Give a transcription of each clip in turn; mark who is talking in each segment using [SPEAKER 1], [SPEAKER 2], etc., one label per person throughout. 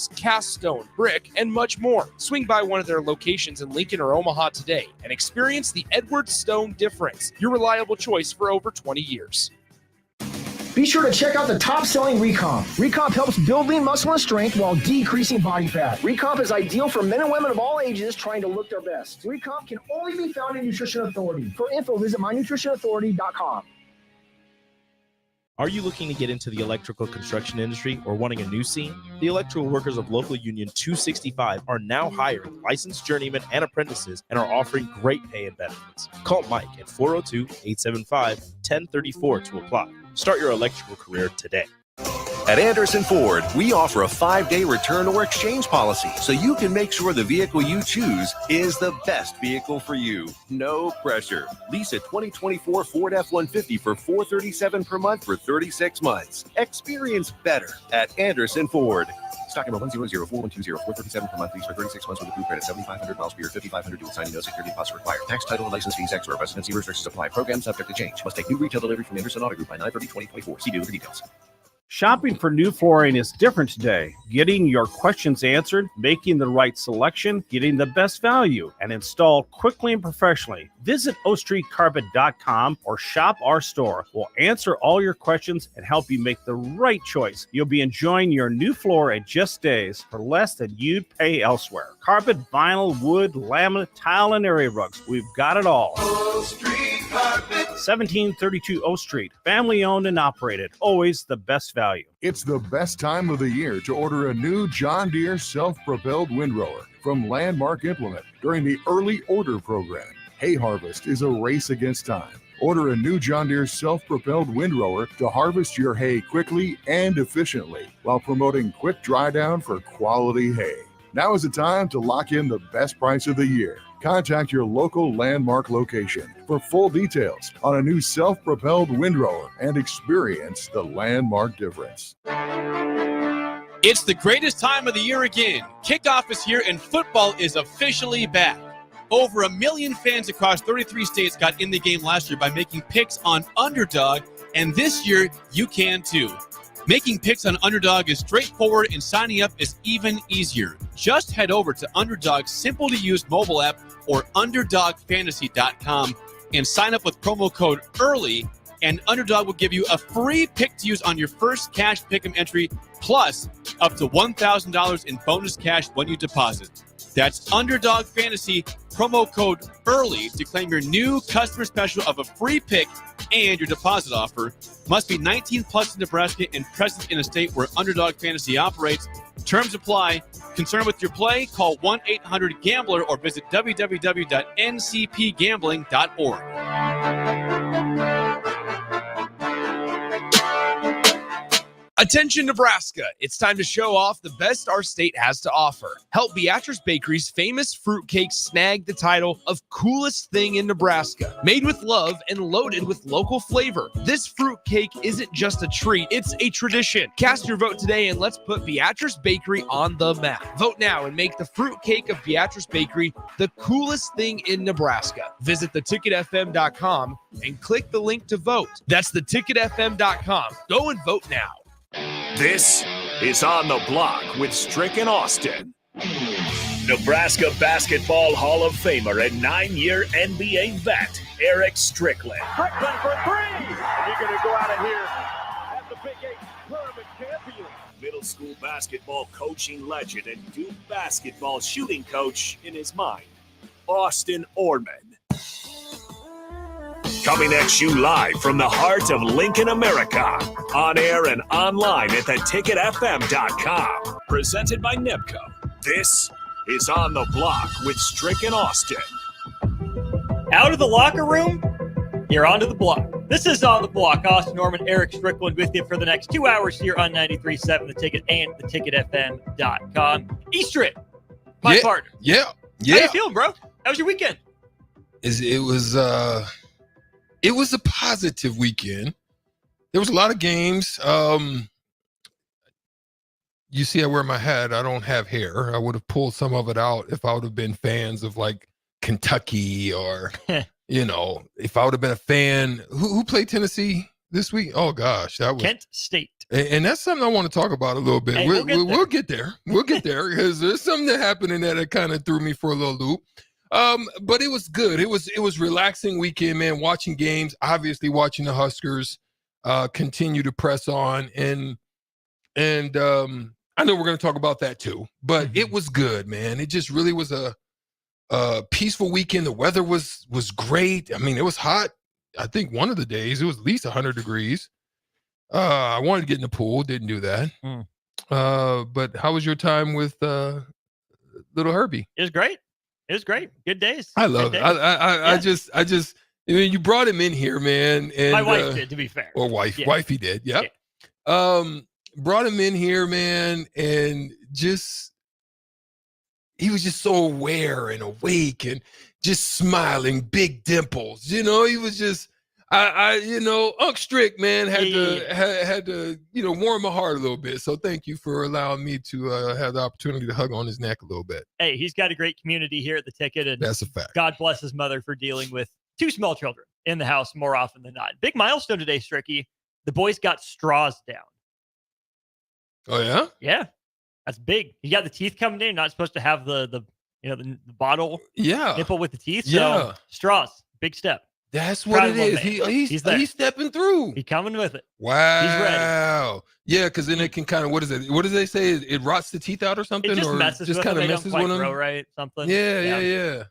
[SPEAKER 1] glass, cast stone, brick, and much more. Swing by one of their locations in Lincoln or Omaha today and experience the Edwards Stone difference, your reliable choice for over 20 years.
[SPEAKER 2] Be sure to check out the top-selling Recomp. Recomp helps build lean muscle and strength while decreasing body fat. Recomp is ideal for men and women of all ages trying to look their best. Recomp can only be found in Nutrition Authority. For info, visit mynutritionauthority.com.
[SPEAKER 3] Are you looking to get into the electrical construction industry or wanting a new scene? The electrical workers of local union 265 are now hiring licensed journeymen and apprentices and are offering great pay and benefits. Call Mike at 402-875-1034 to apply. Start your electrical career today.
[SPEAKER 4] At Anderson Ford, we offer a 5-day return or exchange policy so you can make sure the vehicle you choose is the best vehicle for you. No pressure. Lease a 2024 Ford F-150 for $437 per month for 36 months. Experience better at Anderson Ford. Stock number 1004120, $437 per month, lease for 36 months with approved credit, 7,500 miles per year, 5,500 dual signing, no security deposit required. Tax, title, and license fees extra. Residency restrictions apply. Program subject to change. Must take new retail delivery from Anderson Auto Group by 9/30/2024. See dealer for details.
[SPEAKER 5] Shopping for new flooring is different today. Getting your questions answered, making the right selection, getting the best value, and installed quickly and professionally. Visit ostreetcarpet.com or shop our store. We'll answer all your questions and help you make the right choice. You'll be enjoying your new floor in just days for less than you'd pay elsewhere. Carpet, vinyl, wood, laminate, tile, and area rugs. We've got it all.
[SPEAKER 6] O Street Carpet.
[SPEAKER 5] 1732 O Street. Family owned and operated. Always the best value.
[SPEAKER 7] It's the best time of the year to order a new John Deere self-propelled windrower from Landmark Implement during the early order program. Hay harvest is a race against time. Order a new John Deere self-propelled windrower to harvest your hay quickly and efficiently while promoting quick dry down for quality hay. Now is the time to lock in the best price of the year. Contact your local Landmark location for full details on a new self-propelled windrower and experience the Landmark difference.
[SPEAKER 8] It's the greatest time of the year again. Kickoff is here and football is officially back. Over 1 million fans across 33 states got in the game last year by making picks on Underdog, and this year you can too. Making picks on Underdog is straightforward and signing up is even easier. Just head over to Underdog's simple-to-use mobile app or UnderdogFantasy.com and sign up with promo code EARLY, and Underdog will give you a free pick to use on your first cash pick'em entry, plus up to $1,000 in bonus cash when you deposit. That's Underdog Fantasy, promo code EARLY to claim your new customer special of a free pick and your deposit offer. Must be 19 plus in Nebraska and present in a state where Underdog Fantasy operates. Terms apply. Concerned with your play? Call 1-800-GAMBLER or visit www.ncpgambling.org.
[SPEAKER 1] Attention Nebraska, it's time to show off the best our state has to offer. Help Beatrice Bakery's famous fruitcake snag the title of coolest thing in Nebraska. Made with love and loaded with local flavor, this fruitcake isn't just a treat, it's a tradition. Cast your vote today and let's put Beatrice Bakery on the map. Vote now and make the fruitcake of Beatrice Bakery the coolest thing in Nebraska. Visit theticketfm.com and click the link to vote. That's theticketfm.com. Go and vote now.
[SPEAKER 9] This is On the Block with Strick and Austin. Nebraska Basketball Hall of Famer and 9-year NBA vet, Eric Strickland.
[SPEAKER 10] Strickland for three! And you're going to go out of here as the Big 8 tournament champion.
[SPEAKER 9] Middle school basketball coaching legend and Duke basketball shooting coach in his mind, Austin Orman. Coming at you live from the heart of Lincoln, America. On air and online at theticketfm.com. Presented by NEBCO. This is On the Block with Strick and Austin.
[SPEAKER 11] Out of the locker room, you're onto the block. This is On the Block. Austin Norman, Eric Strickland with you for the next 2 hours here on 93.7 The Ticket and theticketfm.com. Eastrid, my partner.
[SPEAKER 12] Yeah.
[SPEAKER 11] How you feeling, bro? How was your weekend?
[SPEAKER 12] It was a positive weekend. There was a lot of games. You see I wear my hat. I don't have hair. I would have pulled some of it out if I would have been fans of like Kentucky or, if I would have been a fan. Who played Tennessee this week? Oh gosh, that was
[SPEAKER 11] Kent State.
[SPEAKER 12] And that's something I want to talk about a little bit.
[SPEAKER 11] Hey,
[SPEAKER 12] we'll get there. We'll get there because there's something that happened in that kind of threw me for a little loop. But it was good. It was relaxing weekend, man. Watching games, obviously watching the Huskers continue to press on, and I know we're going to talk about that too. But it was good, man. It just really was a peaceful weekend. The weather was great. I mean, it was hot. I think one of the days it was at least 100 degrees. I wanted to get in the pool, didn't do that. But how was your time with little Herbie?
[SPEAKER 11] It was great. Good days.
[SPEAKER 12] I love it. I just I mean, you brought him in here, man. And
[SPEAKER 11] my wife did, to be fair.
[SPEAKER 12] Or wifey did. Yep. Yeah. Brought him in here, man, and he was just so aware and awake and just smiling, big dimples. He was just, Unc Strick, man, had to, warm my heart a little bit. So thank you for allowing me to have the opportunity to hug on his neck a little bit.
[SPEAKER 11] Hey, he's got a great community here at the Ticket, and
[SPEAKER 12] that's a fact.
[SPEAKER 11] God bless his mother for dealing with 2 small children in the house more often than not. Big milestone today, Stricky. The boys got straws down.
[SPEAKER 12] Oh yeah?
[SPEAKER 11] Yeah. That's big. You got the teeth coming in. You're not supposed to have the bottle nipple with the teeth. So straws, big step.
[SPEAKER 12] That's what it is. He's stepping through.
[SPEAKER 11] He's coming with it.
[SPEAKER 12] Wow.
[SPEAKER 11] He's ready.
[SPEAKER 12] Yeah, because then it can kind of, what is it? What do they say? It rots the teeth out or something?
[SPEAKER 11] It just
[SPEAKER 12] or
[SPEAKER 11] messes
[SPEAKER 12] just
[SPEAKER 11] with
[SPEAKER 12] kind
[SPEAKER 11] them.
[SPEAKER 12] of
[SPEAKER 11] They
[SPEAKER 12] messes
[SPEAKER 11] don't
[SPEAKER 12] with
[SPEAKER 11] quite
[SPEAKER 12] them.
[SPEAKER 11] grow right, something.
[SPEAKER 12] Yeah.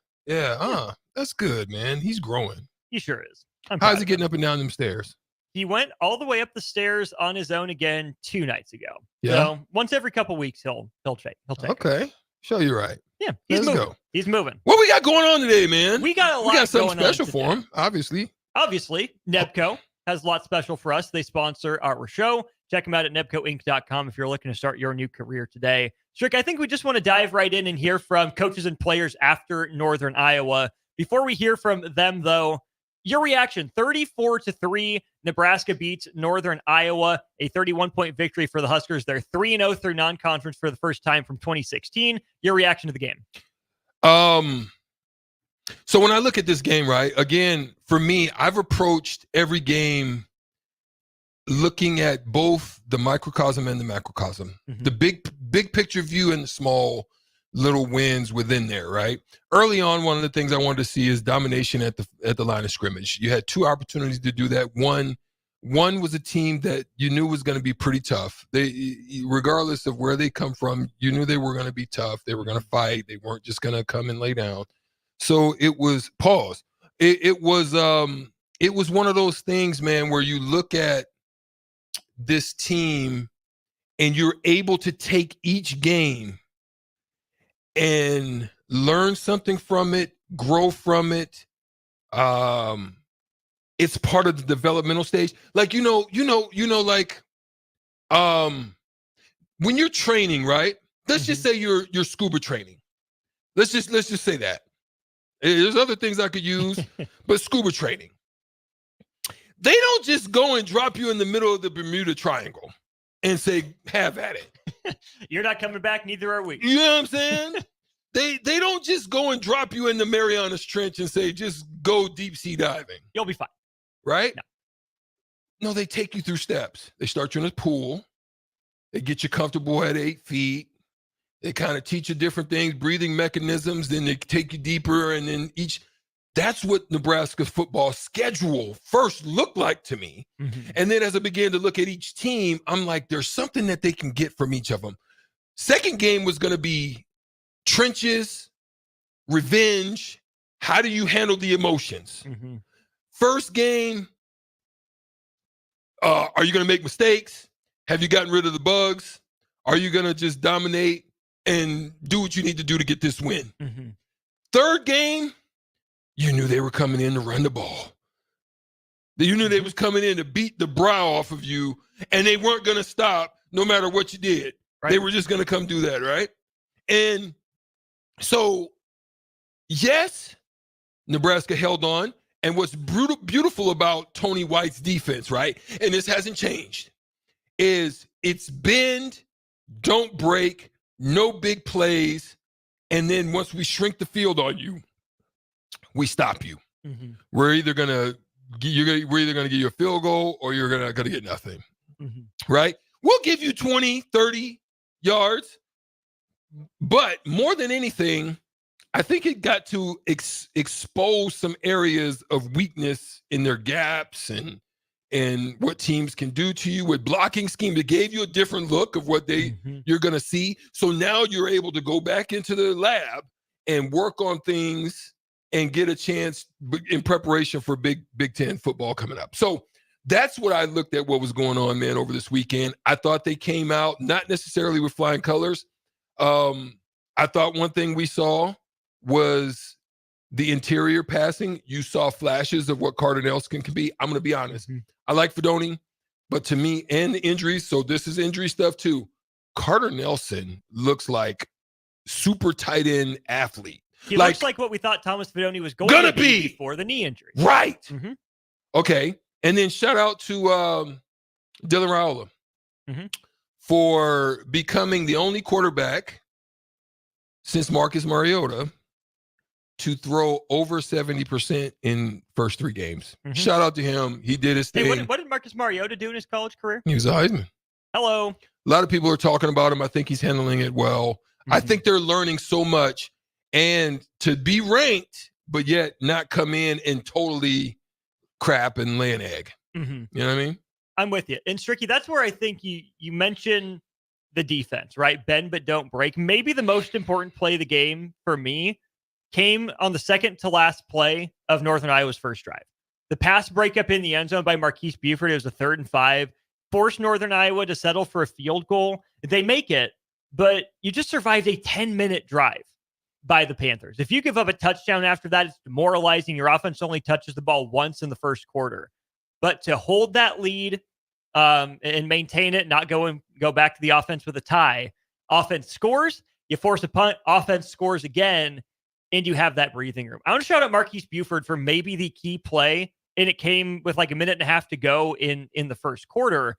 [SPEAKER 12] That's good, man. He's growing.
[SPEAKER 11] He sure is.
[SPEAKER 12] How's he getting up and down them stairs?
[SPEAKER 11] He went all the way up the stairs on his own again 2 nights ago.
[SPEAKER 12] Yeah.
[SPEAKER 11] So once every couple weeks, he'll take.
[SPEAKER 12] Okay. Show you right.
[SPEAKER 11] Yeah. Let's go. He's moving.
[SPEAKER 12] What we got going on today, man?
[SPEAKER 11] We got a lot.
[SPEAKER 12] We got something
[SPEAKER 11] going
[SPEAKER 12] special for him, obviously.
[SPEAKER 11] Nebco has a lot special for us. They sponsor our show. Check them out at nebcoinc.com if you're looking to start your new career today. Strick, I think we just want to dive right in and hear from coaches and players after Northern Iowa. Before we hear from them, though, your reaction, 34-3, Nebraska beats Northern Iowa, a 31-point victory for the Huskers. They're 3-0 through non-conference for the first time from 2016. Your reaction to the game?
[SPEAKER 12] So when I look at this game, right, again, for me, I've approached every game looking at both the microcosm and the macrocosm, the big picture view and the small little wins within there, right? Early on, one of the things I wanted to see is domination at the line of scrimmage. You had 2 opportunities to do that. One was a team that you knew was going to be pretty tough. They, regardless of where they come from, you knew they were going to be tough. They were going to fight. They weren't just going to come and lay down. So it was pause. It was one of those things, man, where you look at this team and you're able to take each game and learn something from it, grow from it. It's part of the developmental stage. Like, like, when you're training, right? Let's just say you're scuba training. Let's just say that. There's other things I could use, but scuba training. They don't just go and drop you in the middle of the Bermuda Triangle and say, have at it.
[SPEAKER 11] You're not coming back, neither are we.
[SPEAKER 12] You know what I'm saying? They don't just go and drop you in the Marianas Trench and say, just go deep sea diving.
[SPEAKER 11] You'll be fine.
[SPEAKER 12] Right? No, they take you through steps. They start you in a pool. They get you comfortable at 8 feet. They kind of teach you different things, breathing mechanisms. Then they take you deeper. And then that's what Nebraska's football schedule first looked like to me. And then as I began to look at each team, I'm like, there's something that they can get from each of them. Second game was going to be trenches, revenge. How do you handle the emotions? First game, are you going to make mistakes? Have you gotten rid of the bugs? Are you going to just dominate and do what you need to do to get this win? Third game, you knew they were coming in to run the ball. You knew they was coming in to beat the brow off of you, and they weren't going to stop no matter what you did. Right. They were just going to come do that, right? And so, yes, Nebraska held on. And what's beautiful about Tony White's defense, right, and this hasn't changed, is it's bend, don't break, no big plays, and then once we shrink the field on you, we stop you. We're either going to we're either going to give you a field goal or you're going to get nothing, right? We'll give you 20, 30 yards. But more than anything, I think it got to expose some areas of weakness in their gaps and what teams can do to you with blocking scheme. It gave you a different look of what you're going to see. So now you're able to go back into the lab and work on things and get a chance in preparation for Big Ten football coming up. So that's what I looked at what was going on, man, over this weekend. I thought they came out not necessarily with flying colors. I thought one thing we saw was the interior passing. You saw flashes of what Carter Nelson can be. I'm going to be honest. I like Fedoni, but to me, and the injuries, so this is injury stuff too, Carter Nelson looks like super tight end athlete.
[SPEAKER 11] He looks like what we thought Thomas Fedoni was going to be before the knee injury.
[SPEAKER 12] Right. Okay. And then shout out to Dylan Rhule for becoming the only quarterback since Marcus Mariota to throw over 70% in first 3 games. Shout out to him. He did his thing.
[SPEAKER 11] Hey, what did Marcus Mariota do in his college career?
[SPEAKER 12] He was a Heisman.
[SPEAKER 11] Hello.
[SPEAKER 12] A lot of people are talking about him. I think he's handling it well. I think they're learning so much. And to be ranked, but yet not come in and totally crap and lay an egg. You know what I mean?
[SPEAKER 11] I'm with you. And Stricky, that's where I think you mentioned the defense, right? Bend but don't break. Maybe the most important play of the game for me came on the second to last play of Northern Iowa's first drive. The pass breakup in the end zone by Marquise Buford, it was a 3rd and 5, forced Northern Iowa to settle for a field goal. They make it, but you just survived a 10-minute drive by the Panthers. If you give up a touchdown after that, it's demoralizing. Your offense only touches the ball once in the first quarter. But to hold that lead and maintain it, not go back to the offense with a tie, offense scores, you force a punt, offense scores again, and you have that breathing room. I want to shout out Marquise Buford for maybe the key play, and it came with like a minute and a half to go in the first quarter.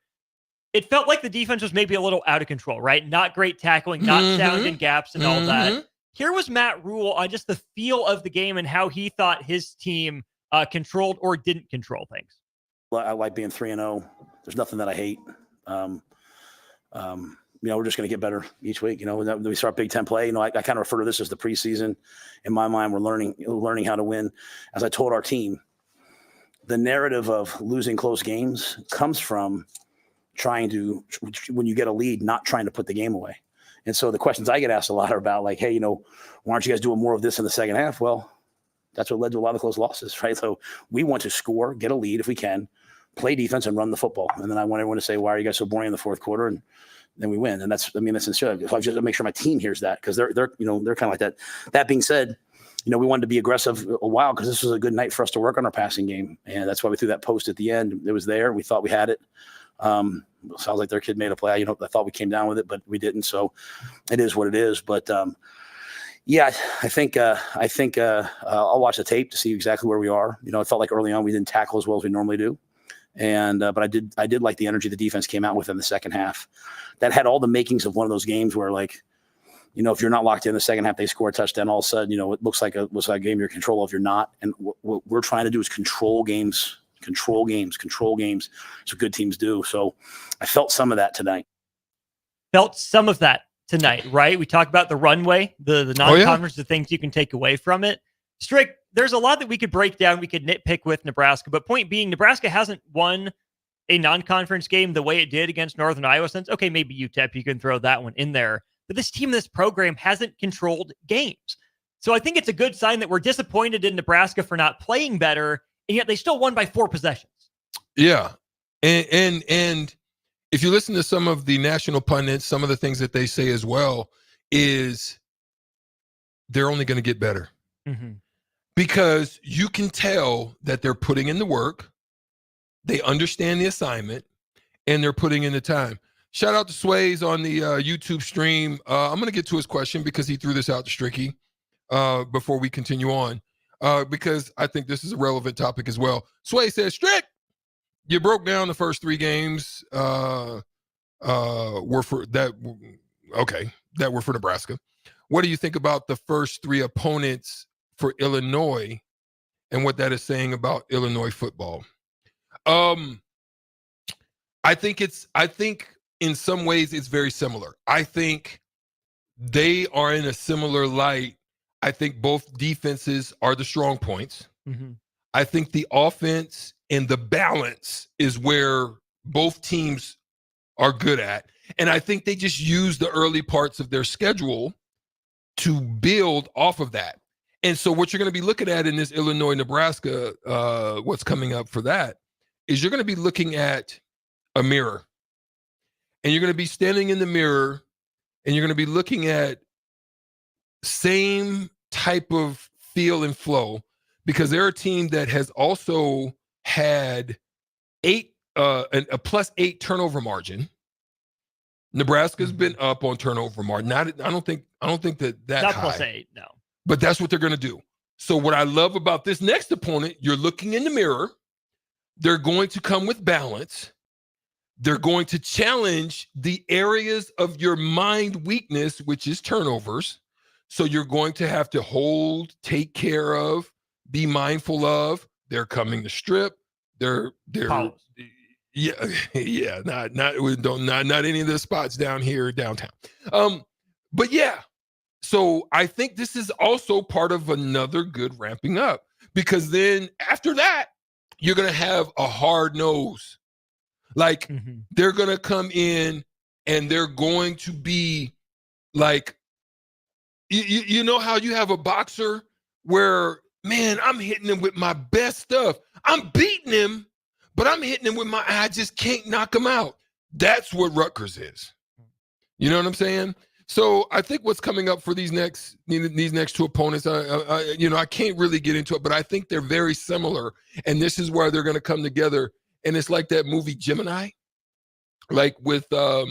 [SPEAKER 11] It felt like the defense was maybe a little out of control, right? Not great tackling, not sound in gaps and all that. Here was Matt Rhule on just the feel of the game and how he thought his team controlled or didn't control things.
[SPEAKER 13] I like being 3-0. There's nothing that I hate. We're just going to get better each week. We start Big Ten play. I kind of refer to this as the preseason. In my mind, we're learning how to win. As I told our team, the narrative of losing close games comes from trying to, when you get a lead, not trying to put the game away. And so the questions I get asked a lot are about like, hey, why aren't you guys doing more of this in the second half? Well, that's what led to a lot of close losses, right? So we want to score, get a lead if we can, play defense and run the football. And then I want everyone to say, why are you guys so boring in the fourth quarter? And then we win. And that's sincere. If I just make sure my team hears that, because they're kind of like that. That being said, we wanted to be aggressive a while because this was a good night for us to work on our passing game. And that's why we threw that post at the end. It was there. We thought we had it. Sounds like their kid made a play. I thought we came down with it, but we didn't. So it is what it is. But I think I'll watch the tape to see exactly where we are. It felt like early on we didn't tackle as well as we normally do. And but I did like the energy the defense came out with in the second half. That had all the makings of one of those games where, like, if you're not locked in the second half, they score a touchdown. All of a sudden, it looks like a game you're in control of. You're not. And what we're trying to do is control games. It's what good teams do. So I felt some of that tonight. Right? We talked about the runway, the non-conference, the things you can take away from it. Strick, there's a lot that we could break down. We could nitpick with Nebraska, but point being, Nebraska hasn't won a non-conference game the way it did against Northern Iowa since, okay, maybe UTEP, you can throw that one in there. But this team, this program hasn't controlled games. So I think it's a good sign that we're disappointed in Nebraska for not playing better, and yet they still won by 4 possessions. Yeah. And if you listen to some of the national pundits, some of the things that they say as well is they're only going to get better. Because you can tell that they're putting in the work, they understand the assignment, and they're putting in the time. Shout out to Sways on the YouTube stream. I'm going to get to his question because he threw this out to Stricky before we continue on. Because I think this is a relevant topic as well. Sway says, Strick, you broke down the first 3 games were for Nebraska. What do you think about the first 3 opponents for Illinois
[SPEAKER 12] and what that is saying about Illinois football. I think in some ways it's very similar. I think they are in a similar light. I think both defenses are the strong points.
[SPEAKER 11] Mm-hmm.
[SPEAKER 12] I think the offense and the balance is where both teams are good at. And I think they just use the early parts of their schedule to build off of that. And so what you're going to be looking at in this Illinois-Nebraska, what's coming up for that, is you're going to be looking at a mirror. And you're going to be standing in the mirror, and you're going to be looking at same type of feel and flow, because they're a team that has also had a +8 turnover margin. Nebraska's been up on turnover margin. I don't think that
[SPEAKER 11] not
[SPEAKER 12] high.
[SPEAKER 11] +8, no.
[SPEAKER 12] But that's what they're going to do. So what I love about this next opponent, you're looking in the mirror. They're going to come with balance. They're going to challenge the areas of your mind weakness, which is turnovers. So you're going to have to hold, take care of, be mindful of. They're coming to strip. They're
[SPEAKER 11] Pause.
[SPEAKER 12] yeah, not any of the spots down here downtown. But yeah. So I think this is also part of another good ramping up, because then after that, you're going to have a hard nose. Like they're going to come in and they're going to be like, you know how you have a boxer where, man, I'm hitting him with my best stuff. I'm beating him, but I'm hitting him with I just can't knock him out. That's what Rutgers is. You know what I'm saying? So I think what's coming up for these next two opponents, I can't really get into it, but I think they're very similar, and this is where they're going to come together. And it's like that movie Gemini, like with Will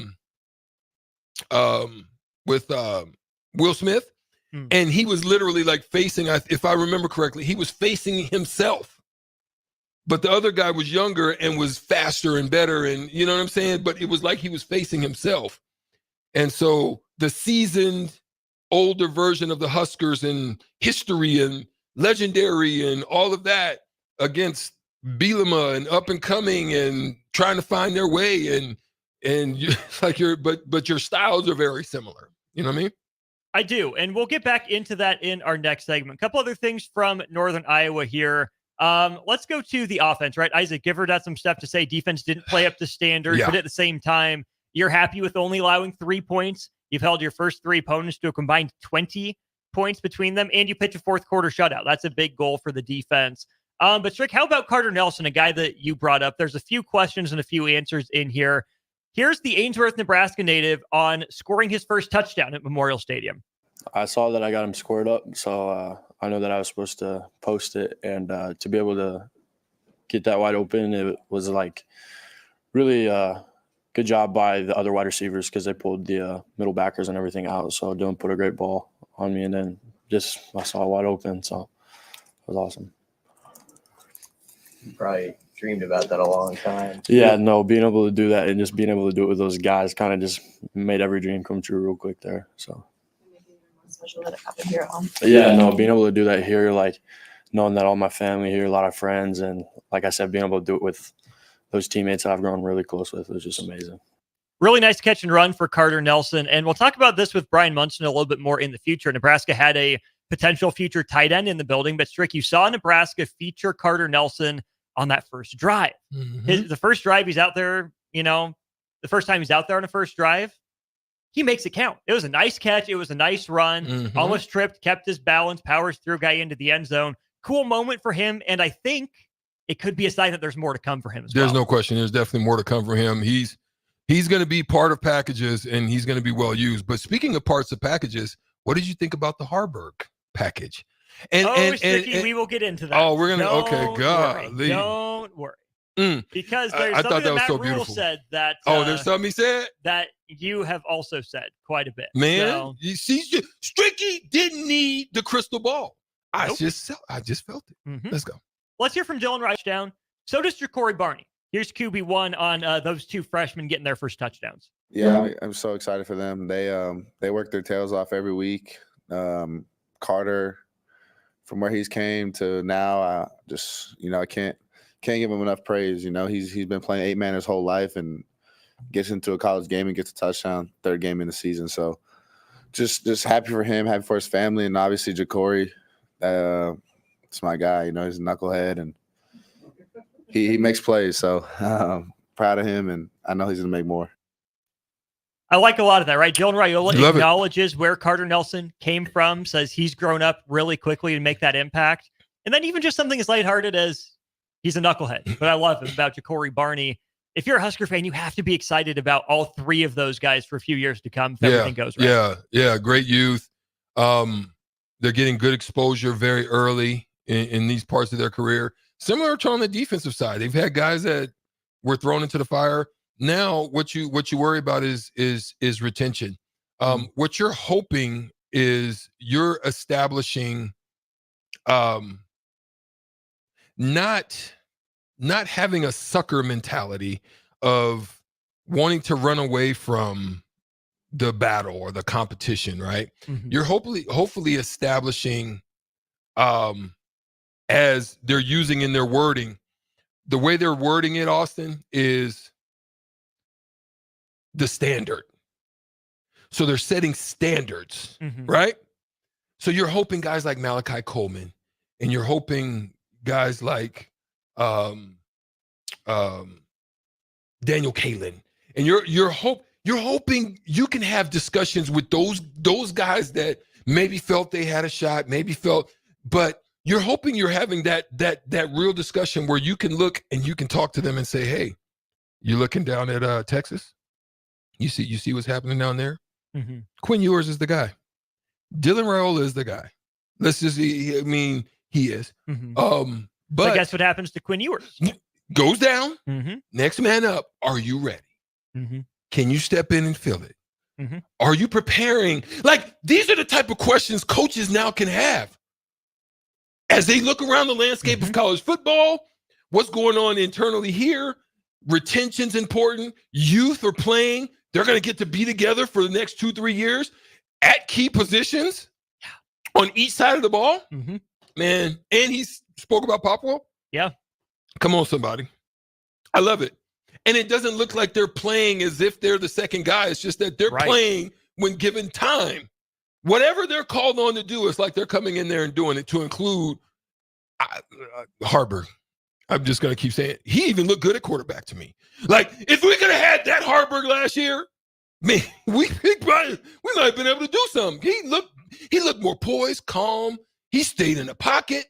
[SPEAKER 12] Smith, and he was literally like facing, if I remember correctly, he was facing himself, but the other guy was younger and was faster and better, and you know what I'm saying? But it was like he was facing himself. And so the seasoned, older version of the Huskers and history and legendary and all of that against Bielema and up and coming and trying to find their way, and you, like but your styles are very similar. You know what I mean?
[SPEAKER 11] I do, and we'll get back into that in our next segment. A couple other things from Northern Iowa here. Let's go to the offense, right? Isaac Gifford had some stuff to say. Defense didn't play up to standard, but at the same time, you're happy with only allowing 3 points. You've held your first 3 opponents to a combined 20 points between them, and you pitch a fourth quarter shutout. That's a big goal for the defense. But Strick, how about Carter Nelson, a guy that you brought up? There's a few questions and a few answers in here. Here's the Ainsworth, Nebraska native on scoring his first touchdown at Memorial Stadium.
[SPEAKER 14] I saw that I got him squared up, so I know that I was supposed to post it, and to be able to get that wide open, it was like really good job by the other wide receivers, because they pulled the middle backers and everything out. So Dylan put a great ball on me, and then I saw it wide open, so it was awesome.
[SPEAKER 15] You probably dreamed about that a long time.
[SPEAKER 14] Yeah, no, being able to do that and just being able to do it with those guys kind of just made every dream come true real quick there. So.
[SPEAKER 16] Especially that it happened here at home.
[SPEAKER 14] Yeah, no, being able to do that here, like knowing that all my family here, a lot of friends, and like I said, being able to do it with those teammates I've grown really close with was just amazing.
[SPEAKER 11] Really nice catch and run for Carter Nelson. And we'll talk about this with Brian Munson a little bit more in the future. Nebraska had a potential future tight end in the building, but Strick, you saw Nebraska feature Carter Nelson on that first drive. The first drive he's out there, the first time he's out there on the first drive, he makes it count. It was a nice catch. It was a nice run. Almost tripped, kept his balance, powers through a guy into the end zone. Cool moment for him. And I think it could be a sign that there's more to come for him as well.
[SPEAKER 12] There's no question. There's definitely more to come for him. He's going to be part of packages, and he's going to be well used. But speaking of parts of packages, what did you think about the Harburg package? And
[SPEAKER 11] we will get into that.
[SPEAKER 12] Oh, we're gonna. Okay, God,
[SPEAKER 11] don't worry. Because there's
[SPEAKER 12] I
[SPEAKER 11] something
[SPEAKER 12] thought that
[SPEAKER 11] that
[SPEAKER 12] was
[SPEAKER 11] Matt
[SPEAKER 12] so
[SPEAKER 11] Rhule
[SPEAKER 12] beautiful.
[SPEAKER 11] said that.
[SPEAKER 12] There's something he said
[SPEAKER 11] that you have also said quite a bit.
[SPEAKER 12] Man,
[SPEAKER 11] so.
[SPEAKER 12] you see, Stricky didn't need the crystal ball. I just felt it. Let's go.
[SPEAKER 11] Let's hear from Dylan Reichdown. So does Ja'Cory Barney. Here's QB1 on those two freshmen getting their first touchdowns.
[SPEAKER 17] Yeah, I'm so excited for them. They work their tails off every week. Carter, from where he's came to now, I just, I can't give him enough praise. He's been playing 8-man his whole life and gets into a college game and gets a touchdown, third game in the season. So just happy for him, happy for his family, and obviously Ja'Cory. It's my guy. He's a knucklehead, and he makes plays. So proud of him, and I know he's going to make more.
[SPEAKER 11] I like a lot of that, right? Dylan Raiola acknowledges where Carter Nelson came from, says he's grown up really quickly to make that impact. And then even just something as lighthearted as he's a knucklehead, but I love him about Ja'Cory Barney. If you're a Husker fan, you have to be excited about all three of those guys for a few years to come if everything goes right.
[SPEAKER 12] Yeah, great youth. They're getting good exposure very early in these parts of their career. Similar to on the defensive side. They've had guys that were thrown into the fire. Now, what you worry about is retention. What you're hoping is you're establishing not having a sucker mentality of wanting to run away from the battle or the competition, right? Mm-hmm. You're hopefully establishing, as they're using in their wording, the way they're wording it, Austin, is the standard. So they're setting standards, right? So you're hoping guys like Malachi Coleman, and you're hoping guys like Daniel Kaelin, and you're hoping you can have discussions with those guys that maybe felt they had a shot, but you're hoping you're having that real discussion where you can look and you can talk to them and say, hey, you looking down at Texas? You see what's happening down there? Mm-hmm. Quinn Ewers is the guy. Dylan Raiola is the guy. Let's just see. I mean, he is. Mm-hmm. But
[SPEAKER 11] guess what happens to Quinn Ewers?
[SPEAKER 12] Goes down. Mm-hmm. Next man up. Are you ready? Mm-hmm. Can you step in and fill it? Mm-hmm. Are you preparing? Like, these are the type of questions coaches now can have as they look around the landscape of college football. What's going on internally here? Retention's important. Youth are playing. They're going to get to be together for the next 2-3 years at key positions on each side of the ball. Mm-hmm. Man, and he spoke about Popwell.
[SPEAKER 11] Yeah.
[SPEAKER 12] Come on, somebody. I love it. And it doesn't look like they're playing as if they're the second guy. It's just that they're playing when given time. Whatever they're called on to do, it's like they're coming in there and doing it, to include Harburg. I'm just going to keep saying it. He even looked good at quarterback to me. Like, if we could have had that Harburg last year, man, we might have been able to do something. He looked more poised, calm. He stayed in the pocket.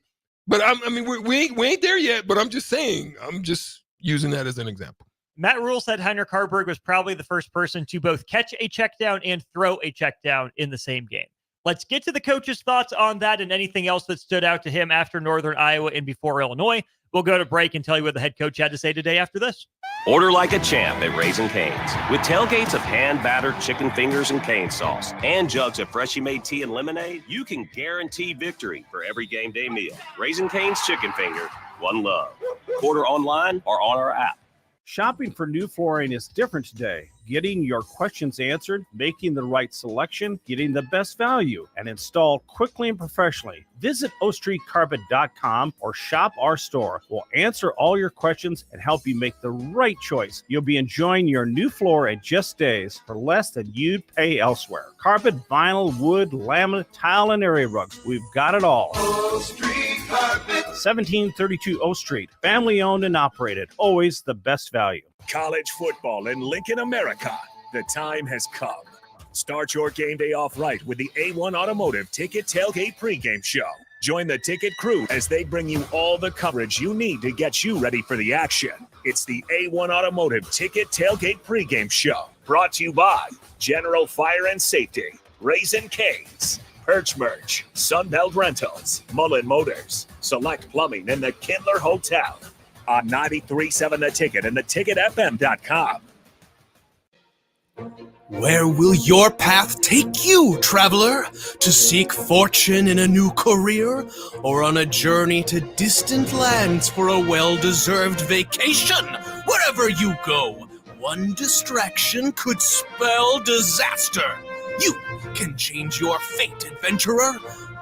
[SPEAKER 12] But we ain't there yet. But I'm just saying, I'm just using that as an example.
[SPEAKER 11] Matt Rhule said Heinrich Harburg was probably the first person to both catch a check down and throw a check down in the same game. Let's get to the coach's thoughts on that and anything else that stood out to him after Northern Iowa and before Illinois. We'll go to break and tell you what the head coach had to say today after this.
[SPEAKER 18] Order like a champ at Raising Cane's. With tailgates of hand-battered chicken fingers and cane sauce and jugs of freshly made tea and lemonade, you can guarantee victory for every game day meal. Raising Cane's Chicken Finger, one love. Order online or on our app.
[SPEAKER 5] Shopping for new flooring is different today. Getting your questions answered, making the right selection, getting the best value, and installed quickly and professionally. Visit ostreetcarpet.com or shop our store. We'll answer all your questions and help you make the right choice. You'll be enjoying your new floor in just days for less than you'd pay elsewhere. Carpet, vinyl, wood, laminate, tile, and area rugs. We've got it all.
[SPEAKER 6] O Street Carpet.
[SPEAKER 5] 1732 O Street. Family owned and operated. Always the best value.
[SPEAKER 9] College football in Lincoln, America. The time has come. Start your game day off right with the A1 Automotive Ticket Tailgate pregame show. Join the ticket crew as they bring you all the coverage you need to get you ready for the action. It's the A1 Automotive Ticket Tailgate pregame show. Brought to you by General Fire and Safety, Raising Cane's, Perch Merch, Sunbelt Rentals, Mullen Motors, Select Plumbing, and the Kindler Hotel. On 93.7 The Ticket and theticketfm.com.
[SPEAKER 19] Where will your path take you, traveler? To seek fortune in a new career? Or on a journey to distant lands for a well-deserved vacation? Wherever you go, one distraction could spell disaster. You can change your fate, adventurer.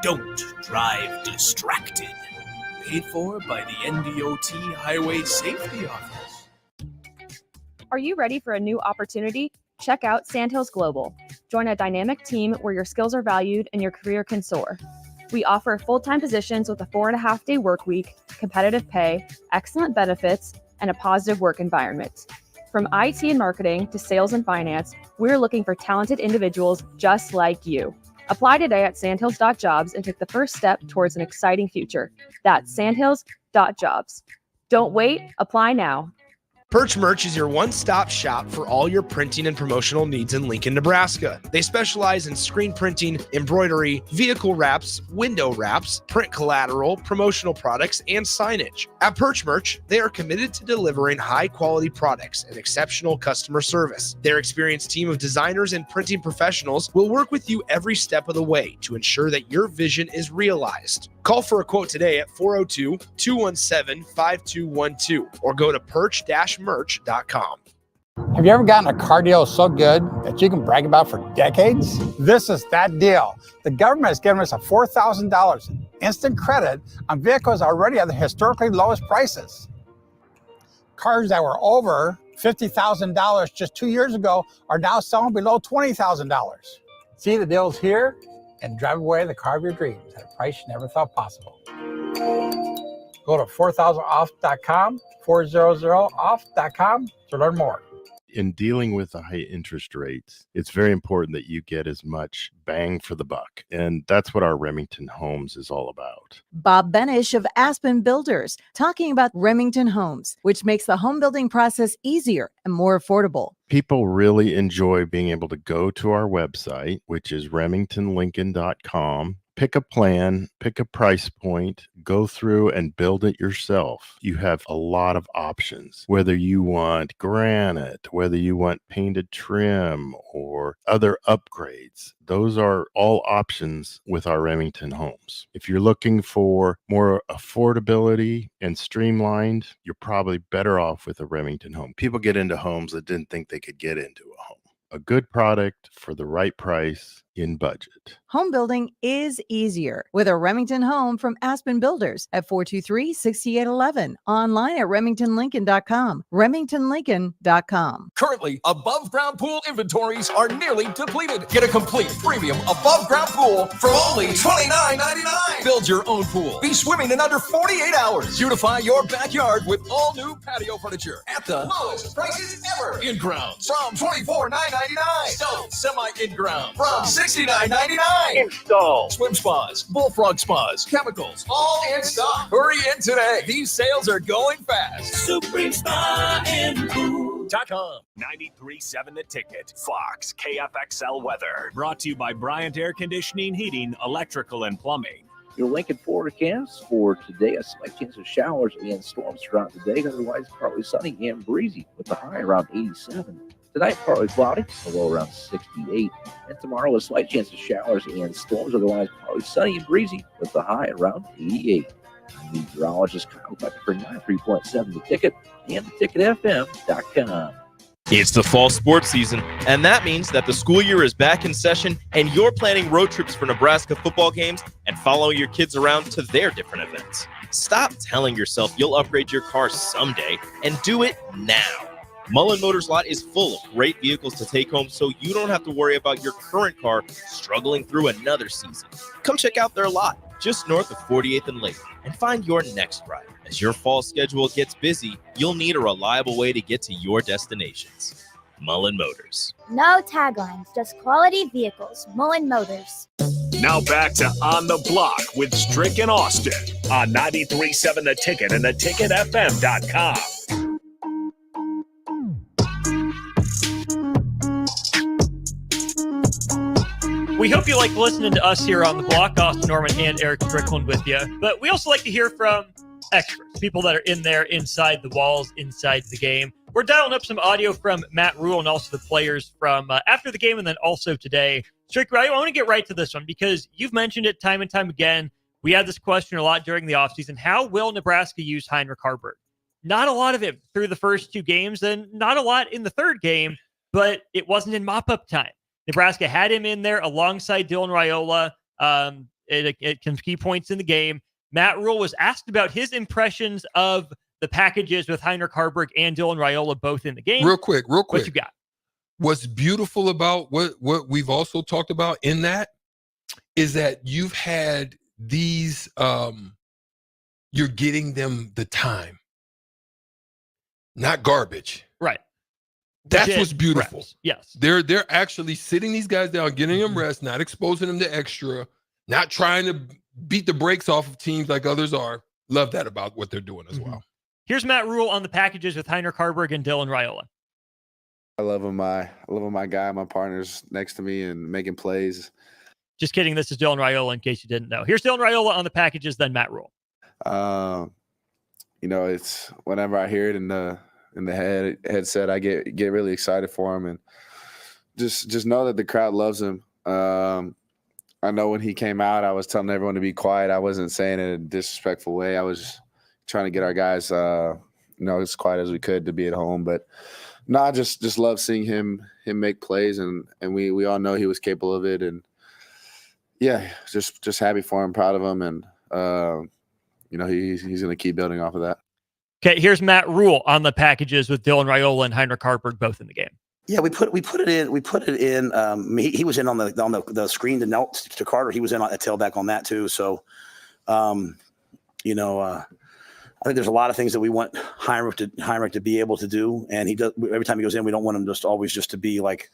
[SPEAKER 19] Don't drive distracted. Paid for by the NDOT Highway Safety Office.
[SPEAKER 20] Are you ready for a new opportunity? Check out Sandhills Global. Join a dynamic team where your skills are valued and your career can soar. We offer full-time positions with a 4.5-day work week, competitive pay, excellent benefits, and a positive work environment. From IT and marketing to sales and finance, we're looking for talented individuals just like you. Apply today at sandhills.jobs and take the first step towards an exciting future. That's sandhills.jobs. Don't wait, apply now.
[SPEAKER 1] Perch Merch is your one-stop shop for all your printing and promotional needs in Lincoln, Nebraska. They specialize in screen printing, embroidery, vehicle wraps, window wraps, print collateral, promotional products, and signage. At Perch Merch, they are committed to delivering high-quality products and exceptional customer service. Their experienced team of designers and printing professionals will work with you every step of the way to ensure that your vision is realized. Call for a quote today at 402-217-5212 or go to perch-merch.com.
[SPEAKER 21] Have you ever gotten a car deal so good that you can brag about for decades? This is that deal. The government has given us a $4,000 in instant credit on vehicles already at the historically lowest prices. Cars that were over $50,000 just 2 years ago are now selling below $20,000. See the deals here and drive away the car of your dreams at a price you never thought possible. Go to 4000off.com, 400off.com to learn more.
[SPEAKER 22] In dealing with the high interest rates, it's very important that you get as much bang for the buck. And that's what our Remington Homes is all about.
[SPEAKER 23] Bob Benish of Aspen Builders talking about Remington Homes, which makes the home building process easier and more affordable.
[SPEAKER 22] People really enjoy being able to go to our website, which is remingtonlincoln.com, pick a plan, pick a price point, go through and build it yourself. You have a lot of options, whether you want granite, whether you want painted trim or other upgrades. Those are all options with our Remington Homes. If you're looking for more affordability and streamlined, you're probably better off with a Remington home. People get into homes that didn't think they could get into a home. A good product for the right price in budget.
[SPEAKER 23] Home building is easier with a Remington home from Aspen Builders at 423-6811. Online at remingtonlincoln.com. remingtonlincoln.com.
[SPEAKER 24] Currently, above-ground pool inventories are nearly depleted. Get a complete premium above-ground pool for only $29.99. Build your own pool. Be swimming in under 48 hours. Beautify your backyard with all new patio furniture at the lowest prices ever. In-ground from $24,999. Stone semi-in-ground from $69.99. Install. Swim spas, bullfrog spas, chemicals, all in stock. Hurry in today. These sales are going fast.
[SPEAKER 9] Supreme Spa and Pool.com. 93.7 The Ticket. Fox KFXL weather. Brought to you by Bryant Air Conditioning, Heating, Electrical, and Plumbing.
[SPEAKER 25] Your Lincoln forecast for today: a slight chance of showers and storms throughout the day. Otherwise, partly sunny and breezy with the high around 87. Tonight, partly cloudy, the low around 68. And tomorrow, a slight chance of showers and storms. Otherwise, partly sunny and breezy with the high around 88. I'm meteorologist Kyle Becker for 93.7 The Ticket and theticketfm.com.
[SPEAKER 3] It's the fall sports season, and that means that the school year is back in session and you're planning road trips for Nebraska football games and following your kids around to their different events. Stop telling yourself you'll upgrade your car someday and do it now. Mullen Motors Lot is full of great vehicles to take home so you don't have to worry about your current car struggling through another season. Come check out their lot just north of 48th and Lake and find your next ride. As your fall schedule gets busy, you'll need a reliable way to get to your destinations. Mullen Motors.
[SPEAKER 26] No taglines, just quality vehicles. Mullen Motors.
[SPEAKER 9] Now back to On the Block with Strick and Austin on 93.7 The Ticket and theticketfm.com.
[SPEAKER 11] We hope you like listening to us here on the block. Austin Norman and Eric Strickland with you. But we also like to hear from experts, people that are in there, inside the walls, inside the game. We're dialing up some audio from Matt Rhule and also the players from after the game and then also today. Strick, I want to get right to this one because you've mentioned it time and time again. We had this question a lot during the offseason. How will Nebraska use Heinrich Haarberg? Not a lot of it through the first two games and not a lot in the third game, but it wasn't in mop-up time. Nebraska had him in there alongside Dylan Raiola at key points in the game. Matt Rhule was asked about his impressions of the packages with Heinrich Haarberg and Dylan Raiola both in the game.
[SPEAKER 12] Real quick.
[SPEAKER 11] What you got?
[SPEAKER 12] What's beautiful about what we've also talked about in that is that you've had these, you're getting them the time, not garbage.
[SPEAKER 11] Right.
[SPEAKER 12] That's
[SPEAKER 11] Legit
[SPEAKER 12] what's beautiful.
[SPEAKER 11] reps. Yes.
[SPEAKER 12] They're actually sitting these guys down, getting them rest, not exposing them to extra, not trying to beat the brakes off of teams like others are. Love that about what they're doing as well.
[SPEAKER 11] Here's Matt Rhule on the packages with Heinrich Haarberg and Dylan Raiola.
[SPEAKER 17] I love my guy, my partner's next to me and making plays.
[SPEAKER 11] Just kidding. This is Dylan Raiola, in case you didn't know. Here's Dylan Raiola on the packages, then Matt Rhule.
[SPEAKER 17] It's whenever I hear it in the headset, I get really excited for him, and just know that the crowd loves him. I know when he came out, I was telling everyone to be quiet. I wasn't saying it in a disrespectful way. I was just trying to get our guys, as quiet as we could to be at home. But no, I just love seeing him make plays, and we all know he was capable of it. And yeah, just happy for him, proud of him, and he's going to keep building off of that.
[SPEAKER 11] Okay, here's Matt Rhule on the packages with Dylan Raiola and Heinrich Haarberg both in the game.
[SPEAKER 2] Yeah, we put it in. He was in on the screen to Carter. He was in a tailback on that too. So, I think there's a lot of things that we want Heinrich to be able to do, and he does. Every time he goes in, we don't want him just to be like,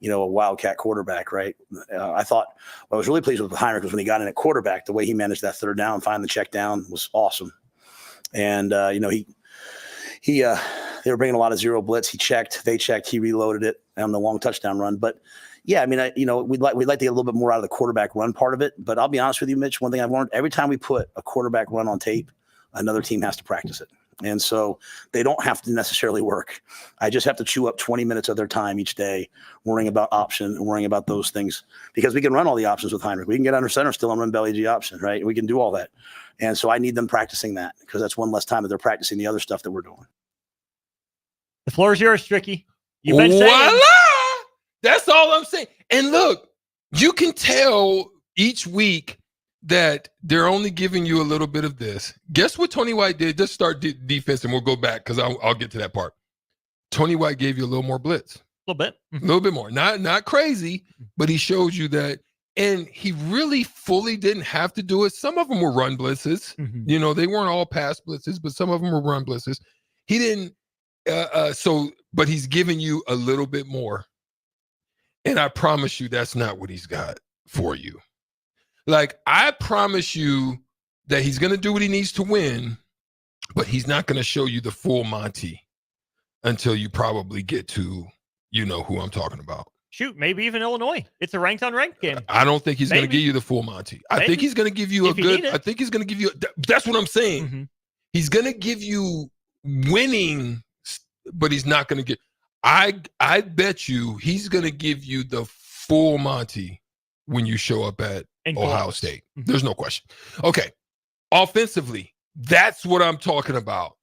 [SPEAKER 2] a wildcat quarterback, right? I thought what I was really pleased with Heinrich was when he got in at quarterback. The way he managed that third down, find the check down was awesome. And they were bringing a lot of zero blitz. They checked, he reloaded it on the long touchdown run. But yeah, I mean, we'd like to get a little bit more out of the quarterback run part of it. But I'll be honest with you, Mitch. One thing I've learned: every time we put a quarterback run on tape, another team has to practice it. And so they don't have to necessarily work. I just have to chew up 20 minutes of their time each day, worrying about option and worrying about those things, because we can run all the options with Heinrich. We can get under center still and run belly G option, right? We can do all that. And so I need them practicing that, because that's one less time that they're practicing the other stuff that we're doing.
[SPEAKER 11] The floor is yours, Stricky. You've been saying.
[SPEAKER 12] That's all I'm saying. And look, you can tell each week that they're only giving you a little bit of this. Guess what Tony White did? Just start defense, and we'll go back because I'll get to that part. Tony White gave you a little more blitz.
[SPEAKER 11] A little bit.
[SPEAKER 12] A little bit more. Not crazy, but he showed you that. And he really fully didn't have to do it. Some of them were run blitzes. They weren't all pass blitzes, but some of them were run blitzes. He didn't. But he's giving you a little bit more. And I promise you that's not what he's got for you. Like, I promise you that he's going to do what he needs to win, but he's not going to show you the full Monty until you probably get to, who I'm talking about.
[SPEAKER 11] Shoot, maybe even Illinois. It's a ranked-on-ranked game.
[SPEAKER 12] I don't think he's going to give you the full Monty. I think he's going to give you that's what I'm saying. He's going to give you winning, but he's not going to get, I bet you he's going to give you the full Monty when you show up at Ohio State. There's no question. Okay. Offensively, that's what I'm talking about.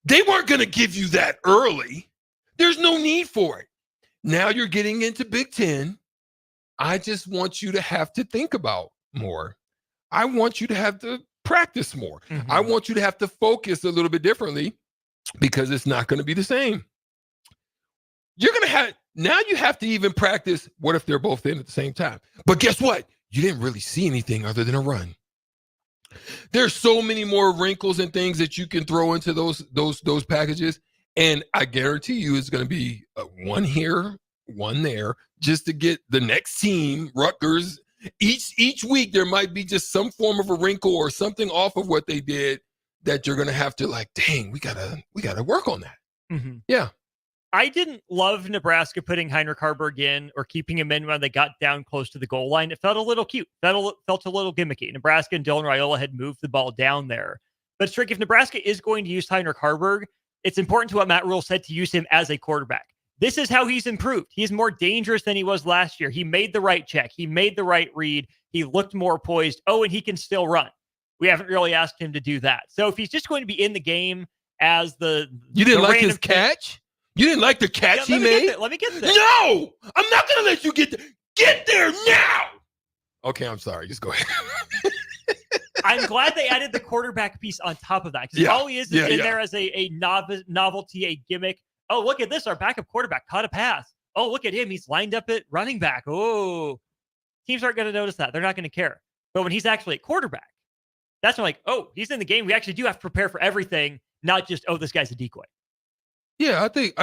[SPEAKER 12] They weren't going to give you that early. There's no need for it. Now you're getting into Big Ten. I just want you to have to think about more. I want you to have to practice more. I want you to have to focus a little bit differently, because it's not going to be the same. You're going to have, now you have to even practice, what if they're both in at the same time? But guess what? You didn't really see anything other than a run. There's so many more wrinkles and things that you can throw into those packages. And I guarantee you it's going to be one here, one there, just to get the next team, Rutgers. Each week there might be just some form of a wrinkle or something off of what they did that you're going to have to, like, dang, we gotta work on that. Yeah.
[SPEAKER 11] I didn't love Nebraska putting Heinrich Haarberg in or keeping him in when they got down close to the goal line. It felt a little cute. Felt a little gimmicky. Nebraska and Dylan Raiola had moved the ball down there. But Strick, if Nebraska is going to use Heinrich Haarberg, it's important to what Matt Rhule said to use him as a quarterback. This is how he's improved. He's more dangerous than he was last year. He made the right check. He made the right read. He looked more poised. Oh, and he can still run. We haven't really asked him to do that. So if he's just going to be in the game as
[SPEAKER 12] You didn't like his catch? You didn't like the catch he made?
[SPEAKER 11] Let me get there.
[SPEAKER 12] No! I'm not going to let you get there. Get there now! Okay, I'm sorry. Just go ahead.
[SPEAKER 11] I'm glad they added the quarterback piece on top of that because all he is in there as a novelty, a gimmick. Oh, look at this. Our backup quarterback caught a pass. Oh, look at him. He's lined up at running back. Oh, teams aren't going to notice that. They're not going to care. But when he's actually a quarterback, that's when oh, he's in the game. We actually do have to prepare for everything, not just, oh, this guy's a decoy.
[SPEAKER 12] Yeah, I think,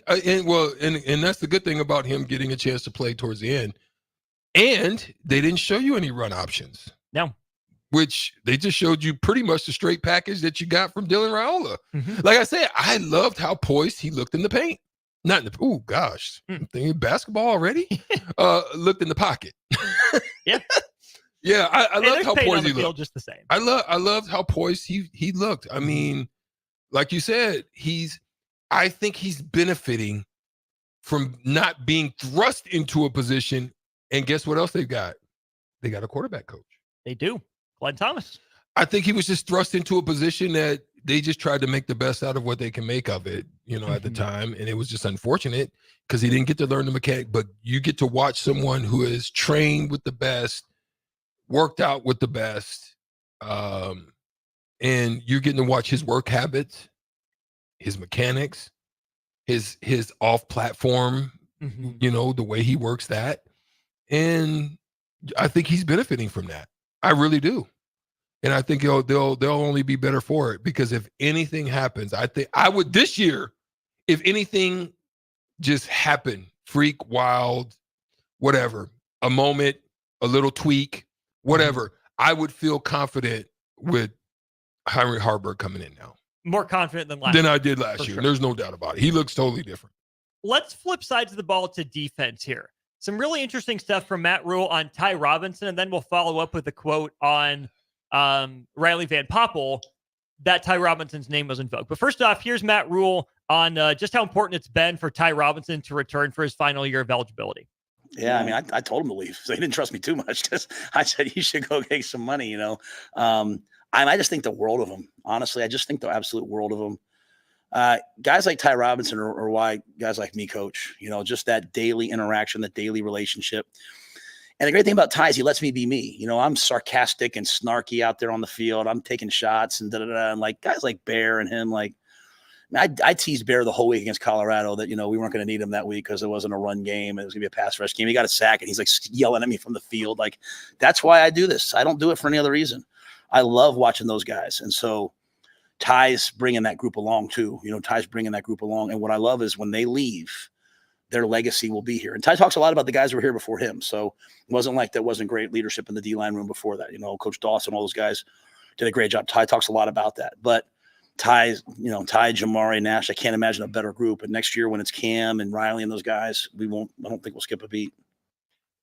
[SPEAKER 12] and that's the good thing about him getting a chance to play towards the end. And they didn't show you any run options.
[SPEAKER 11] No.
[SPEAKER 12] Which they just showed you pretty much the straight package that you got from Dylan Rhule. Like I said, I loved how poised he looked in the paint. Not in the, oh gosh, I'm thinking basketball already. Looked in the pocket.
[SPEAKER 11] Yeah.
[SPEAKER 12] Yeah, I loved how poised he looked.
[SPEAKER 11] Just the same.
[SPEAKER 12] I loved how poised he looked. I mean, like you said, I think he's benefiting from not being thrust into a position. And guess what else they've got? They got a quarterback coach.
[SPEAKER 11] They do. Glenn Thomas.
[SPEAKER 12] I think he was just thrust into a position that they just tried to make the best out of what they can make of it, at the time. And it was just unfortunate because he didn't get to learn the mechanic. But you get to watch someone who is trained with the best, worked out with the best, and you're getting to watch his work habits, his mechanics, his off-platform, the way he works that. And I think he's benefiting from that. I really do. And I think they'll only be better for it because if anything happens, I think I would this year, if anything just happened, freak, wild, whatever, a moment, a little tweak, whatever, I would feel confident with Henry Harburg coming in now.
[SPEAKER 11] More confident than last year.
[SPEAKER 12] Than I did last year.
[SPEAKER 11] Sure.
[SPEAKER 12] There's no doubt about it. He looks totally different.
[SPEAKER 11] Let's flip sides of the ball to defense here. Some really interesting stuff from Matt Rhule on Ty Robinson, and then we'll follow up with a quote on Riley Van Poppel that Ty Robinson's name was invoked. But first off, here's Matt Rhule on just how important it's been for Ty Robinson to return for his final year of eligibility.
[SPEAKER 2] Yeah, I mean, I told him to leave. So he didn't trust me too much. I said, you should go get some money, I just think the world of him. Honestly, I just think the absolute world of him. Guys like Ty Robinson are why guys like me coach, just that daily interaction, that daily relationship. And the great thing about Ty is he lets me be me. I'm sarcastic and snarky out there on the field. I'm taking shots and da-da-da. And like guys like Bear and him, I teased Bear the whole week against Colorado that, we weren't going to need him that week because it wasn't a run game. It was going to be a pass rush game. He got a sack and he's like yelling at me from the field. Like, that's why I do this. I don't do it for any other reason. I love watching those guys. And so Ty's bringing that group along too. Ty's bringing that group along. And what I love is when they leave, their legacy will be here. And Ty talks a lot about the guys who were here before him. So it wasn't like there wasn't great leadership in the D-line room before that. Coach Dawson, all those guys did a great job. Ty talks a lot about that. But Ty, Jamari, Nash, I can't imagine a better group. And next year when it's Cam and Riley and those guys, I don't think we'll skip a beat.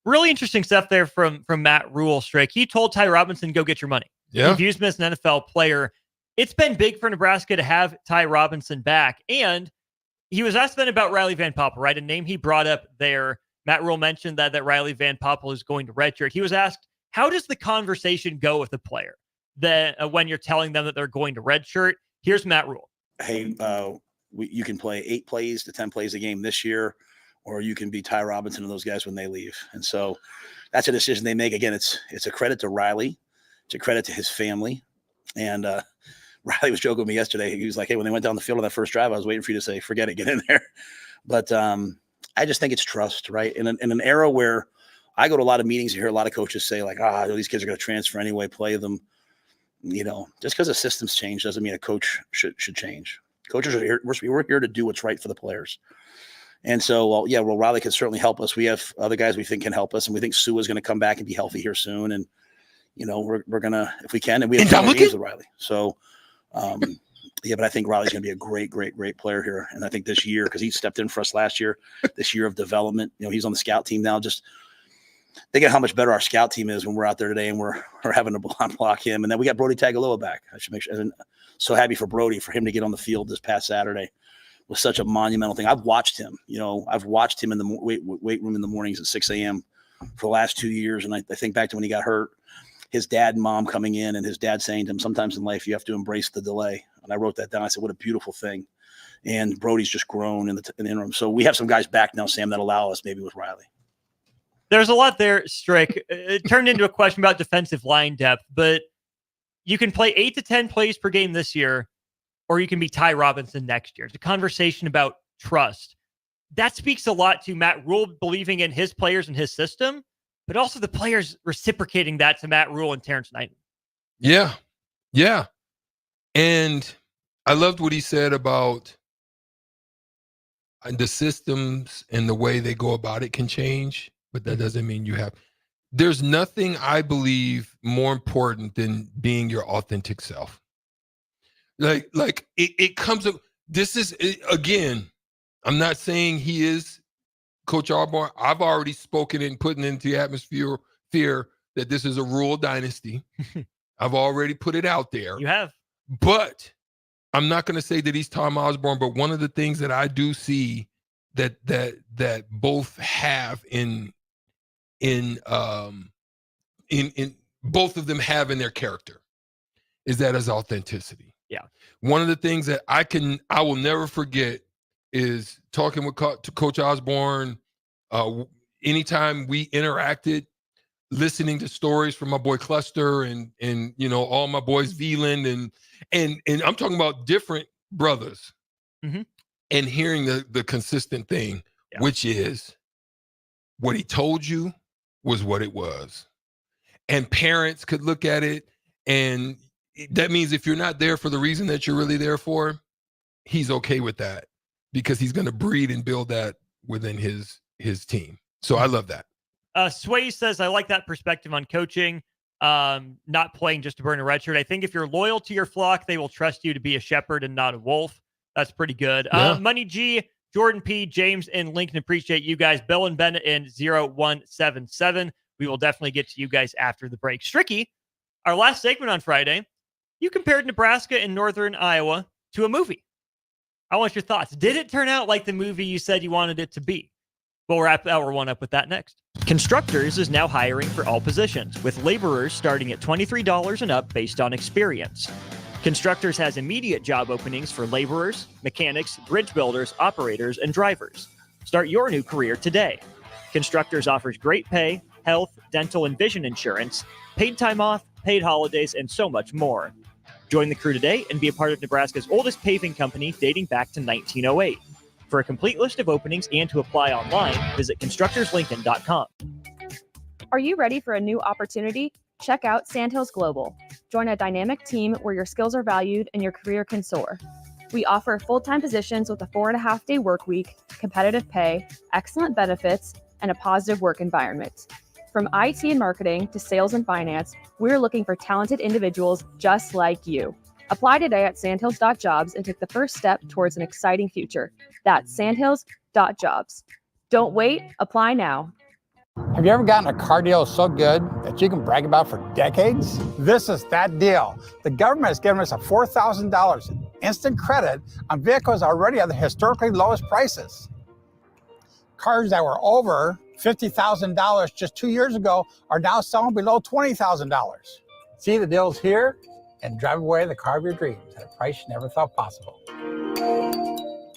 [SPEAKER 11] Really interesting stuff there from Matt Rhule, Strick. He told Ty Robinson, go get your money.
[SPEAKER 12] Yeah.
[SPEAKER 11] He views him as an NFL player. It's been big for Nebraska to have Ty Robinson back. And he was asked then about Riley Van Poppel, right? A name he brought up there. Matt Rhule mentioned that Riley Van Poppel is going to redshirt. He was asked, how does the conversation go with a player that when you're telling them that they're going to redshirt? Here's Matt Rhule.
[SPEAKER 2] Hey, you can play 8 plays to 10 plays a game this year, or you can be Ty Robinson and those guys when they leave. And so that's a decision they make. Again, it's a credit to Riley. It's a credit to his family. And Riley was joking with me yesterday. He was like, hey, when they went down the field on that first drive, I was waiting for you to say, forget it, get in there. But I just think it's trust, right? In an era where I go to a lot of meetings, you hear a lot of coaches say like, these kids are going to transfer anyway, play them. Just because the system's changed doesn't mean a coach should change. Coaches are here. We're here to do what's right for the players. And so, Riley can certainly help us. We have other guys we think can help us, and we think Sue is going to come back and be healthy here soon. And, we're going to, if we can, and we have games with Riley. So, but I think Riley's going to be a great, great, great player here. And I think this year, because he stepped in for us last year, this year of development, he's on the scout team now. Just think of how much better our scout team is when we're out there today and we're having to block him. And then we got Brody Tagaloa back. I should make sure. I'm so happy for Brody, for him to get on the field this past Saturday was such a monumental thing. I've watched him, I've watched him in the weight room in the mornings at 6 a.m. for the last 2 years. And I think back to when he got hurt, his dad and mom coming in and his dad saying to him, sometimes in life you have to embrace the delay. And I wrote that down. I said, what a beautiful thing. and Brody's just grown in the interim. So we have some guys back now, Sam, that allow us maybe with Riley.
[SPEAKER 11] There's a lot there, Strick. It turned into a question about defensive line depth, but you can play 8 to 10 plays per game this year, or you can be Ty Robinson next year. It's a conversation about trust. That speaks a lot to Matt Rhule believing in his players and his system, but also the players reciprocating that to Matt Rhule and Terrence Knight.
[SPEAKER 12] Yeah. Yeah. And I loved what he said about the systems and the way they go about it can change, but that doesn't mean you have. There's nothing I believe more important than being your authentic self. Like it comes up. This is, again, I'm not saying he is Coach Osborne. I've already spoken and putting into the atmosphere that this is a Rhule dynasty. I've already put it out there.
[SPEAKER 11] You have.
[SPEAKER 12] But I'm not going to say that he's Tom Osborne, but one of the things that I do see that both have in both of them have in their character is that as authenticity.
[SPEAKER 11] Yeah.
[SPEAKER 12] One of the things that I will never forget is talking with Coach Osborne. Anytime we interacted, listening to stories from my boy Cluster and all my boys Veland and I'm talking about different brothers, and hearing the consistent thing, which is what he told you was what it was, and parents could look at it, and that means if you're not there for the reason that you're really there for, he's okay with that because he's going to breed and build that within his team. So I love that.
[SPEAKER 11] Sway says, I like that perspective on coaching, not playing just to burn a red shirt. I think if you're loyal to your flock, they will trust you to be a shepherd and not a wolf. That's pretty good.
[SPEAKER 12] Yeah.
[SPEAKER 11] Money G, Jordan P, James, and Lincoln, appreciate you guys. Bill and Bennett in 0177. We will definitely get to you guys after the break. Stricky, our last segment on Friday, you compared Nebraska and Northern Iowa to a movie. I want your thoughts. Did it turn out like the movie you said you wanted it to be? We'll wrap hour one up with that next. Constructors is now hiring for all positions, with laborers starting at $23 and up based on experience. Constructors has immediate job openings for laborers, mechanics, bridge builders, operators, and drivers. Start your new career today. Constructors offers great pay, health, dental, and vision insurance, paid time off, paid holidays, and so much more. Join the crew today and be a part of Nebraska's oldest paving company dating back to 1908. For a complete list of openings and to apply online, visit constructorslincoln.com.
[SPEAKER 20] Are you ready for a new opportunity? Check out Sandhills Global. Join a dynamic team where your skills are valued and your career can soar. We offer full-time positions with a 4.5-day work week, competitive pay, excellent benefits, and a positive work environment. From IT and marketing to sales and finance, we're looking for talented individuals just like you. Apply today at sandhills.jobs and take the first step towards an exciting future. That's sandhills.jobs. Don't wait, apply now.
[SPEAKER 21] Have you ever gotten a car deal so good that you can brag about for decades? This is that deal. The government has given us a $4,000 in instant credit on vehicles already at the historically lowest prices. Cars that were over $50,000 just 2 years ago are now selling below $20,000. See the deals here and drive away the car of your dreams at a price you never thought possible.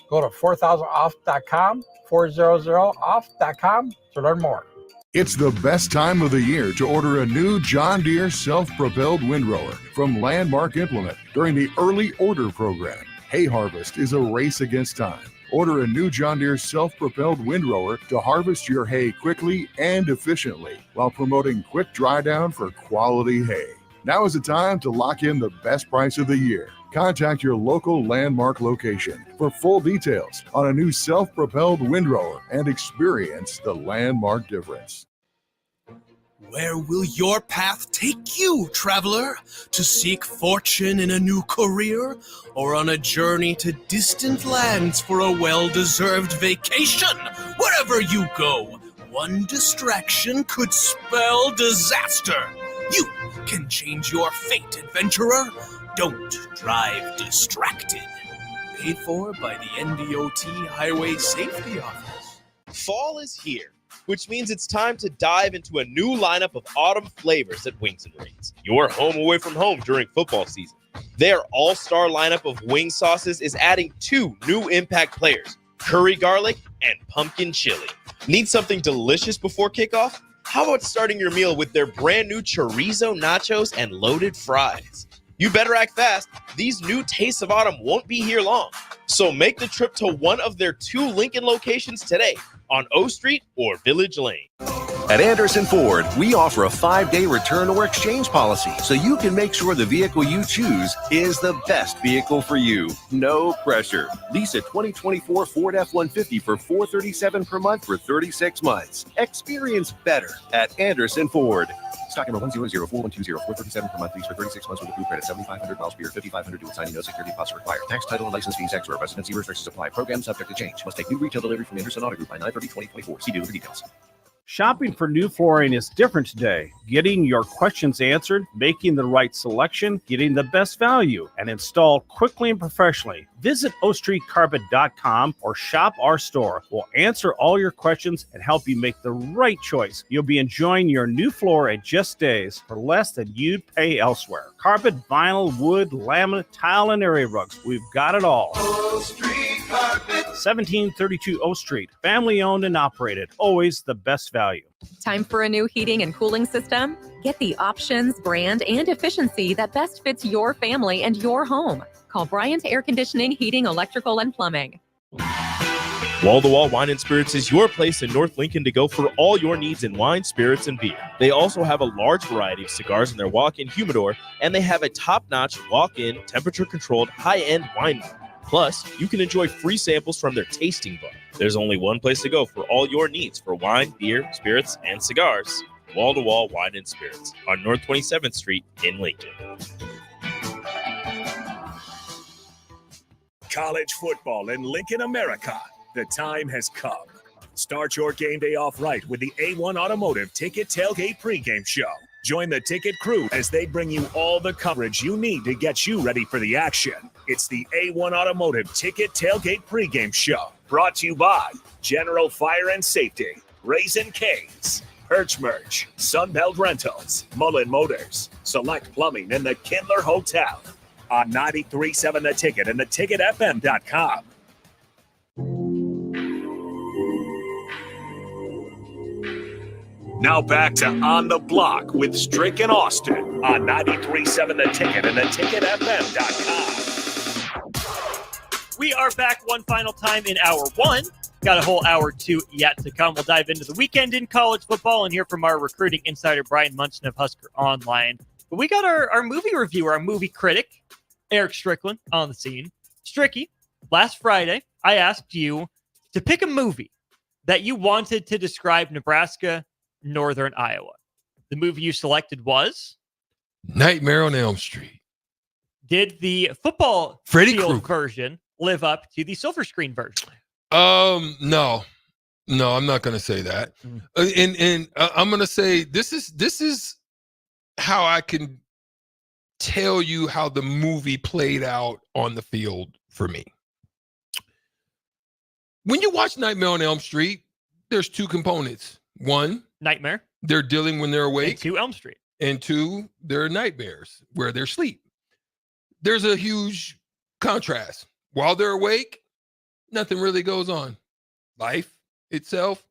[SPEAKER 21] Go to 4000off.com, 400off.com to learn more.
[SPEAKER 4] It's the best time of the year to order a new John Deere self-propelled windrower from Landmark Implement during the early order program. Hay harvest is a race against time. Order a new John Deere self-propelled windrower to harvest your hay quickly and efficiently while promoting quick dry down for quality hay. Now is the time to lock in the best price of the year. Contact your local Landmark location for full details on a new self-propelled windrower and experience the Landmark difference.
[SPEAKER 19] Where will your path take you, traveler? To seek fortune in a new career, or on a journey to distant lands for a well-deserved vacation? Wherever you go, one distraction could spell disaster. You can change your fate, adventurer. Don't drive distracted. Paid for by the NDOT Highway Safety Office.
[SPEAKER 3] Fall is here, which means it's time to dive into a new lineup of autumn flavors at Wings and Rings, your home away from home during football season. Their all-star lineup of wing sauces is adding 2 new impact players, curry garlic and pumpkin chili. Need something delicious before kickoff? How about starting your meal with their brand new chorizo nachos and loaded fries? You better act fast. These new tastes of autumn won't be here long. So make the trip to one of their 2 Lincoln locations today on O Street or Village Lane.
[SPEAKER 7] At Anderson Ford, we offer a 5-day return or exchange policy so you can make sure the vehicle you choose is the best vehicle for you. No pressure. Lease a 2024 Ford F-150 for $437 per month for 36 months. Experience better at Anderson Ford. Stock number 1004120, 437 per month, lease for 36 months with approved credit, 7,500 miles per year, 5,500 due with signing, no security deposit required. Tax, title, and license fees extra. Residency restrictions apply. Program subject to change. Must take new retail delivery from Anderson Auto Group by 9/30/2024. See dealer for details.
[SPEAKER 5] Shopping for new flooring is different today. Getting your questions answered, making the right selection, getting the best value, and installed quickly and professionally. Visit ostreetcarpet.com or shop our store. We'll answer all your questions and help you make the right choice. You'll be enjoying your new floor in just days for less than you'd pay elsewhere. Carpet, vinyl, wood, laminate, tile, and area rugs. We've got it all.
[SPEAKER 6] O Street Carpet.
[SPEAKER 5] 1732 O Street. Family owned and operated. Always the best value.
[SPEAKER 8] Time for a new heating and cooling system? Get the options, brand, and efficiency that best fits your family and your home. Call Bryant Air Conditioning, Heating, Electrical, and Plumbing.
[SPEAKER 3] Wall-to-Wall Wine and Spirits is your place in North Lincoln to go for all your needs in wine, spirits, and beer. They also have a large variety of cigars in their walk-in humidor, and they have a top-notch walk-in, temperature-controlled, high-end wine bar. Plus, you can enjoy free samples from their tasting bar. There's only one place to go for all your needs for wine, beer, spirits, and cigars. Wall-to-Wall Wine and Spirits on North 27th Street in Lincoln.
[SPEAKER 9] College football in Lincoln, America. The time has come. Start your game day off right with the A1 Automotive Ticket Tailgate pregame show. Join the ticket crew as they bring you all the coverage you need to get you ready for the action. It's the A1 Automotive Ticket Tailgate pregame show. Brought to you by General Fire and Safety, Raising Cane's, Perch Merch, Sunbelt Rentals, Mullen Motors, Select Plumbing, and the Kindler Hotel. On 93.7 The Ticket and theticketfm.com. Now back to On the Block with Strick and Austin on 93.7 The Ticket and theticketfm.com.
[SPEAKER 11] We are back one final time in hour 1. Got a whole hour 2 yet to come. We'll dive into the weekend in college football and hear from our recruiting insider, Brian Munson of Husker Online. But we got our movie reviewer, our movie critic, Eric Strickland, on the scene. Stricky, last Friday, I asked you to pick a movie that you wanted to describe Nebraska, Northern Iowa. The movie you selected was
[SPEAKER 12] Nightmare on Elm Street.
[SPEAKER 11] Did the football field version live up to the silver screen version?
[SPEAKER 12] No, I'm not going to say that. And I'm going to say this is how I can tell you how the movie played out on the field for me. When you watch Nightmare on Elm Street, there's 2 components. 1,
[SPEAKER 11] nightmare.
[SPEAKER 12] They're dealing when they're awake.
[SPEAKER 11] And 2, Elm Street.
[SPEAKER 12] And 2, they're nightmares where they're asleep. There's a huge contrast. While they're awake, nothing really goes on. Life itself,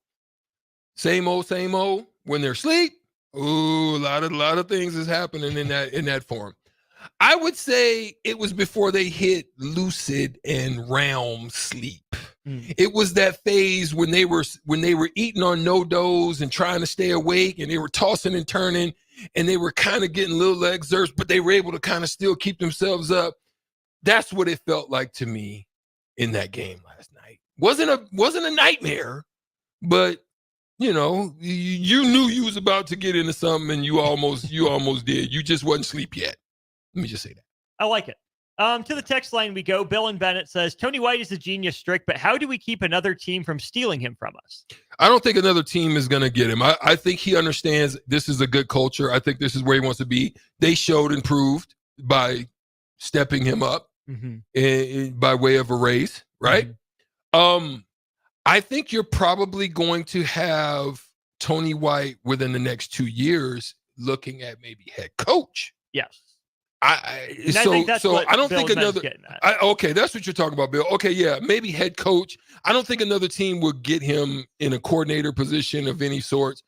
[SPEAKER 12] same old, same old. When they're asleep, ooh, a lot of things is happening in that form. I would say it was before they hit lucid and realm sleep. It was that phase when they were eating on no-dos and trying to stay awake, and they were tossing and turning, and they were kind of getting little exerts, but they were able to kind of still keep themselves up. That's what it felt like to me in that game last night. Wasn't a nightmare, but you know, you knew you was about to get into something, and you almost did. You just wasn't asleep yet. Let me just say that.
[SPEAKER 11] I like it. To the text line we go. Bill and Bennett says, Tony White is a genius, Strick, but how do we keep another team from stealing him from us?
[SPEAKER 12] I don't think another team is going to get him. I think he understands this is a good culture. I think this is where he wants to be. They showed and proved by stepping him up by way of a raise, right? I think you're probably going to have Tony White within the next 2 years looking at maybe head coach.
[SPEAKER 11] Yes.
[SPEAKER 12] I
[SPEAKER 11] think that's what
[SPEAKER 12] I don't
[SPEAKER 11] Bill
[SPEAKER 12] think
[SPEAKER 11] Med's
[SPEAKER 12] another.
[SPEAKER 11] getting at.
[SPEAKER 12] Okay, that's what you're talking about, Bill. Okay, yeah, maybe head coach. I don't think another team would get him in a coordinator position of any sorts,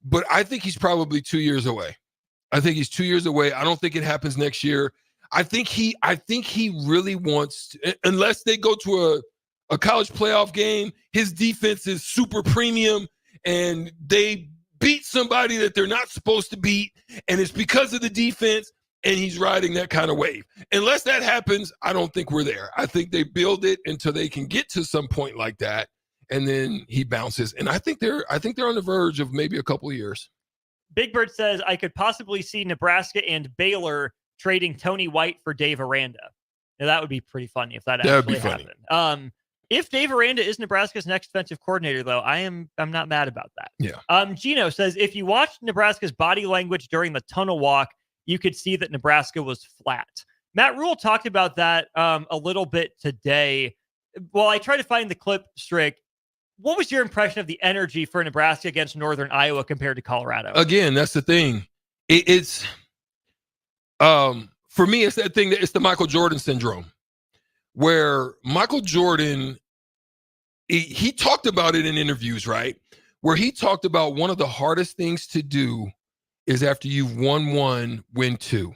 [SPEAKER 12] but I think he's probably 2 years away. I think he's 2 years away. I don't think it happens next year. I think he really wants to, unless they go to a college playoff game, his defense is super premium and they beat somebody that they're not supposed to beat, and it's because of the defense, and he's riding that kind of wave. Unless that happens, I don't think we're there. I think they build it until they can get to some point like that, and then he bounces. And I think they're on the verge of maybe a couple of years.
[SPEAKER 11] Big Bird says, I could possibly see Nebraska and Baylor trading Tony White for Dave Aranda. Now, that would be pretty funny if that actually happened. If Dave Aranda is Nebraska's next defensive coordinator, though, I'm not mad about that.
[SPEAKER 12] Yeah.
[SPEAKER 11] Gino says, if you watched Nebraska's body language during the tunnel walk, you could see that Nebraska was flat. Matt Rhule talked about that a little bit today. Well, I tried to find the clip, Strick. What was your impression of the energy for Nebraska against Northern Iowa compared to Colorado?
[SPEAKER 12] Again, that's the thing. It's for me, it's that thing that it's the Michael Jordan syndrome, where Michael Jordan, he talked about it in interviews, right? Where he talked about one of the hardest things to do is after you've won one, win two.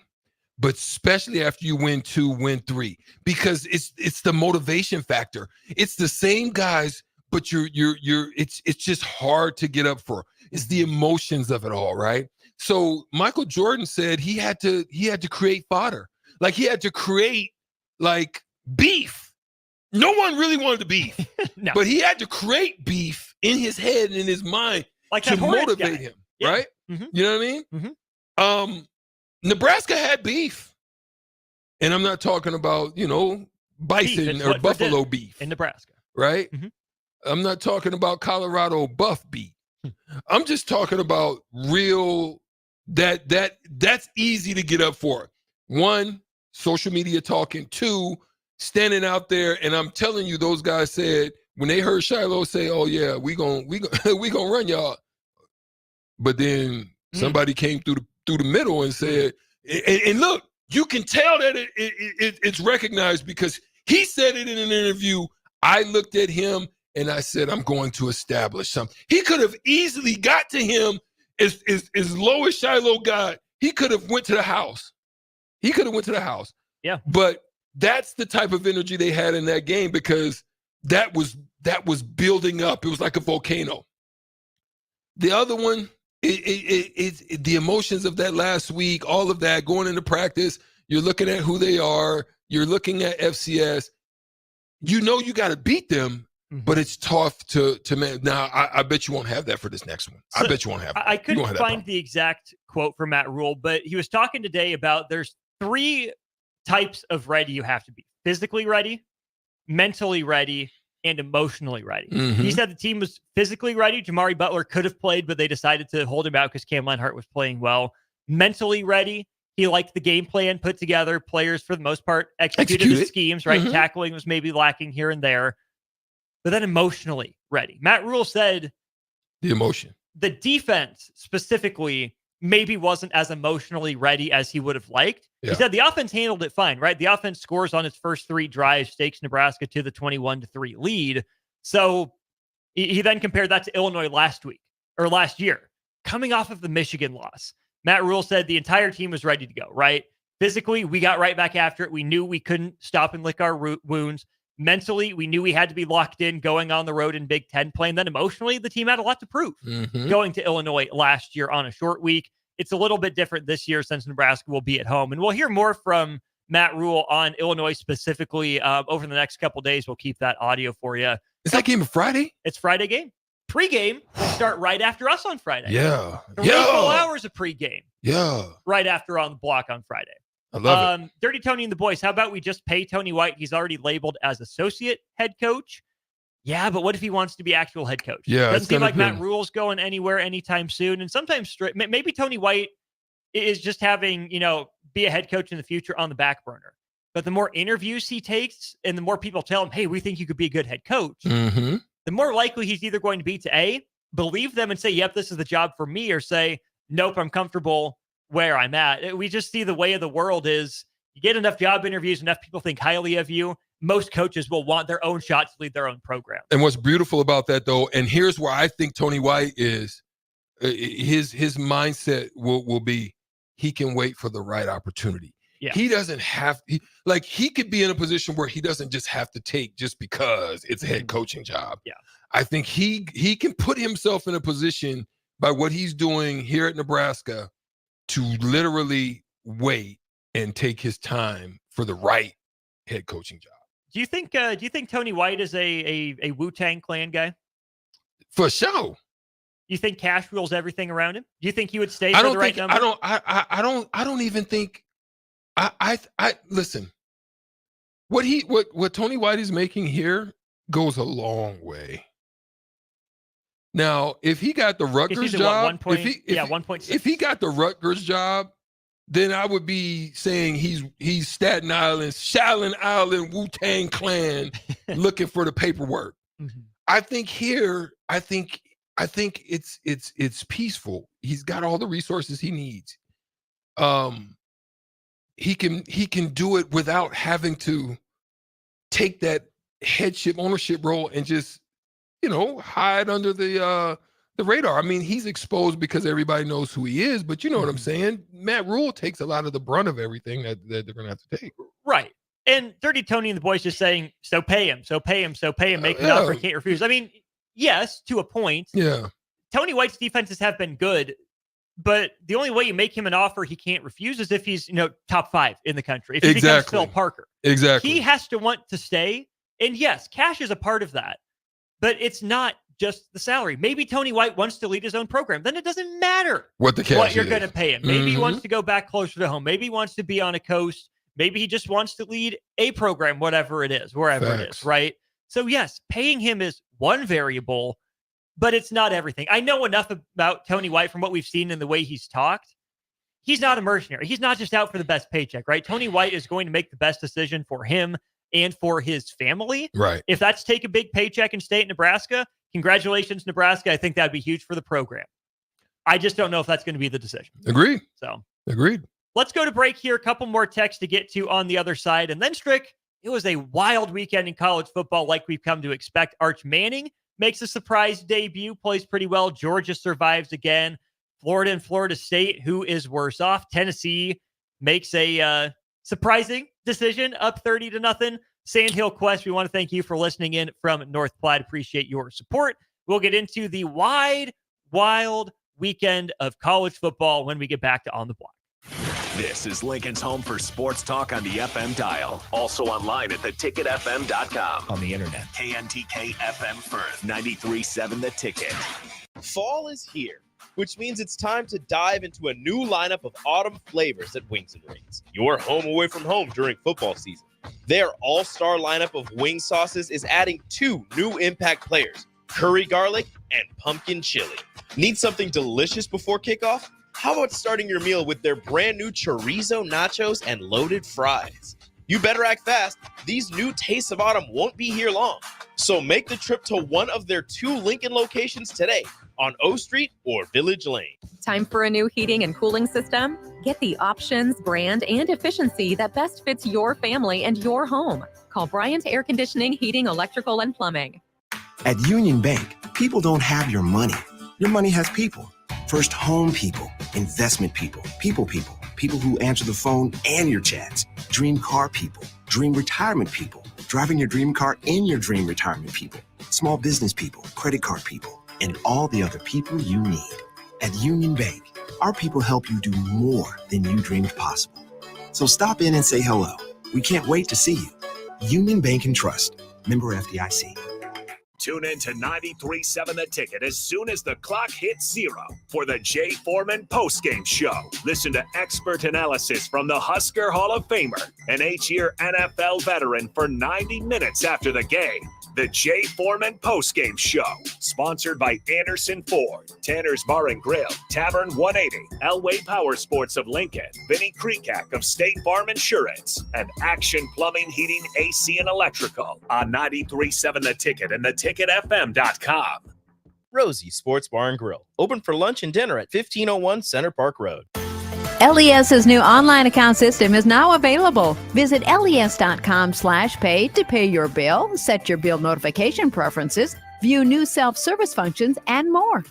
[SPEAKER 12] But especially after you win two, win three. Because it's the motivation factor. It's the same guys, but it's just hard to get up for. It's the emotions of it all, right? So Michael Jordan said he had to create fodder. Like he had to create like beef. No one really wanted the beef.
[SPEAKER 11] No.
[SPEAKER 12] But he had to create beef in his head and in his mind
[SPEAKER 11] like
[SPEAKER 12] to
[SPEAKER 11] Hornets
[SPEAKER 12] motivate
[SPEAKER 11] guy.
[SPEAKER 12] him,
[SPEAKER 11] Yeah.
[SPEAKER 12] right?
[SPEAKER 11] Mm-hmm.
[SPEAKER 12] You know what I mean?
[SPEAKER 11] Mm-hmm.
[SPEAKER 12] Nebraska had beef. And I'm not talking about, bison or buffalo beef.
[SPEAKER 11] In Nebraska.
[SPEAKER 12] Right?
[SPEAKER 11] Mm-hmm.
[SPEAKER 12] I'm not talking about Colorado buff beef. I'm just talking about real that's easy to get up for. One, social media talking. Two, standing out there, and I'm telling you, those guys said when they heard Shiloh say, "Oh yeah, we gonna run y'all," but then somebody came through the middle and said, and look, you can tell that it's recognized because he said it in an interview. I looked at him and I said, "I'm going to establish something." He could have easily got to him as low as Shiloh got. He could have went to the house.
[SPEAKER 11] Yeah,
[SPEAKER 12] but that's the type of energy they had in that game because that was building up. It was like a volcano. The other one, it the emotions of that last week, all of that going into practice. You're looking at who they are. You're looking at FCS. You know you got to beat them, but it's tough to man. Now I bet you won't have that for this next one.
[SPEAKER 11] So
[SPEAKER 12] I bet you won't have.
[SPEAKER 11] I couldn't find the exact quote from Matt Rhule, but he was talking today about there's 3 types of ready you have to be: physically ready, mentally ready, and emotionally ready.
[SPEAKER 12] Mm-hmm.
[SPEAKER 11] He said the team was physically ready. Jamari Butler could have played, but they decided to hold him out because Cam Lenhart was playing well. Mentally ready. He liked the game plan put together. Players, for the most part, executed the schemes, right?
[SPEAKER 12] Mm-hmm.
[SPEAKER 11] Tackling was maybe lacking here and there. But then emotionally ready. Matt Rhule said
[SPEAKER 12] the emotion.
[SPEAKER 11] The defense specifically maybe wasn't as emotionally ready as he would have liked.
[SPEAKER 12] Yeah.
[SPEAKER 11] He said the offense handled it fine, right? The offense scores on its first 3 drives, takes Nebraska to the 21-3 lead. So he then compared that to Illinois last year, coming off of the Michigan loss. Matt Rhule said the entire team was ready to go, right? Physically, we got right back after it. We knew we couldn't stop and lick our wounds. Mentally, we knew we had to be locked in going on the road in Big Ten play. And then emotionally, the team had a lot to prove going to Illinois last year on a short week. It's a little bit different this year since Nebraska will be at home. And we'll hear more from Matt Rhule on Illinois specifically over the next couple days. We'll keep that audio for you.
[SPEAKER 12] Is that game a Friday?
[SPEAKER 11] It's Friday game. Pre-game will start right after us on Friday.
[SPEAKER 12] Yeah.
[SPEAKER 11] 3 full hours of pre-game.
[SPEAKER 12] Yeah.
[SPEAKER 11] Right after On the Block on Friday.
[SPEAKER 12] I love it.
[SPEAKER 11] Dirty Tony and the boys, how about we just pay Tony White? He's already labeled as associate head coach. Yeah, but what if he wants to be actual head coach?
[SPEAKER 12] Yeah,
[SPEAKER 11] doesn't seem like Matt Rhule's going anywhere anytime soon. And sometimes maybe Tony White is just having, be a head coach in the future on the back burner. But the more interviews he takes and the more people tell him, hey, we think you could be a good head coach, the more likely he's either going to be to A, believe them and say, yep, this is the job for me, or say, nope, I'm comfortable where I'm at. We just see the way of the world is you get enough job interviews, enough people think highly of you. Most coaches will want their own shot to lead their own program.
[SPEAKER 12] And what's beautiful about that, though, and here's where I think Tony White is, his mindset will be he can wait for the right opportunity.
[SPEAKER 11] Yeah.
[SPEAKER 12] He doesn't have he could be in a position where he doesn't just have to take just because it's a head coaching job.
[SPEAKER 11] Yeah.
[SPEAKER 12] I think he can put himself in a position by what he's doing here at Nebraska to literally wait and take his time for the right head coaching job.
[SPEAKER 11] Do you think Tony White is a Wu-Tang Clan guy?
[SPEAKER 12] For sure.
[SPEAKER 11] You think cash rules everything around him? Do you think he would stay for the right number?
[SPEAKER 12] I don't even think I listen. What Tony White is making here goes a long way. Now, if he got the Rutgers job, if he got the Rutgers job, then I would be saying he's Staten Island, Wu-Tang Clan looking for the paperwork.
[SPEAKER 11] Mm-hmm.
[SPEAKER 12] I think it's peaceful. He's got all the resources he needs. He can do it without having to take that headship ownership role and just, hide under the radar. I mean, he's exposed because everybody knows who he is, but you know what I'm saying? Matt Rhule takes a lot of the brunt of everything that they're going to have to take.
[SPEAKER 11] Right. And Dirty Tony and the boys just saying, so pay him, make an offer, he can't refuse. I mean, yes, to a point.
[SPEAKER 12] Yeah.
[SPEAKER 11] Tony White's defenses have been good, but the only way you make him an offer he can't refuse is if he's, top 5 in the country. If he becomes Phil Parker.
[SPEAKER 12] Exactly.
[SPEAKER 11] He has to want to stay. And yes, cash is a part of that. But it's not just the salary. Maybe Tony White wants to lead his own program. Then it doesn't matter
[SPEAKER 12] what
[SPEAKER 11] you're going to pay him. Maybe he wants to go back closer to home. Maybe he wants to be on a coast. Maybe he just wants to lead a program, whatever it is, wherever it is, right? So yes, paying him is one variable, but it's not everything. I know enough about Tony White from what we've seen in the way he's talked. He's not a mercenary. He's not just out for the best paycheck, right? Tony White is going to make the best decision for him and for his family.
[SPEAKER 12] Right.
[SPEAKER 11] If that's take a big paycheck and stay at Nebraska, congratulations, Nebraska. I think that'd be huge for the program. I just don't know if that's going to be the decision.
[SPEAKER 12] Agreed.
[SPEAKER 11] So
[SPEAKER 12] agreed.
[SPEAKER 11] Let's go to break here. A couple more texts to get to on the other side. And then, Strick, it was a wild weekend in college football like we've come to expect. Arch Manning makes a surprise debut, plays pretty well. Georgia survives again. Florida and Florida State, who is worse off? Tennessee makes a surprising decision, up 30-0. Sandhill Quest, we want to thank you for listening in from North Platte. Appreciate your support. We'll get into the wild weekend of college football when we get back to On the Block.
[SPEAKER 9] This is Lincoln's home for sports talk on the FM dial. Also online at theticketfm.com.
[SPEAKER 10] On the internet.
[SPEAKER 9] KNTK FM Firth, 93.7 The Ticket.
[SPEAKER 10] Fall is here, which means it's time to dive into a new lineup of autumn flavors at Wings and Rings. Your home away from home during football season. Their all-star lineup of wing sauces is adding 2 new impact players, curry garlic and pumpkin chili. Need something delicious before kickoff? How about starting your meal with their brand new chorizo nachos and loaded fries? You better act fast. These new tastes of autumn won't be here long. So make the trip to one of their 2 Lincoln locations today on O Street or Village Lane.
[SPEAKER 8] Time for a new heating and cooling system? Get the options, brand, and efficiency that best fits your family and your home. Call Bryant Air Conditioning, Heating, Electrical, and Plumbing.
[SPEAKER 13] At Union Bank, people don't have your money. Your money has people. First home people, investment people who answer the phone and your chats, dream car people, dream retirement people, driving your dream car in your dream retirement people, small business people, credit card people, and all the other people you need. At Union Bank, our people help you do more than you dreamed possible. So stop in and say hello. We can't wait to see you. Union Bank and Trust. Member FDIC.
[SPEAKER 9] Tune in to 93.7 The Ticket as soon as the clock hits 0 for the Jay Foreman postgame show. Listen to expert analysis from the Husker Hall of Famer, an 8-year NFL veteran, for 90 minutes after the game. The Jay Foreman postgame show, sponsored by Anderson Ford, Tanner's Bar and Grill, Tavern 180, Elway Power Sports of Lincoln, Vinnie Kreekak of State Farm Insurance, and Action Plumbing, Heating, AC, and Electrical on 93.7 The Ticket and theticketfm.com.
[SPEAKER 10] Rosie Sports Bar and Grill, open for lunch and dinner at 1501 Center Park Road.
[SPEAKER 1] LES's new online account system is now available. Visit les.com/pay to pay your bill, set your bill notification preferences, view new self-service functions, and more.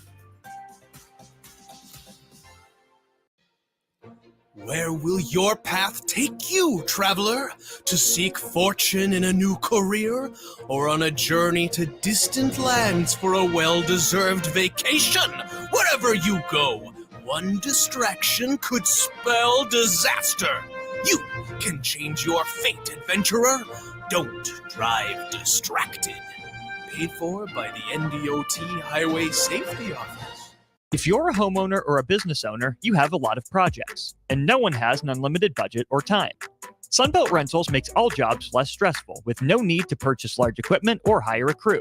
[SPEAKER 19] Where will your path take you, traveler? To seek fortune in a new career, or on a journey to distant lands for a well-deserved vacation? Wherever you go, one distraction could spell disaster. You can change your fate, adventurer. Don't drive distracted. Paid for by the NDOT Highway Safety Office.
[SPEAKER 11] If you're a homeowner or a business owner, you have a lot of projects, and no one has an unlimited budget or time. Sunbelt Rentals makes all jobs less stressful with no need to purchase large equipment or hire a crew.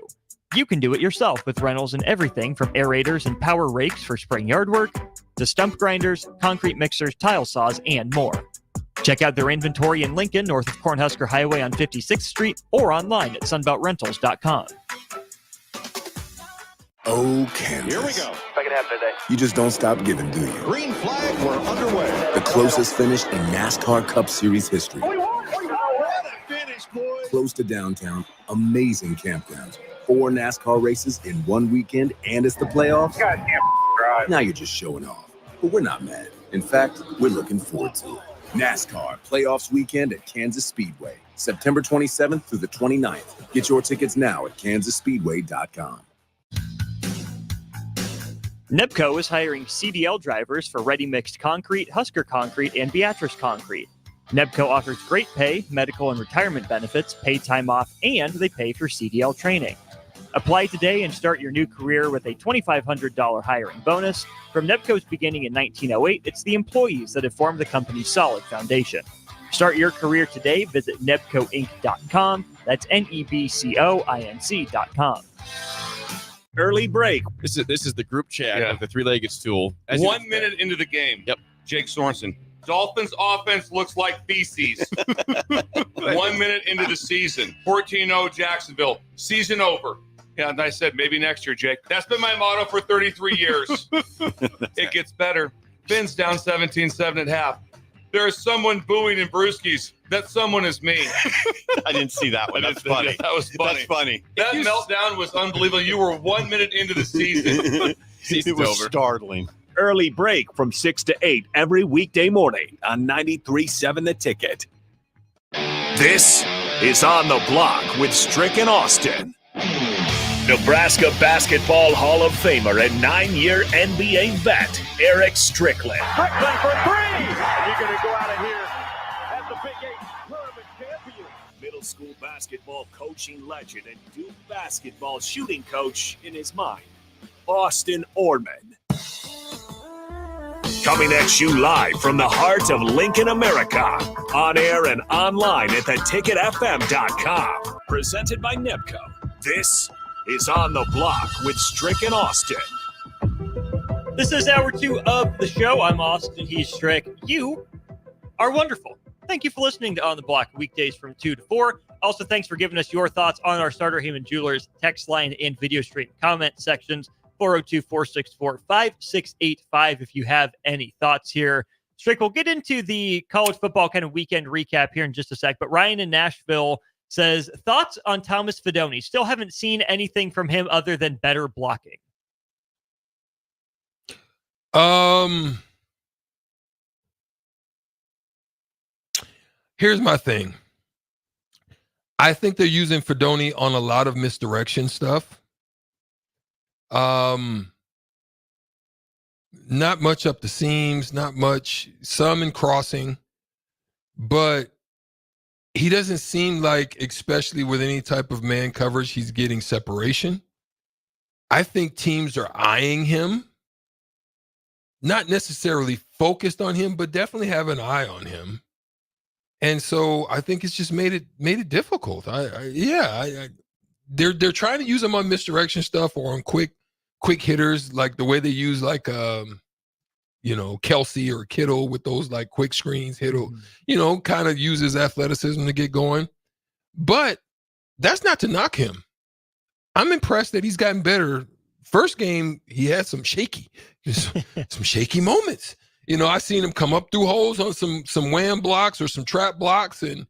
[SPEAKER 11] You can do it yourself with rentals in everything from aerators and power rakes for spring yard work to stump grinders, concrete mixers, tile saws, and more. Check out their inventory in Lincoln, north of Cornhusker Highway on 56th Street, or online at sunbeltrentals.com.
[SPEAKER 14] Oh, Kansas.
[SPEAKER 15] Here we go. Second half today.
[SPEAKER 14] You just don't stop giving, do you?
[SPEAKER 15] Green flag, we're underway.
[SPEAKER 14] The closest finish in NASCAR Cup Series history.
[SPEAKER 15] What a finish, boys.
[SPEAKER 14] Close to downtown, amazing campgrounds, 4 NASCAR races in one weekend, and it's the playoffs.
[SPEAKER 15] Goddamn drive.
[SPEAKER 14] Now you're just showing off. But we're not mad. In fact, we're looking forward to it. NASCAR Playoffs Weekend at Kansas Speedway, September 27th through the 29th. Get your tickets now at kansasspeedway.com.
[SPEAKER 11] Nebco is hiring CDL drivers for ready-mixed concrete, Husker Concrete, and Beatrice Concrete. Nebco offers great pay, medical and retirement benefits, paid time off, and they pay for CDL training. Apply today and start your new career with a $2,500 hiring bonus. From Nebco's beginning in 1908, it's the employees that have formed the company's solid foundation. Start your career today. Visit nebcoinc.com. That's NEBCOINC.com.
[SPEAKER 16] Early break. This is the group chat of the three-legged stool.
[SPEAKER 18] 1 minute into the game.
[SPEAKER 16] Yep.
[SPEAKER 18] Jake Sorensen. Dolphins offense looks like feces. 1 minute into the season. 14-0 Jacksonville. Season over. Yeah, and I said, maybe next year, Jake. That's been my motto for 33 years. It gets better. Finn's down 17-7 at half. There is someone booing in Brewskis. That someone is me.
[SPEAKER 16] I didn't see that one. That's funny.
[SPEAKER 18] That was funny.
[SPEAKER 16] That's funny.
[SPEAKER 18] That meltdown was unbelievable. You were 1 minute into the season.
[SPEAKER 16] Season's
[SPEAKER 18] was
[SPEAKER 16] over. Startling.
[SPEAKER 22] Early break from 6 to 8 every weekday morning on 93.7 The Ticket.
[SPEAKER 9] This is On the Block with Strick and Austin. Nebraska Basketball Hall of Famer and 9-year NBA vet, Eric Strickland.
[SPEAKER 24] Strickland for three! And you're going to go out of here as the Big 8 tournament champion.
[SPEAKER 9] Middle school basketball coaching legend and Duke basketball shooting coach in his mind, Austin Orman. Coming at you live from the heart of Lincoln, America. On air and online at theticketfm.com. Presented by Nebco. This is On the Block with Strick and Austin.
[SPEAKER 11] This is hour 2 of the show. I'm Austin. He's Strick. You are wonderful. Thank you for listening to On the Block weekdays from 2 to 4. Also, thanks for giving us your thoughts on our Starter Heyman Jewelers text line and video stream comment sections. 402-464-5685 if you have any thoughts here. Strick, we'll get into the college football kind of weekend recap here in just a sec, but Ryan in Nashville says, thoughts on Thomas Fidone? Still haven't seen anything from him other than better blocking.
[SPEAKER 12] Here's my thing. I think they're using Fidone on a lot of misdirection stuff. Not much up the seams, not much, some in crossing, but he doesn't seem like, especially with any type of man coverage, he's getting separation. I think teams are eyeing him, not necessarily focused on him, but definitely have an eye on him. And so I think it's just made it difficult. They're trying to use him on misdirection stuff or on quick hitters, like the way they use Kelsey or Kittle with those like quick screens. Kittle, kind of uses athleticism to get going. But that's not to knock him. I'm impressed that he's gotten better. First game, he had some shaky moments. You know, I seen him come up through holes on some wham blocks or some trap blocks and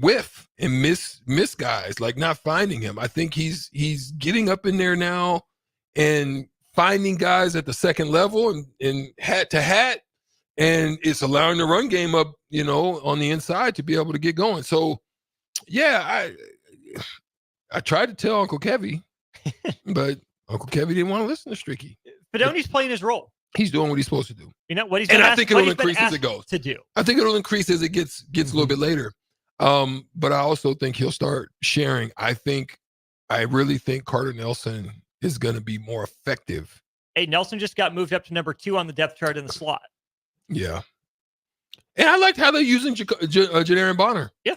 [SPEAKER 12] whiff and miss guys, like not finding him. I think he's getting up in there now and finding guys at the second level and hat to hat, and it's allowing the run game up, you know, on the inside to be able to get going. So, yeah, I tried to tell Uncle Kevy, but Uncle Kevy didn't want to listen to Stricky.
[SPEAKER 11] Fidoni's playing his role.
[SPEAKER 12] He's doing what he's supposed to do.
[SPEAKER 11] You know what he's
[SPEAKER 12] and I think it'll increase as it goes.
[SPEAKER 11] To do.
[SPEAKER 12] I think it'll increase as it gets a little bit later. But I also think he'll start sharing. I really think Carter Nelson is going to be more effective.
[SPEAKER 11] Hey, Nelson just got moved up to number 2 on the depth chart in the slot.
[SPEAKER 12] Yeah. And I liked how they're using Jadaron Bonner.
[SPEAKER 11] Yeah.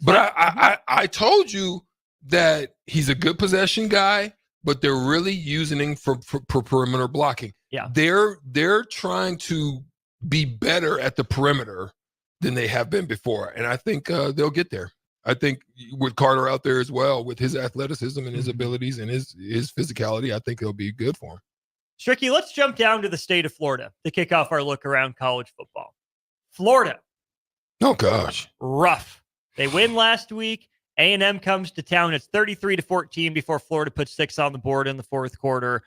[SPEAKER 12] But I told you that he's a good possession guy, but they're really using him for perimeter blocking.
[SPEAKER 11] Yeah.
[SPEAKER 12] They're trying to be better at the perimeter than they have been before. And I think they'll get there. I think with Carter out there as well, with his athleticism and his abilities and his physicality, I think it'll be good for him.
[SPEAKER 11] Stricky, let's jump down to the state of Florida to kick off our look around college football. Florida.
[SPEAKER 12] Oh, gosh.
[SPEAKER 11] Rough. They win last week. A&M comes to town. It's 33-14 before Florida puts 6 on the board in the fourth quarter.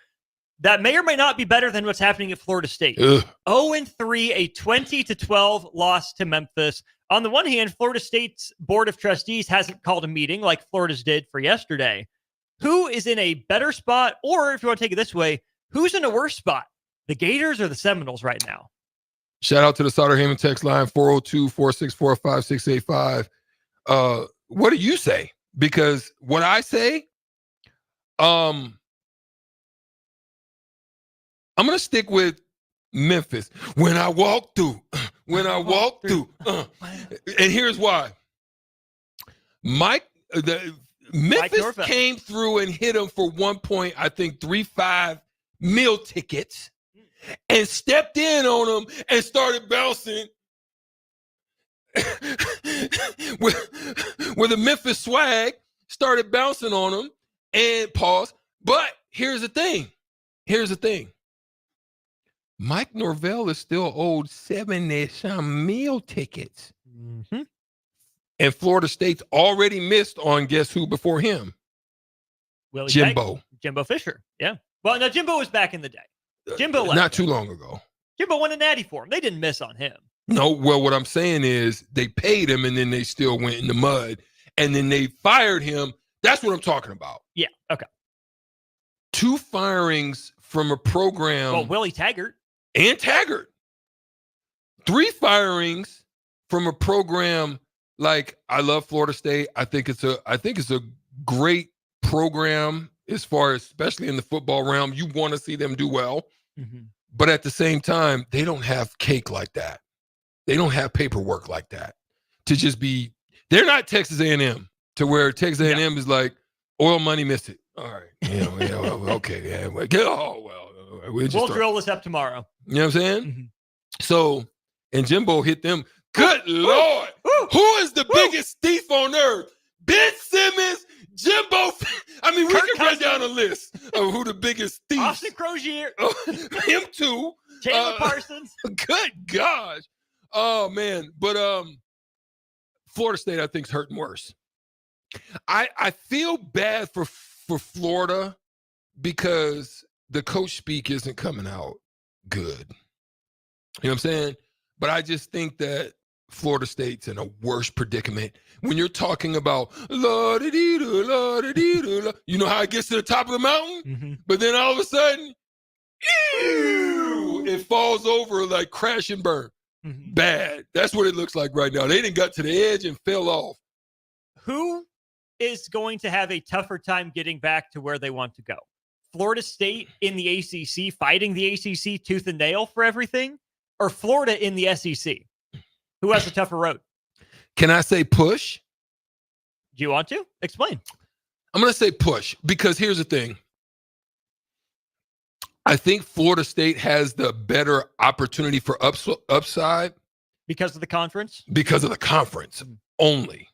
[SPEAKER 11] That may or may not be better than what's happening at Florida State. 0-3, a 20-12 loss to Memphis. On the one hand, Florida State's Board of Trustees hasn't called a meeting like Florida's did for yesterday. Who is in a better spot? Or if you want to take it this way, who's in a worse spot? The Gators or the Seminoles right now?
[SPEAKER 12] Shout out to the Sauter Heyman text line, 402-464-5685. What do you say? Because what I say, I'm going to stick with Memphis. When I walk through. And here's why. Memphis came through and hit him for 1 point, I think 3-5 meal tickets, and stepped in on him and started bouncing with a Memphis swag, started bouncing on him and pause. But here's the thing. Mike Norvell is still owed 70-some meal tickets.
[SPEAKER 11] Mm-hmm.
[SPEAKER 12] And Florida State's already missed on guess who before him? Jimbo.
[SPEAKER 11] Jimbo Fisher, yeah. Well, no, Jimbo was back in the day. Jimbo left.
[SPEAKER 12] Not too long ago.
[SPEAKER 11] Jimbo won a natty for him. They didn't miss on him.
[SPEAKER 12] No, well, what I'm saying is they paid him and then they still went in the mud and then they fired him. That's what I'm talking about.
[SPEAKER 11] Yeah, okay.
[SPEAKER 12] 2 firings from a program.
[SPEAKER 11] Well, Willie Taggart.
[SPEAKER 12] And Taggart. 3 firings from a program like I love Florida State. I think it's a great program as far as, especially in the football realm. You want to see them do well. Mm-hmm. But at the same time, they don't have cake like that. They don't have paperwork like that to just be. They're not Texas A&M to where Texas A&M is like oil money missed it. All right, okay, yeah. We'll
[SPEAKER 11] drill this up tomorrow.
[SPEAKER 12] You know what I'm saying? Mm-hmm. So, and Jimbo hit them. Good Lord, who is the biggest thief on earth? Ben Simmons, Jimbo. I mean, we can run down a list of who the biggest thieves.
[SPEAKER 11] Austin Crozier.
[SPEAKER 12] Him too.
[SPEAKER 11] Taylor Parsons.
[SPEAKER 12] Good gosh. Oh, man. But Florida State, I think, is hurting worse. I feel bad for Florida because the coach speak isn't coming out good. You know what I'm saying? But I just think that Florida State's in a worse predicament. When you're talking about la-da-dee-da, la-da-dee-da, you know how it gets to the top of the mountain? Mm-hmm. But then all of a sudden, it falls over like crash and burn. Mm-hmm. Bad. That's what it looks like right now. They done got to the edge and fell off.
[SPEAKER 11] Who is going to have a tougher time getting back to where they want to go? Florida State in the ACC, fighting the ACC tooth and nail for everything? Or Florida in the SEC? Who has a tougher road?
[SPEAKER 12] Can I say push?
[SPEAKER 11] Do you want to? Explain.
[SPEAKER 12] I'm going to say push because here's the thing. I think Florida State has the better opportunity for upside.
[SPEAKER 11] Because of the conference?
[SPEAKER 12] Because of the conference only.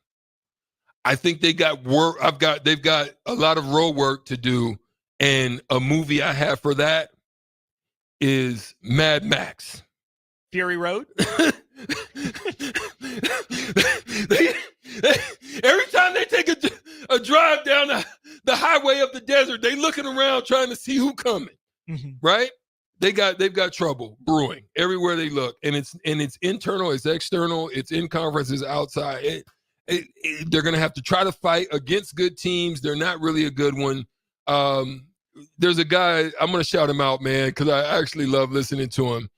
[SPEAKER 12] I think they got work. They've got a lot of road work to do. And a movie I have for that is Mad Max.
[SPEAKER 11] Fury Road?
[SPEAKER 12] Every time they take a drive down the highway of the desert, they looking around trying to see who coming, right? They've got trouble brewing everywhere they look, and it's internal, it's external, it's in conference, it's outside. They're gonna have to try to fight against good teams. They're not really a good one. There's a guy, I'm gonna shout him out, man, because I actually love listening to him.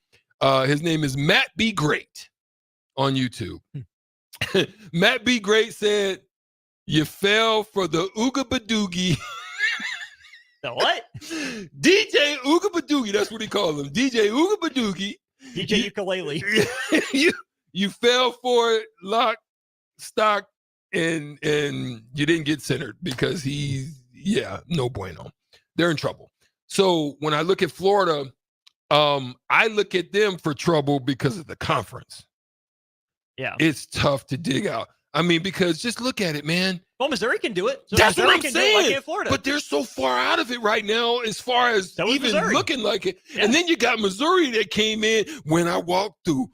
[SPEAKER 12] His name is Matt B. Great on YouTube. Matt B. Great said, "You fell for the Ooga Badoogie."
[SPEAKER 11] The what?
[SPEAKER 12] DJ Ooga Badoogie, that's what he called him. DJ Ooga Badoogie.
[SPEAKER 11] DJ Ukulele.
[SPEAKER 12] you fell for it, lock, stock, and you didn't get centered because no bueno. They're in trouble. So when I look at Florida, I look at them for trouble because of the conference.
[SPEAKER 11] Yeah.
[SPEAKER 12] It's tough to dig out. I mean, because just look at it, man.
[SPEAKER 11] Well, Missouri can do it. So
[SPEAKER 12] That's
[SPEAKER 11] Missouri
[SPEAKER 12] what I'm
[SPEAKER 11] can
[SPEAKER 12] saying.
[SPEAKER 11] do it like in Florida.
[SPEAKER 12] But they're so far out of it right now as far as even
[SPEAKER 11] Missouri.
[SPEAKER 12] looking like it. Yeah. And then you got Missouri that came in when I walked through.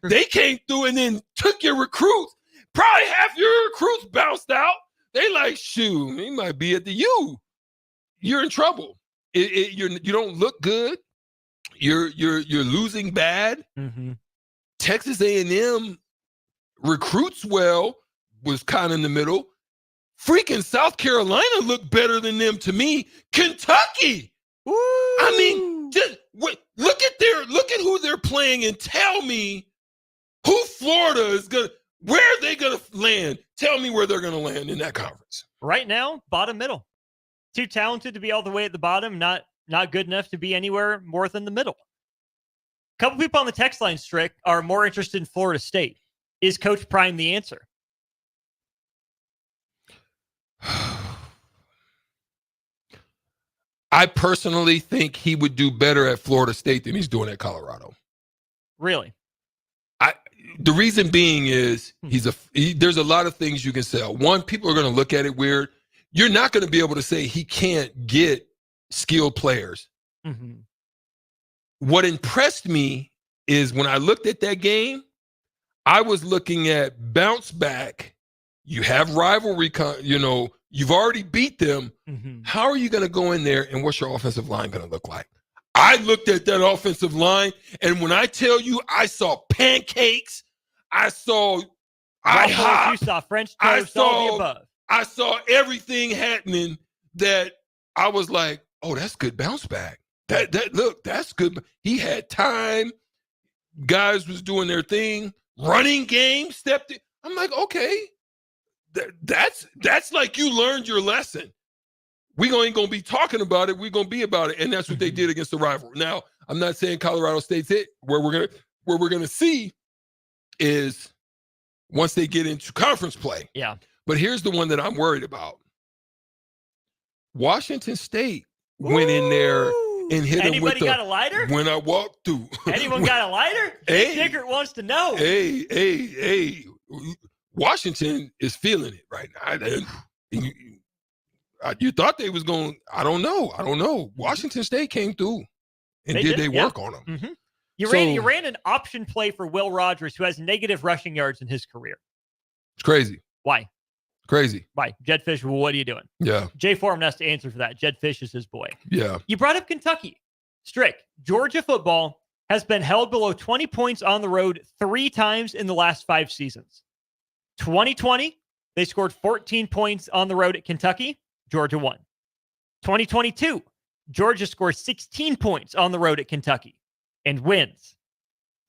[SPEAKER 12] They came through and then took your recruits. Probably half your recruits bounced out. They like, shoot, he might be at the U. You're in trouble. You don't look good. You're losing bad.
[SPEAKER 11] Mm-hmm.
[SPEAKER 12] Texas A&M recruits well, was kind of in the middle. Freaking South Carolina looked better than them to me. Kentucky.
[SPEAKER 11] Woo!
[SPEAKER 12] I mean, just look at who they're playing and tell me who Florida is where are they gonna land? Tell me where they're gonna land in that conference.
[SPEAKER 11] Right now, bottom middle. Too talented to be all the way at the bottom, not good enough to be anywhere more than the middle. A couple people on the text line, Strick, are more interested in Florida State. Is Coach Prime the answer?
[SPEAKER 12] I personally think he would do better at Florida State than he's doing at Colorado.
[SPEAKER 11] Really?
[SPEAKER 12] The reason being is there's a lot of things you can sell. One, people are going to look at it weird. You're not going to be able to say he can't get skilled players.
[SPEAKER 11] Mm-hmm.
[SPEAKER 12] What impressed me is when I looked at that game, I was looking at bounce back. You have rivalry, you've already beat them.
[SPEAKER 11] Mm-hmm.
[SPEAKER 12] How are you going to go in there and what's your offensive line going to look like? I looked at that offensive line, and when I tell you I saw pancakes, I saw IHOP,
[SPEAKER 11] you saw French toast, all the above.
[SPEAKER 12] I saw everything happening that I was like, oh, that's good bounce back. That's good. He had time. Guys was doing their thing. Running game stepped in. I'm like, okay, that's like you learned your lesson. We ain't gonna be talking about it. We're gonna be about it, and that's what they did against the rival. Now, I'm not saying Colorado State's it. Where we're gonna see is once they get into conference play.
[SPEAKER 11] Yeah.
[SPEAKER 12] But here's the one that I'm worried about. Washington State went in there and hit him with
[SPEAKER 11] Anybody got a lighter?
[SPEAKER 12] When I walked through.
[SPEAKER 11] Anyone got a lighter?
[SPEAKER 12] Hey.
[SPEAKER 11] Dickert wants to know.
[SPEAKER 12] Hey. Washington is feeling it right now. You thought they was going, I don't know. Washington State came through and did work on them.
[SPEAKER 11] Mm-hmm. You ran an option play for Will Rogers, who has negative rushing yards in his career.
[SPEAKER 12] It's crazy.
[SPEAKER 11] Why?
[SPEAKER 12] Crazy.
[SPEAKER 11] Why? Jed Fish, well, what are you doing?
[SPEAKER 12] Yeah.
[SPEAKER 11] Jay Foreman has to answer for that. Jed Fish is his boy.
[SPEAKER 12] Yeah.
[SPEAKER 11] You brought up Kentucky. Strick, Georgia football has been held below 20 points on the road 3 times in the last 5 seasons. 2020, they scored 14 points on the road at Kentucky. Georgia won. 2022, Georgia scores 16 points on the road at Kentucky and wins.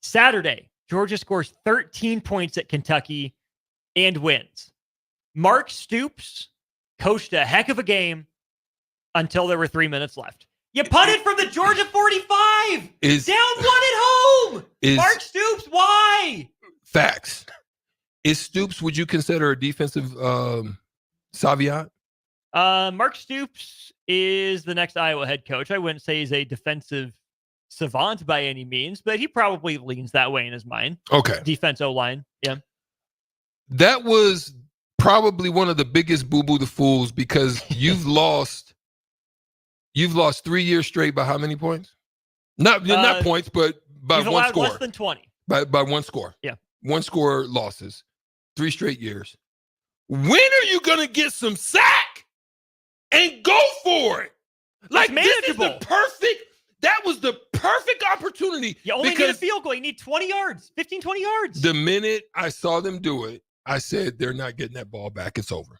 [SPEAKER 11] Saturday, Georgia scores 13 points at Kentucky and wins. Mark Stoops coached a heck of a game until there were 3 minutes left. You punted from the Georgia 45. Down 1 at home. Mark Stoops, why?
[SPEAKER 12] Facts. Is Stoops, would you consider a defensive savant?
[SPEAKER 11] Mark Stoops is the next Iowa head coach. I wouldn't say he's a defensive savant by any means, but he probably leans that way in his mind.
[SPEAKER 12] Okay.
[SPEAKER 11] Defense O-line. Yeah.
[SPEAKER 12] That was probably one of the biggest boo-boo the fools because you've lost 3 years straight by how many points? Not points, but by
[SPEAKER 11] He's
[SPEAKER 12] one
[SPEAKER 11] allowed
[SPEAKER 12] score.
[SPEAKER 11] less than 20.
[SPEAKER 12] By one score.
[SPEAKER 11] Yeah.
[SPEAKER 12] One score losses. 3 straight years. When are you going to get some sack and go for it? Like, this is that was the perfect opportunity.
[SPEAKER 11] You only need a field goal. You need 20 yards, 15, 20 yards.
[SPEAKER 12] The minute I saw them do it, I said, they're not getting that ball back. It's over.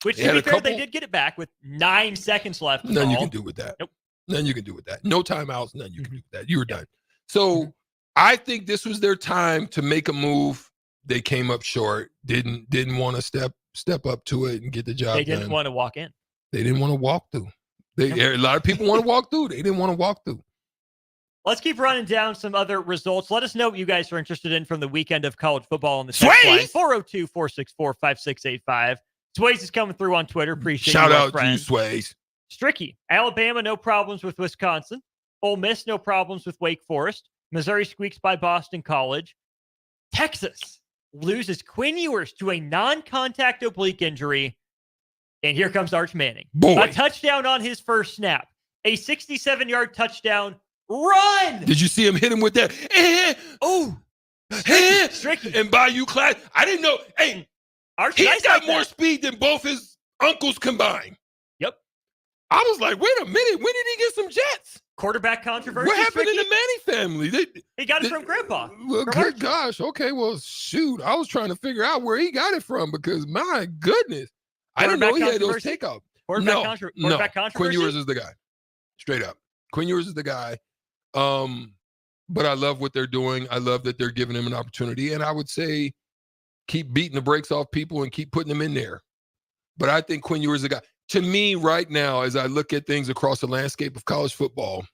[SPEAKER 11] Which, to be fair, they did get it back with 9 seconds left.
[SPEAKER 12] Nothing you can do with that.
[SPEAKER 11] Nope.
[SPEAKER 12] Nothing you can do with that. No timeouts. Nothing you can do with that. You were done. So I think this was their time to make a move. They came up short. Didn't want to step up to it and get the job done.
[SPEAKER 11] They didn't want to walk in.
[SPEAKER 12] They didn't want to walk through. A lot of people want to walk through. They didn't want to walk through.
[SPEAKER 11] Let's keep running down some other results. Let us know what you guys are interested in from the weekend of college football on the text line. 402-464-5685. Sways is coming through on Twitter. Appreciate
[SPEAKER 12] Shout
[SPEAKER 11] you,
[SPEAKER 12] out to you, Sways.
[SPEAKER 11] Stricky. Alabama, no problems with Wisconsin. Ole Miss, no problems with Wake Forest. Missouri squeaks by Boston College. Texas loses Quinn Ewers to a non-contact oblique injury. And here comes Arch Manning.
[SPEAKER 12] Boy.
[SPEAKER 11] A touchdown on his first snap. A 67-yard touchdown run.
[SPEAKER 12] Did you see him hit him with that?
[SPEAKER 11] Stricky.
[SPEAKER 12] And Bayou Class. I didn't know. Hey,
[SPEAKER 11] Arch,
[SPEAKER 12] he's
[SPEAKER 11] nice
[SPEAKER 12] got
[SPEAKER 11] like
[SPEAKER 12] more
[SPEAKER 11] that.
[SPEAKER 12] speed than both his uncles combined.
[SPEAKER 11] Yep.
[SPEAKER 12] I was like, wait a minute. When did he get some jets?
[SPEAKER 11] Quarterback controversy.
[SPEAKER 12] What happened in
[SPEAKER 11] Stricky?
[SPEAKER 12] the Manning family?
[SPEAKER 11] He got it from Grandpa.
[SPEAKER 12] Well,
[SPEAKER 11] From
[SPEAKER 12] good
[SPEAKER 11] Arch.
[SPEAKER 12] gosh. Okay, well, shoot. I was trying to figure out where he got it from because, my goodness. I didn't know he had those takeout.
[SPEAKER 11] Quarterback controversy?
[SPEAKER 12] Quinn Ewers is the guy. Straight up. Quinn Ewers is the guy. But I love what they're doing. I love that they're giving him an opportunity. And I would say keep beating the brakes off people and keep putting them in there. But I think Quinn Ewers is the guy. To me, right now, as I look at things across the landscape of college football,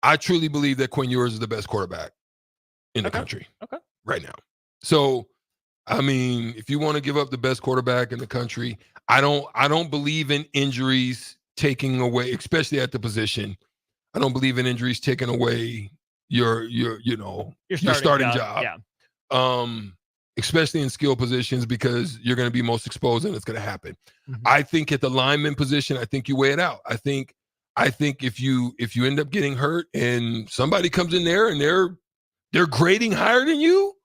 [SPEAKER 12] I truly believe that Quinn Ewers is the best quarterback in the country right now. So, I mean, if you want to give up the best quarterback in the country, I don't believe in injuries taking away, especially at the position. I don't believe in injuries taking away your starting job.
[SPEAKER 11] Yeah.
[SPEAKER 12] Especially in skill positions because you're going to be most exposed and it's going to happen. I think at the lineman position, I think you weigh it out. I think if you end up getting hurt and somebody comes in there and they're grading higher than you,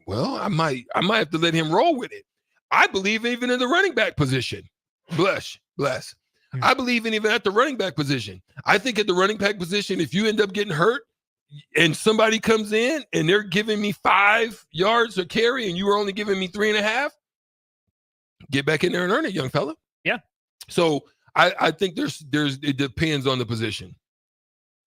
[SPEAKER 12] well, I might have to let him roll with it. I believe even in the running back position. Bless. I believe even at the running back position. I think at the running back position, if you end up getting hurt and somebody comes in and they're giving me 5 yards a carry and you were only giving me 3.5, get back in there and earn it, young fella.
[SPEAKER 11] Yeah.
[SPEAKER 12] So I think there's it depends on the position.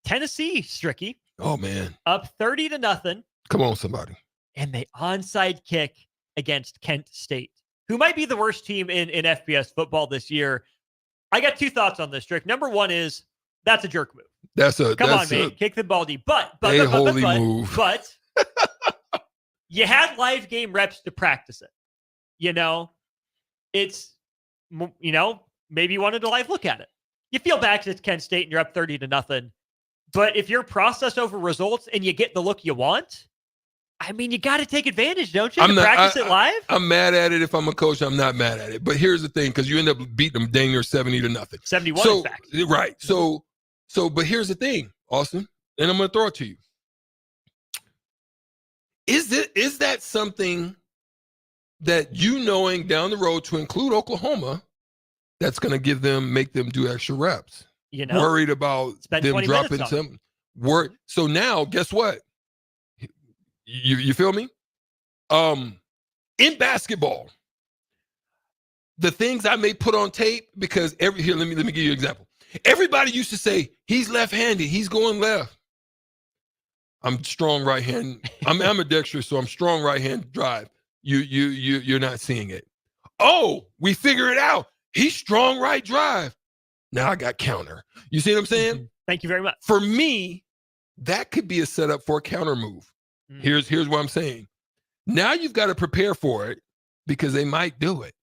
[SPEAKER 11] Tennessee, Stricky.
[SPEAKER 12] Oh man.
[SPEAKER 11] Up 30-0.
[SPEAKER 12] Come on, somebody.
[SPEAKER 11] And they onside kick against Kent State, who might be the worst team in FBS football this year. I got 2 thoughts on this, Strick. Number 1 is that's a jerk move. Come on, man. Kick the ball deep. But you had live game reps to practice it. Maybe you wanted a live look at it. You feel bad because it's Kent State and you're up 30-0. But if you're process over results and you get the look you want, I mean, you got to take advantage, don't you? Practice it live?
[SPEAKER 12] I'm mad at it. If I'm a coach, I'm not mad at it. But here's the thing, because you end up beating them dang near 70-0.
[SPEAKER 11] 71, in fact.
[SPEAKER 12] Right. So, but here's the thing, Austin, and I'm going to throw it to you. Is that something that knowing down the road to include Oklahoma, that's going to make them do extra reps? Worried about them dropping some work. So now, guess what? You feel me? In basketball, the things I may put on tape, because let me give you an example. Everybody used to say he's left-handed, he's going left. I'm strong right hand. I'm ambidextrous, so I'm strong right hand drive. You're not seeing it. Oh, we figure it out. He's strong right drive. Now I got counter. You see what I'm saying?
[SPEAKER 11] Thank you very much.
[SPEAKER 12] For me, that could be a setup for a counter move. Here's what I'm saying. Now you've got to prepare for it because they might do it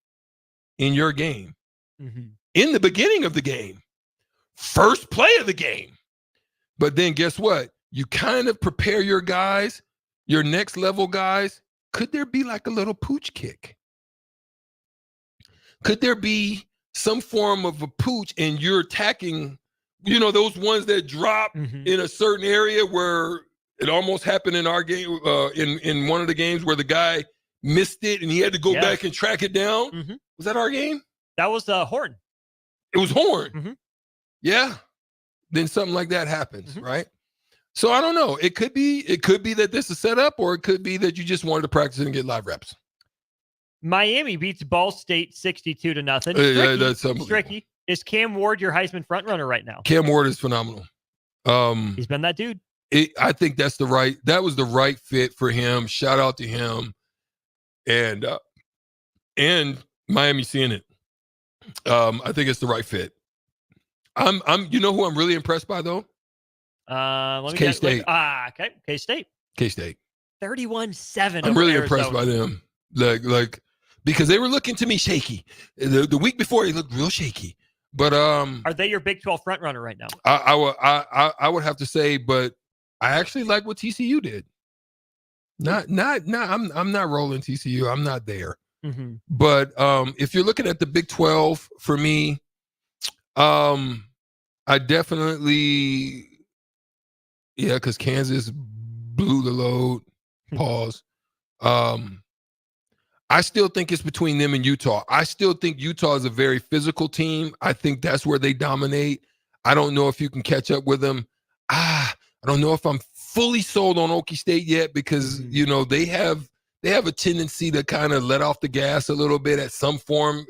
[SPEAKER 12] in your game. In the beginning of the game. First play of the game. But then guess what? You kind of prepare your guys, your next level guys. Could there be like a little pooch kick? Could there be some form of a pooch and you're attacking those ones that drop in a certain area where it almost happened in our game, in one of the games where the guy missed it and he had to go back and track it down. Was that our game?
[SPEAKER 11] That was Horn.
[SPEAKER 12] It was Horn. Yeah. Then something like that happens, right? So I don't know. It could be that this is set up, or it could be that you just wanted to practice and get live reps.
[SPEAKER 11] Miami beats Ball State 62-0.
[SPEAKER 12] Yeah, that's unbelievable.
[SPEAKER 11] Stricky, is Cam Ward your Heisman frontrunner right now?
[SPEAKER 12] Cam Ward is phenomenal.
[SPEAKER 11] He's been that dude.
[SPEAKER 12] I think that was the right fit for him. Shout out to him, and Miami seeing it. I think it's the right fit. You know who I'm really impressed by though?
[SPEAKER 11] Let me
[SPEAKER 12] K-State.
[SPEAKER 11] Okay. K-State.
[SPEAKER 12] K-State.
[SPEAKER 11] 31-7.
[SPEAKER 12] I'm really impressed by them. Like because they were looking to me shaky. The week before they looked real shaky. But
[SPEAKER 11] are they your Big 12 front runner right now?
[SPEAKER 12] I would have to say, but I actually like what TCU did. Not I'm not rolling TCU. I'm not there. But if you're looking at the Big 12 for me, I definitely, because Kansas blew the load. Pause. I still think it's between them and Utah. I still think Utah is a very physical team. I think that's where they dominate. I don't know if you can catch up with them. I don't know if I'm fully sold on Okie State yet because, they have a tendency to kind of let off the gas a little bit at some point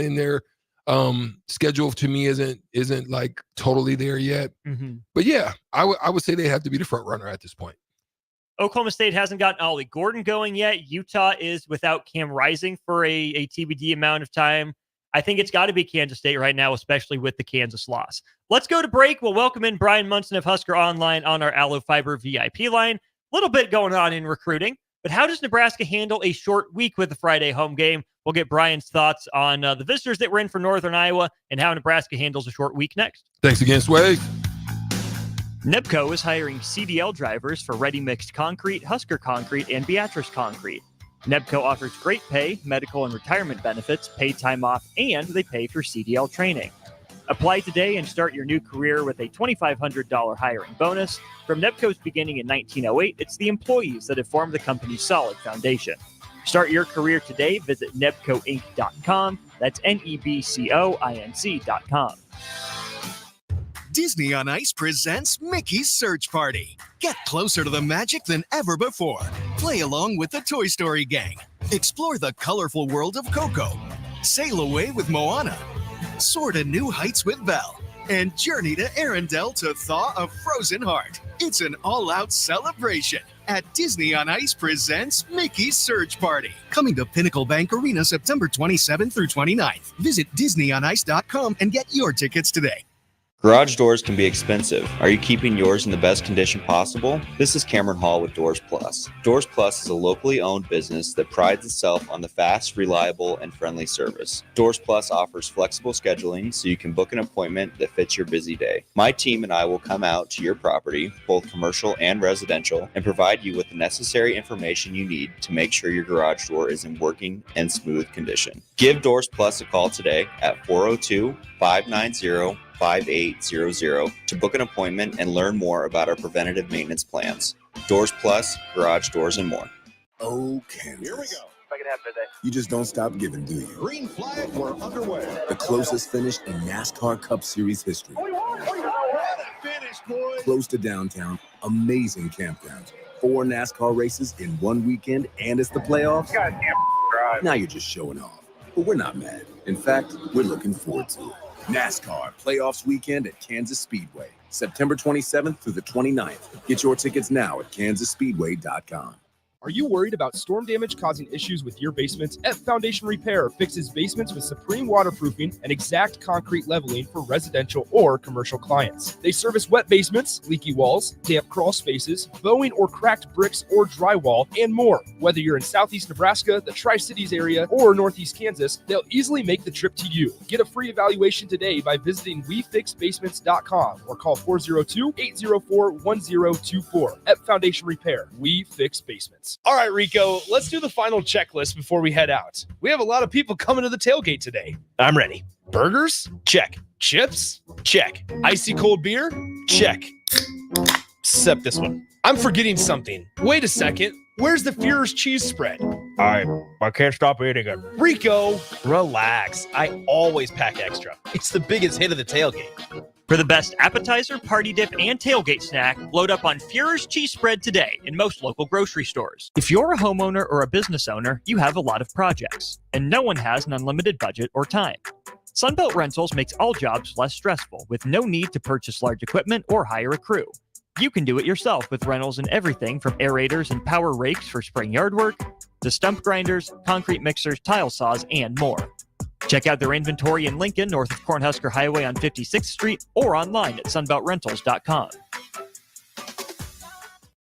[SPEAKER 12] in their schedule. To me isn't like totally there yet. But yeah, I would say they have to be the front runner at this point.
[SPEAKER 11] Oklahoma State hasn't gotten Ollie Gordon going yet. Utah is without Cam Rising for a TBD amount of time. I think it's got to be Kansas State right now, especially with the Kansas loss. Let's go to break. We'll welcome in Brian Munson of Husker Online on our Allo Fiber VIP line. A little bit going on in recruiting, but how does Nebraska handle a short week with the Friday home game? We'll get Brian's thoughts on the visitors that were in for Northern Iowa and how Nebraska handles a short week next.
[SPEAKER 12] Thanks again, Sway.
[SPEAKER 11] Nebco is hiring CDL drivers for Ready Mixed Concrete, Husker Concrete, and Beatrice Concrete. Nebco offers great pay, medical and retirement benefits, paid time off, and they pay for CDL training. Apply today and start your new career with a $2,500 hiring bonus. From Nebco's beginning in 1908, it's the employees that have formed the company's solid foundation. Start your career today. Visit nebcoinc.com. That's NEBCOINC.com.
[SPEAKER 2] Disney on Ice presents Mickey's Search Party. Get closer to the magic than ever before. Play along with the Toy Story gang. Explore the colorful world of Coco. Sail away with Moana. Soar to new heights with Belle. And journey to Arendelle to thaw a frozen heart. It's an all-out celebration at Disney on Ice presents Mickey's Search Party. Coming to Pinnacle Bank Arena September 27th through 29th. Visit DisneyOnIce.com and get your tickets today.
[SPEAKER 17] Garage doors can be expensive. Are you keeping yours in the best condition possible? This is Cameron Hall with Doors Plus. Doors Plus is a locally owned business that prides itself on the fast, reliable, and friendly service. Doors Plus offers flexible scheduling so you can book an appointment that fits your busy day. My team and I will come out to your property, both commercial and residential, and provide you with the necessary information you need to make sure your garage door is in working and smooth condition. Give Doors Plus a call today at 402-590-5800 to book an appointment and learn more about our preventative maintenance plans. Doors Plus, garage doors, and more.
[SPEAKER 14] Oh, Kansas.
[SPEAKER 15] Here we go. If I can have today.
[SPEAKER 14] You just don't stop giving, do you?
[SPEAKER 15] Green flag, we're underway.
[SPEAKER 14] The closest finish in NASCAR Cup Series history.
[SPEAKER 15] What a finish, boys.
[SPEAKER 14] Close to downtown, amazing campgrounds, 4 NASCAR races in one weekend, and it's the playoffs.
[SPEAKER 15] Goddamn drive.
[SPEAKER 14] Now you're just showing off. But we're not mad. In fact, we're looking forward to it. NASCAR Playoffs Weekend at Kansas Speedway, September 27th through the 29th. Get your tickets now at kansasspeedway.com.
[SPEAKER 20] Are you worried about storm damage causing issues with your basement? F Foundation Repair fixes basements with supreme waterproofing and exact concrete leveling for residential or commercial clients. They service wet basements, leaky walls, damp crawl spaces, bowing or cracked bricks or drywall, and more. Whether you're in Southeast Nebraska, the Tri-Cities area, or Northeast Kansas, they'll easily make the trip to you. Get a free evaluation today by visiting WeFixBasements.com or call 402-804-1024. F Foundation Repair. We fix basements.
[SPEAKER 23] All right, Rico, let's do the final checklist before we head out. We have a lot of people coming to the tailgate today.
[SPEAKER 25] I'm ready.
[SPEAKER 20] Burgers?
[SPEAKER 10] Check.
[SPEAKER 20] Chips?
[SPEAKER 10] Check.
[SPEAKER 20] Icy cold beer?
[SPEAKER 10] Check. Except this one.
[SPEAKER 20] I'm forgetting something. Wait a second. Where's the Führer's cheese spread?
[SPEAKER 10] I can't stop eating it.
[SPEAKER 20] Rico,
[SPEAKER 10] Relax. I always pack extra. It's the biggest hit of the tailgate.
[SPEAKER 11] For the best appetizer, party dip, and tailgate snack, load up on Führer's cheese spread today in most local grocery stores. If you're a homeowner or a business owner, you have a lot of projects, and no one has an unlimited budget or time. Sunbelt Rentals makes all jobs less stressful with no need to purchase large equipment or hire a crew. You can do it yourself with rentals and everything from aerators and power rakes for spring yard work to stump grinders, concrete mixers, tile saws, and more. Check out their inventory in Lincoln, north of Cornhusker Highway on 56th Street, or online at sunbeltrentals.com.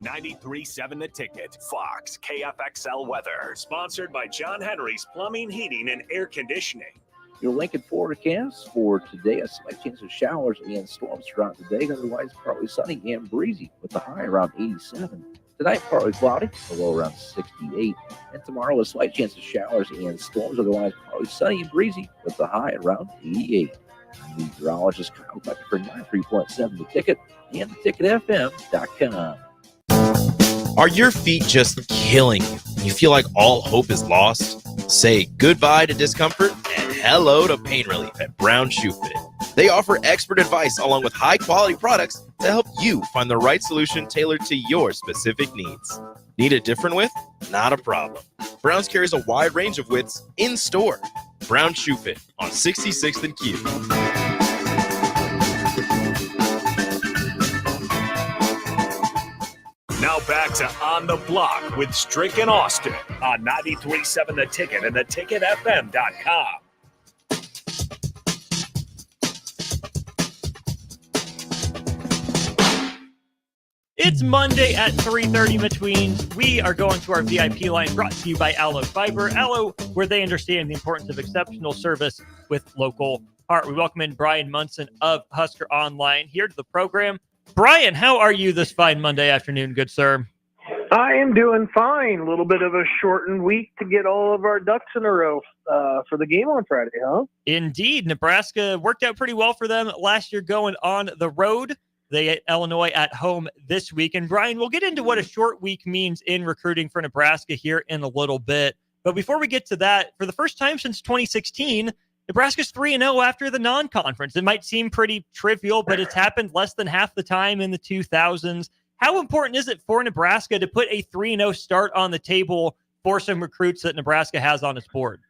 [SPEAKER 9] 93.7 The Ticket, Fox, KFXL weather. Sponsored by John Henry's Plumbing, Heating, and Air Conditioning.
[SPEAKER 4] Your Lincoln forecast for today, a slight chance of showers and storms throughout the day. Otherwise, partly sunny and breezy with the high around 87. Tonight, partly cloudy, the low around 68. And tomorrow, a slight chance of showers and storms. Otherwise, partly sunny and breezy with the high around 88. Meteorologist Kyle Becker for 93.7 The Ticket and theticketfm.com.
[SPEAKER 10] Are your feet just killing you? You feel like all hope is lost? Say goodbye to discomfort and hello to pain relief at Brown Shoe Fit. They offer expert advice along with high-quality products to help you find the right solution tailored to your specific needs. Need a different width? Not a problem. Brown's carries a wide range of widths in store. Brown Shoe Fit on 66th and Q.
[SPEAKER 9] Now back to On the Block with Strick and Austin on 93.7 The Ticket and theticketfm.com.
[SPEAKER 11] It's Monday at 3:30 between. We are going to our VIP line brought to you by Allo Fiber. Allo, where they understand the importance of exceptional service with local heart. We welcome in Brian Munson of Husker Online here to the program. Brian, how are you this fine Monday afternoon, good sir?
[SPEAKER 7] I am doing fine. A little bit of a shortened week to get all of our ducks in a row for the game on Friday, huh?
[SPEAKER 11] Indeed. Nebraska worked out pretty well for them last year going on the road. They hit Illinois at home this week. And Brian, we'll get into what a short week means in recruiting for Nebraska here in a little bit. But before we get to that, for the first time since 2016, Nebraska's 3-0 after the non-conference. It might seem pretty trivial, but it's happened less than half the time in the 2000s. How important is it for Nebraska to put a 3-0 start on the table for some recruits that Nebraska has on its board?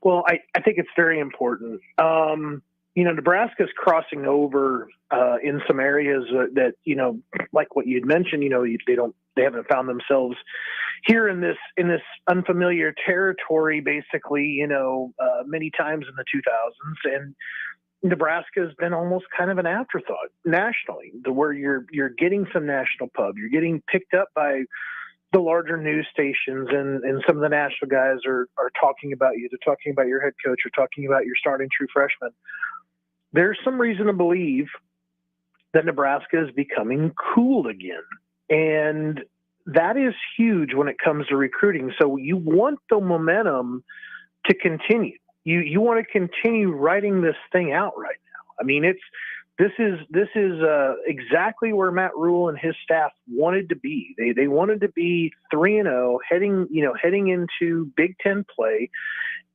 [SPEAKER 7] Well, I think it's very important. Nebraska's crossing over in some areas that, like what you'd mentioned, they haven't found themselves here in this unfamiliar territory, basically, many times in the 2000s. And Nebraska has been almost kind of an afterthought nationally, where you're getting some national pub, you're getting picked up by the larger news stations, and some of the national guys are talking about you. They're talking about your head coach, or talking about your starting true freshman. There's some reason to believe that Nebraska is becoming cool again. And that is huge when it comes to recruiting. So you want the momentum to continue. You want to continue writing this thing out right now. I mean, this is exactly where Matt Rhule and his staff wanted to be. They wanted to be 3-0 heading into Big Ten play.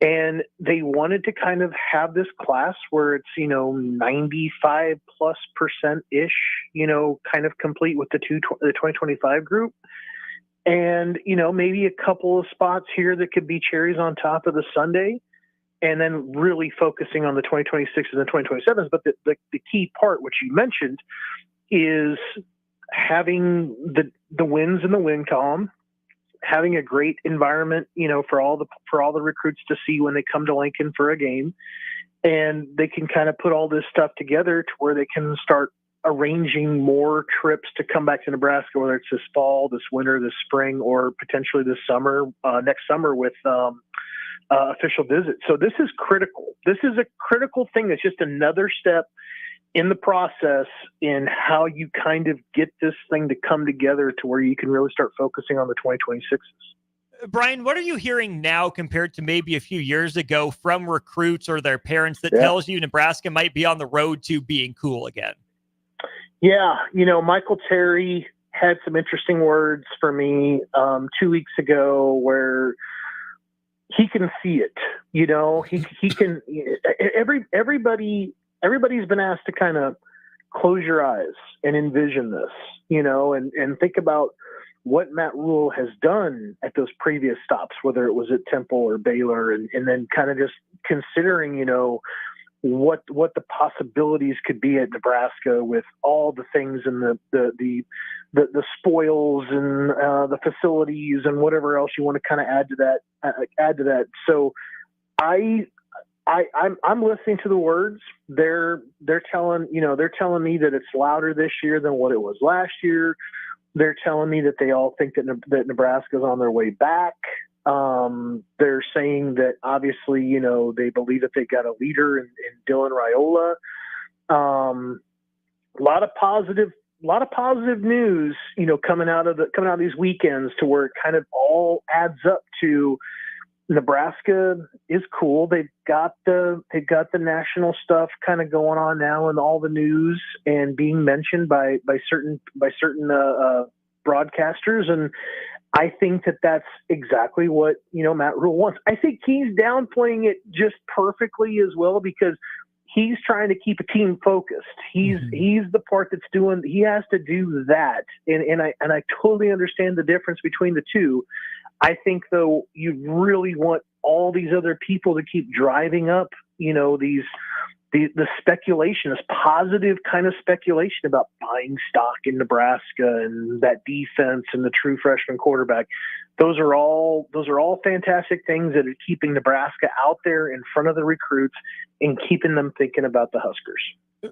[SPEAKER 7] And they wanted to kind of have this class where it's, 95+% ish, kind of complete with the 2025 group. And, maybe a couple of spots here that could be cherries on top of the sundae, and then really focusing on the 2026 and the 2027s. But the key part, which you mentioned, is having the wins in the win column, having a great environment, for all the recruits to see when they come to Lincoln for a game, and they can kind of put all this stuff together to where they can start arranging more trips to come back to Nebraska, whether it's this fall, this winter, this spring, or potentially this summer, next summer with official visits. So this is critical. This is a critical thing. It's just another step in the process in how you kind of get this thing to come together to where you can really start focusing on the 2026s.
[SPEAKER 11] Brian, what are you hearing now compared to maybe a few years ago from recruits or their parents that tells you Nebraska might be on the road to being cool again?
[SPEAKER 7] Yeah, Michael Terry had some interesting words for me 2 weeks ago where he can see it. He can. Everybody's been asked to kind of close your eyes and envision this, and think about what Matt Rhule has done at those previous stops, whether it was at Temple or Baylor, and then kind of just considering, what the possibilities could be at Nebraska with all the things and the spoils and the facilities and whatever else you want to kind of add to that. So I'm listening to the words. They're telling me that it's louder this year than what it was last year. They're telling me that they all think that Nebraska's on their way back. They're saying that obviously, they believe that they got a leader in Dylan Rhule. A lot of positive news, coming out of these weekends, to where it kind of all adds up to Nebraska is cool. They've got the national stuff kind of going on now in all the news and being mentioned by certain broadcasters. And I think that that's exactly what, Matt Rhule wants. I think he's downplaying it just perfectly as well, because he's trying to keep a team focused. He's the part that's he has to do that. And I totally understand the difference between the two. I think, though, you really want all these other people to keep driving up, the speculation, this positive kind of speculation about buying stock in Nebraska and that defense and the true freshman quarterback. Those are all fantastic things that are keeping Nebraska out there in front of the recruits and keeping them thinking about the Huskers.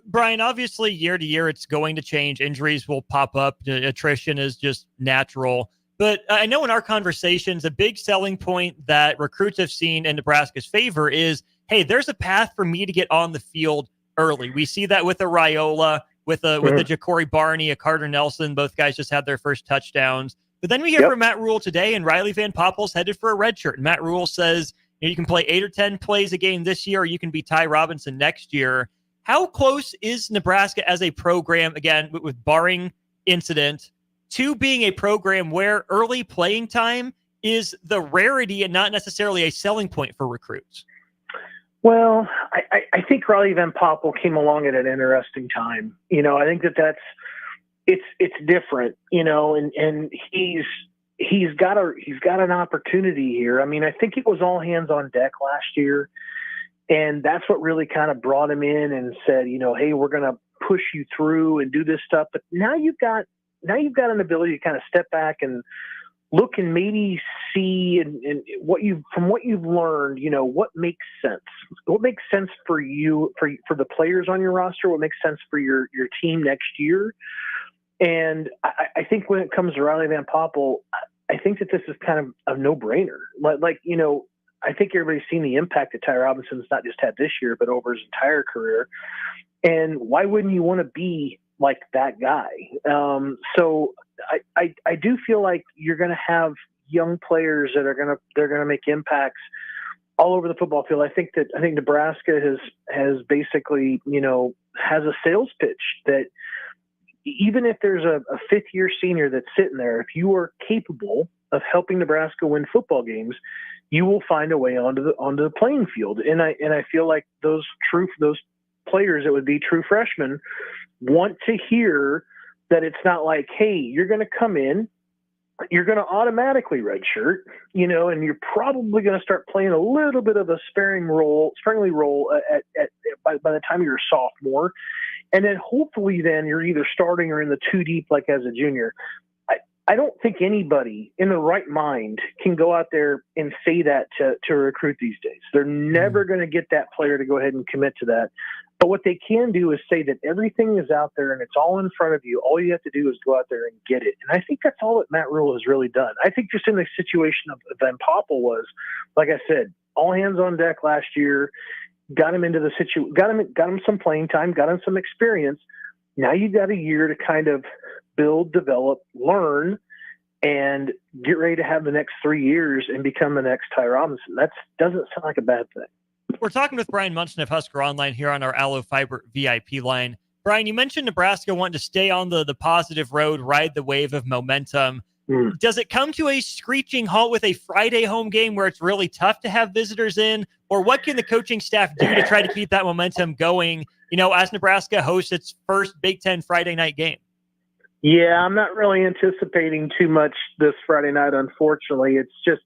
[SPEAKER 11] Brian, obviously year to year, it's going to change. Injuries will pop up. Attrition is just natural. But I know in our conversations, a big selling point that recruits have seen in Nebraska's favor is, hey, there's a path for me to get on the field early. We see that with a Rhule, with a Ja'Cory Barney, a Carter Nelson. Both guys just had their first touchdowns. But then we hear from Matt Rhule today, and Riley Van Poppel's headed for a red shirt. And Matt Rhule says, you can play 8 or 10 plays a game this year, or you can be Ty Robinson next year. How close is Nebraska as a program, again, with barring incident, to being a program where early playing time is the rarity and not necessarily a selling point for recruits?
[SPEAKER 7] Well, I think Riley Van Poppel came along at an interesting time. I think it's different, and he's got an opportunity here. I mean, I think it was all hands on deck last year, and that's what really kind of brought him in and said, hey, we're going to push you through and do this stuff. But now you've got an ability to kind of step back and look and maybe see and what you've learned, what makes sense for you, for the players on your roster, what makes sense for your team next year. And I think when it comes to Riley Van Poppel, I think that this is kind of a no-brainer. I think everybody's seen the impact that Ty Robinson's not just had this year, but over his entire career. And why wouldn't you want to be like that guy? So I do feel like you're going to have young players that are they're going to make impacts all over the football field. I think Nebraska has basically, has a sales pitch that even if there's a fifth year senior that's sitting there, if you are capable of helping Nebraska win football games, you will find a way onto the playing field. And I feel like those players that would be true freshmen want to hear that it's not like, hey, you're going to come in, you're going to automatically redshirt, and you're probably going to start playing a little bit of a sparingly role by the time you're a sophomore. And then hopefully then you're either starting or in the two deep, like as a junior. I don't think anybody in the right mind can go out there and say that to recruit these days. They're never going to get that player to go ahead and commit to that. But what they can do is say that everything is out there and it's all in front of you. All you have to do is go out there and get it. And I think that's all that Matt Rhule has really done. I think just in the situation of Van Poppel was, like I said, all hands on deck last year, got him into the situation, got him some playing time, got him some experience. Now you've got a year to kind of build, develop, learn, and get ready to have the next 3 years and become the next Ty Robinson. That doesn't sound like a bad thing.
[SPEAKER 11] We're talking with Brian Munson of Husker Online here on our Aloe Fiber VIP line. Brian, you mentioned Nebraska wanting to stay on the positive road, ride the wave of momentum. Does it come to a screeching halt with a Friday home game where it's really tough to have visitors in? Or what can the coaching staff do to try to keep that momentum going, as Nebraska hosts its first Big Ten Friday night game?
[SPEAKER 7] Yeah, I'm not really anticipating too much this Friday night, unfortunately. It's just,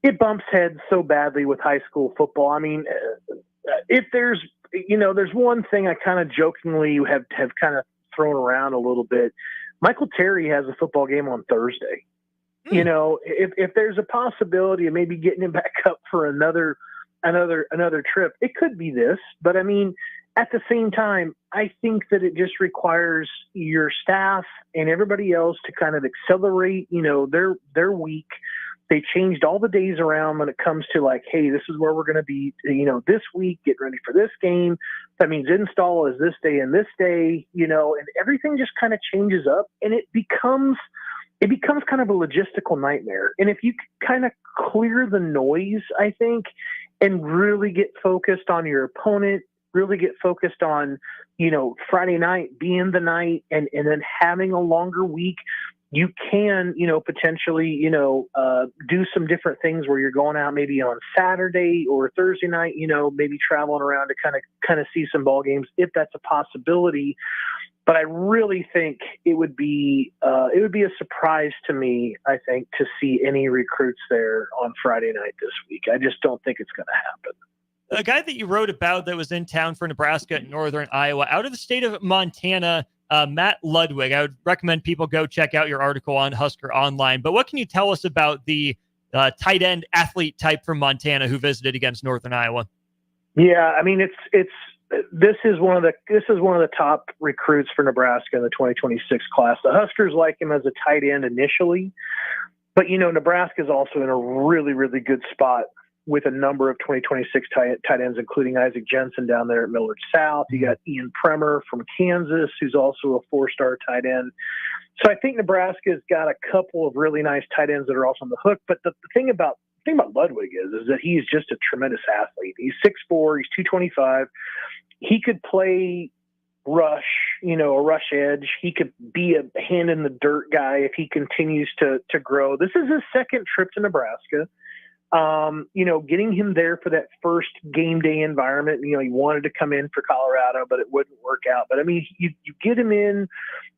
[SPEAKER 7] it bumps heads so badly with high school football. I mean, if there's one thing I kind of jokingly have kind of thrown around a little bit. Michael Terry has a football game on Thursday. If there's a possibility of maybe getting him back up for another trip, it could be this. But I mean, at the same time, I think that it just requires your staff and everybody else to kind of accelerate, their week. They changed all the days around when it comes to like, hey, this is where we're going to be, this week, get ready for this game. That means install is this day and this day, and everything just kind of changes up, and it becomes kind of a logistical nightmare. And if you kind of clear the noise, I think, and really get focused on your opponent, really get focused on, Friday night being the night and then having a longer week, you can, potentially, do some different things where you're going out maybe on Saturday or Thursday night, maybe traveling around to kind of see some ball games if that's a possibility. But I really think it would be a surprise to me, I think, to see any recruits there on Friday night this week. I just don't think it's going to happen.
[SPEAKER 11] A guy that you wrote about that was in town for Nebraska and Northern Iowa, out of the state of Montana, Matt Ludwig. I would recommend people go check out your article on Husker Online. But what can you tell us about the tight end athlete type from Montana who visited against Northern Iowa?
[SPEAKER 7] Yeah, I mean, this is one of the top recruits for Nebraska in the 2026 class. The Huskers like him as a tight end initially, but Nebraska is also in a really, really good spot with a number of 2026 tight ends, including Isaac Jensen down there at Millard South. You got Ian Premer from Kansas, who's also a 4-star tight end. So I think Nebraska's got a couple of really nice tight ends that are also on the hook. But the thing about Ludwig is that he's just a tremendous athlete. He's 6'4", he's 225. He could play rush, a rush edge. He could be a hand in the dirt guy if he continues to grow. This is his second trip to Nebraska. Getting him there for that first game day environment, he wanted to come in for Colorado, but it wouldn't work out. But I mean, you get him in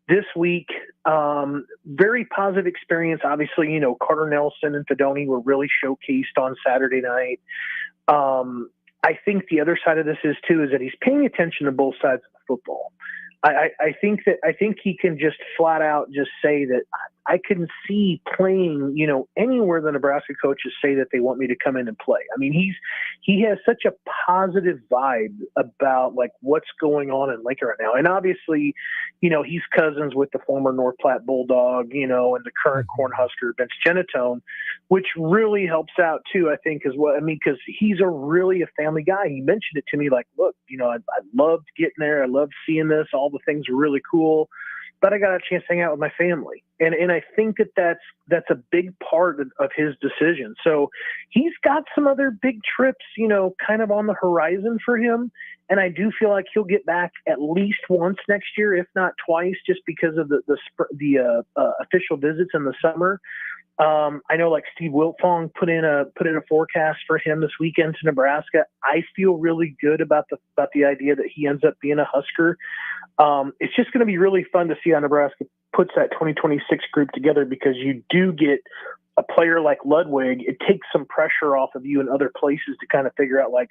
[SPEAKER 7] this week, very positive experience. Obviously, Carter Nelson and Fedoni were really showcased on Saturday night. I think the other side of this is that he's paying attention to both sides of the football. I think he can just flat out just say that I can see playing, anywhere the Nebraska coaches say that they want me to come in and play. I mean, he has such a positive vibe about like what's going on in Lincoln right now. And obviously, he's cousins with the former North Platte Bulldog, and the current Cornhusker Vince Genatone, which really helps out too, I think, as well. I mean, because he's really a family guy. He mentioned it to me like, look, I loved getting there. I loved seeing this. All the things were really cool. But I got a chance to hang out with my family. And I think that's a big part of his decision. So he's got some other big trips, kind of on the horizon for him. And I do feel like he'll get back at least once next year, if not twice, just because of the official visits in the summer. I know like Steve Wiltfong put in a forecast for him this weekend to Nebraska. I feel really good about the idea that he ends up being a Husker. It's just going to be really fun to see how Nebraska puts that 2026 group together, because you do get a player like Ludwig. It takes some pressure off of you in other places to kind of figure out like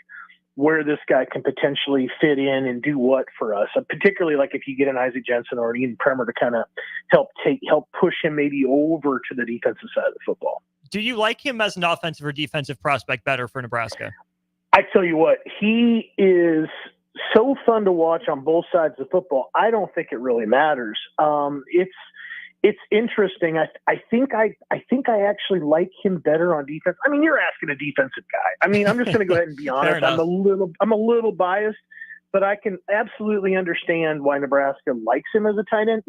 [SPEAKER 7] where this guy can potentially fit in and do what for us. Particularly like if you get an Isaac Jensen or an Ian Premer to kind of help push him maybe over to the defensive side of the football.
[SPEAKER 11] Do you like him as an offensive or defensive prospect better for Nebraska?
[SPEAKER 7] I tell you what, he is so fun to watch on both sides of the football. I don't think it really matters. It's interesting. I think I actually like him better on defense. I mean, you're asking a defensive guy. I mean, I'm just going to go ahead and be honest. I'm a little biased, but I can absolutely understand why Nebraska likes him as a tight end.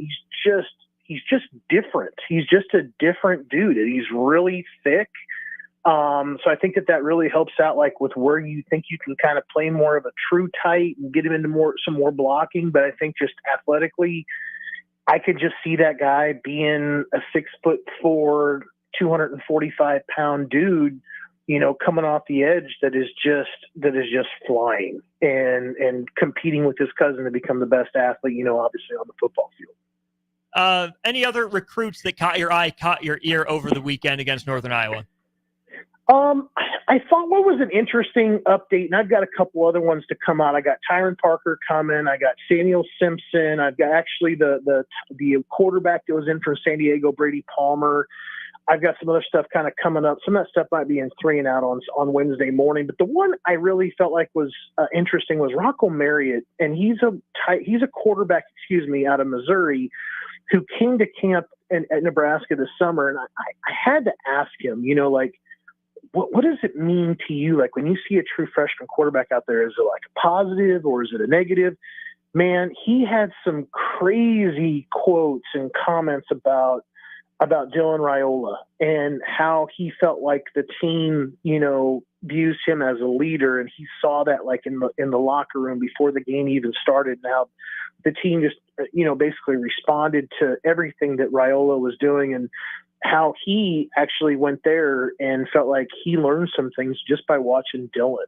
[SPEAKER 7] he's just different. He's just a different dude, and he's really thick. So I think that really helps out, like with where you think you can kind of play more of a true tight and get him into some more blocking. But I think just athletically, I could just see that guy being a 6'4", 245-pound dude, coming off the edge that is just flying and competing with his cousin to become the best athlete, obviously on the football field.
[SPEAKER 11] Any other recruits that caught your eye, caught your ear over the weekend against Northern Iowa?
[SPEAKER 7] I thought what was an interesting update, and I've got a couple other ones to come out. I got Tyron Parker coming. I got Samuel Simpson. I've got actually the quarterback that was in from San Diego, Brady Palmer. I've got some other stuff kind of coming up. Some of that stuff might be in 3 and Out on Wednesday morning. But the one I really felt like was interesting was Rocco Marriott, and he's a quarterback, out of Missouri, who came to camp at Nebraska this summer. And I had to ask him, what does it mean to you? Like when you see a true freshman quarterback out there, is it like a positive or is it a negative? Man, he had some crazy quotes and comments about Dylan Rhule and how he felt like the team, views him as a leader. And he saw that like in the locker room before the game even started. Now the team just, basically responded to everything that Rhule was doing, and how he actually went there and felt like he learned some things just by watching Dylan.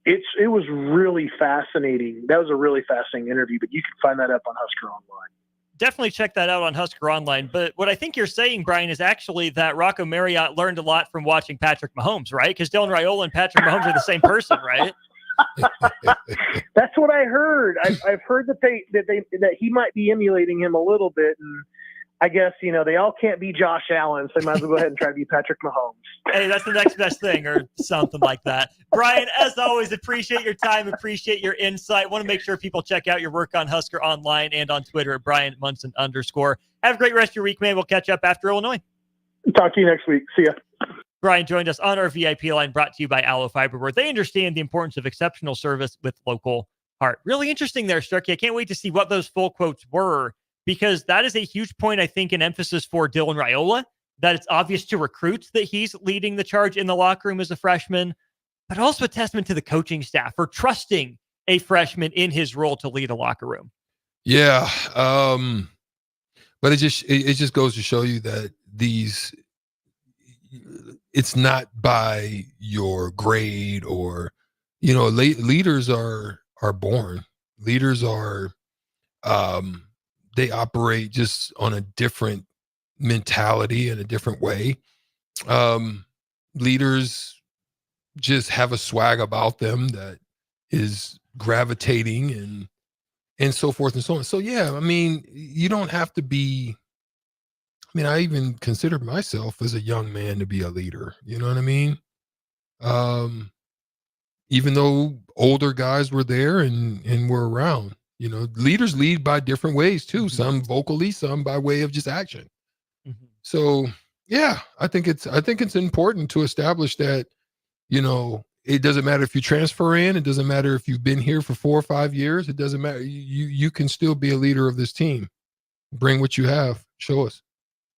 [SPEAKER 7] It was really fascinating. That was a really fascinating interview, but you can find that up on Husker Online.
[SPEAKER 11] Definitely check that out on Husker Online. But what I think you're saying, Brian, is actually that Rocco Marriott learned a lot from watching Patrick Mahomes, right? Because Dylan Rhule and Patrick Mahomes are the same person, right?
[SPEAKER 7] That's what I heard. I've heard that he might be emulating him a little bit, and I guess, they all can't be Josh Allen, so they might as well go ahead and try to be Patrick Mahomes.
[SPEAKER 11] Hey, that's the next best thing or something like that. Brian, as always, appreciate your time, appreciate your insight. Want to make sure people check out your work on Husker Online and on Twitter at Brian Munson _. Have a great rest of your week, man. We'll catch up after Illinois.
[SPEAKER 7] Talk to you next week. See ya.
[SPEAKER 11] Brian joined us on our VIP line, brought to you by Aloe Fiber, where they understand the importance of exceptional service with local heart. Really interesting there, Strick. I can't wait to see what those full quotes were, because that is a huge point, I think, an emphasis for Dylan Rhule, that it's obvious to recruits that he's leading the charge in the locker room as a freshman, but also a testament to the coaching staff for trusting a freshman in his role to lead a locker room.
[SPEAKER 12] Yeah. But it just goes to show you that it's not by your grade or, leaders are born. Leaders are, they operate just on a different mentality in a different way. Leaders just have a swag about them that is gravitating and so forth and so on. So yeah, you don't have to be, I even consider myself as a young man to be a leader. You know what I mean? Even though older guys were there and were around. Leaders lead by different ways too. Mm-hmm. Some vocally, some by way of just action. Mm-hmm. So yeah, I think it's important to establish that, it doesn't matter if you transfer in, it doesn't matter if you've been here for 4 or 5 years, it doesn't matter. You can still be a leader of this team. Bring what you have. Show us.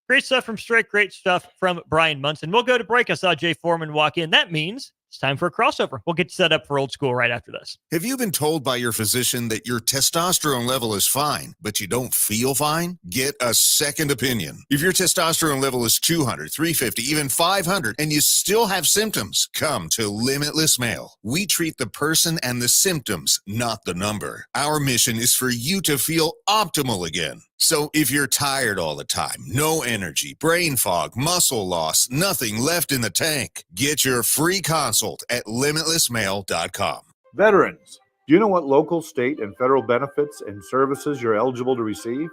[SPEAKER 11] Great stuff from Strick. Great stuff from Brian Munson. We'll go to break. I saw Jay Foreman walk in. That means it's time for a crossover. We'll get set up for old school right after this.
[SPEAKER 5] Have you been told by your physician that your testosterone level is fine, but you don't feel fine? Get a second opinion. If your testosterone level is 200, 350, even 500, and you still have symptoms, come to Limitless Male. We treat the person and the symptoms, not the number. Our mission is for you to feel optimal again. So if you're tired all the time, no energy, brain fog, muscle loss, nothing left in the tank, get your free consult at limitlessmale.com.
[SPEAKER 6] Veterans, do you know what local, state, and federal benefits and services you're eligible to receive?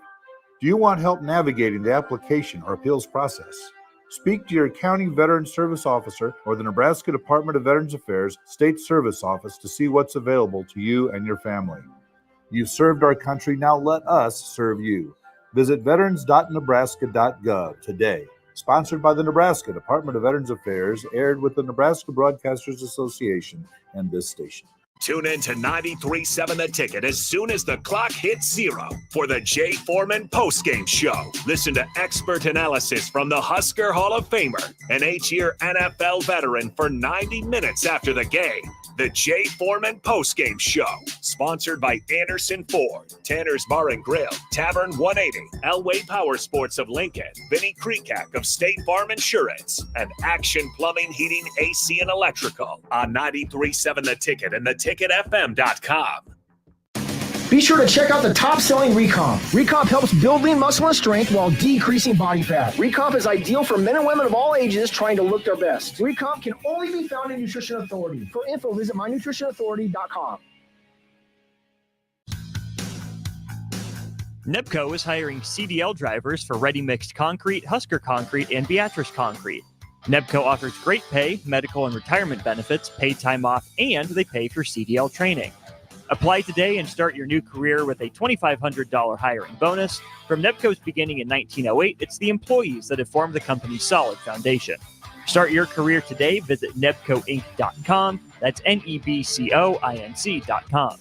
[SPEAKER 6] Do you want help navigating the application or appeals process? Speak to your county veteran service officer or the Nebraska Department of Veterans Affairs State Service Office to see what's available to you and your family. You've served our country, now let us serve you. Visit veterans.nebraska.gov today. Sponsored by the Nebraska Department of Veterans Affairs, aired with the Nebraska Broadcasters Association and this station.
[SPEAKER 9] Tune in to 93.7 The Ticket as soon as the clock hits 0 for the Jay Foreman postgame show. Listen to expert analysis from the Husker Hall of Famer, an 8-year NFL veteran, for 90 minutes after the game. The Jay Foreman postgame show, sponsored by Anderson Ford, Tanner's Bar and Grill, Tavern 180, Elway Power Sports of Lincoln, Vinnie Kreekak of State Farm Insurance, and Action Plumbing, Heating, AC, and Electrical on 93.7 The Ticket and theticketfm.com.
[SPEAKER 3] Be sure to check out the top-selling Recomp. Recomp helps build lean muscle and strength while decreasing body fat. Recomp is ideal for men and women of all ages trying to look their best. Recomp can only be found in Nutrition Authority. For info, visit mynutritionauthority.com.
[SPEAKER 11] Nebco is hiring CDL drivers for ready-mixed concrete, Husker Concrete, and Beatrice Concrete. Nebco offers great pay, medical and retirement benefits, paid time off, and they pay for CDL training. Apply today and start your new career with a $2,500 hiring bonus. From Nebco's beginning in 1908, it's the employees that have formed the company's solid foundation. Start your career today. Visit nebcoinc.com. That's NEBCOINC.com.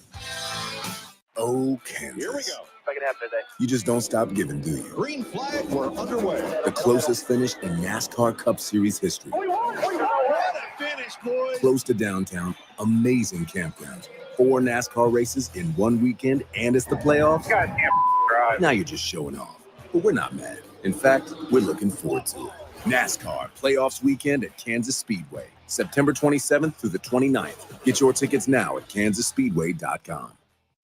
[SPEAKER 14] Oh, Kansas.
[SPEAKER 15] Here we go. Second half today.
[SPEAKER 14] You just don't stop giving, do you?
[SPEAKER 15] Green flag, we're underway.
[SPEAKER 14] The closest finish in NASCAR Cup Series history.
[SPEAKER 15] What a finish, boys.
[SPEAKER 14] Close to downtown, amazing campgrounds, 4 NASCAR races in one weekend, and it's the playoffs.
[SPEAKER 15] Goddamn drive.
[SPEAKER 14] Now you're just showing off. But we're not mad. In fact, we're looking forward to it. NASCAR Playoffs Weekend at Kansas Speedway, September 27th through the 29th. Get your tickets now at kansasspeedway.com.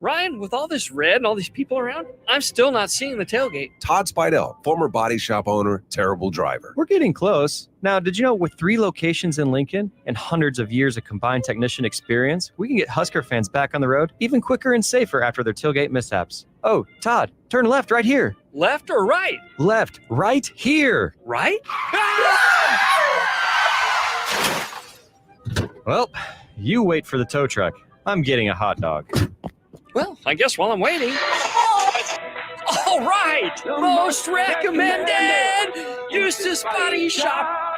[SPEAKER 8] Ryan, with all this red and all these people around, I'm still not seeing the tailgate.
[SPEAKER 21] Todd Spidell, former body shop owner, terrible driver.
[SPEAKER 23] We're getting close. Now, did you know with 3 locations in Lincoln and hundreds of years of combined technician experience, we can get Husker fans back on the road even quicker and safer after their tailgate mishaps? Oh, Todd, turn left right here.
[SPEAKER 8] Left or right?
[SPEAKER 23] Left, right here.
[SPEAKER 8] Right?
[SPEAKER 23] Well, you wait for the tow truck. I'm getting a hot dog.
[SPEAKER 8] Well, I guess while I'm waiting. All right! Most recommended! Eustace Body Shop!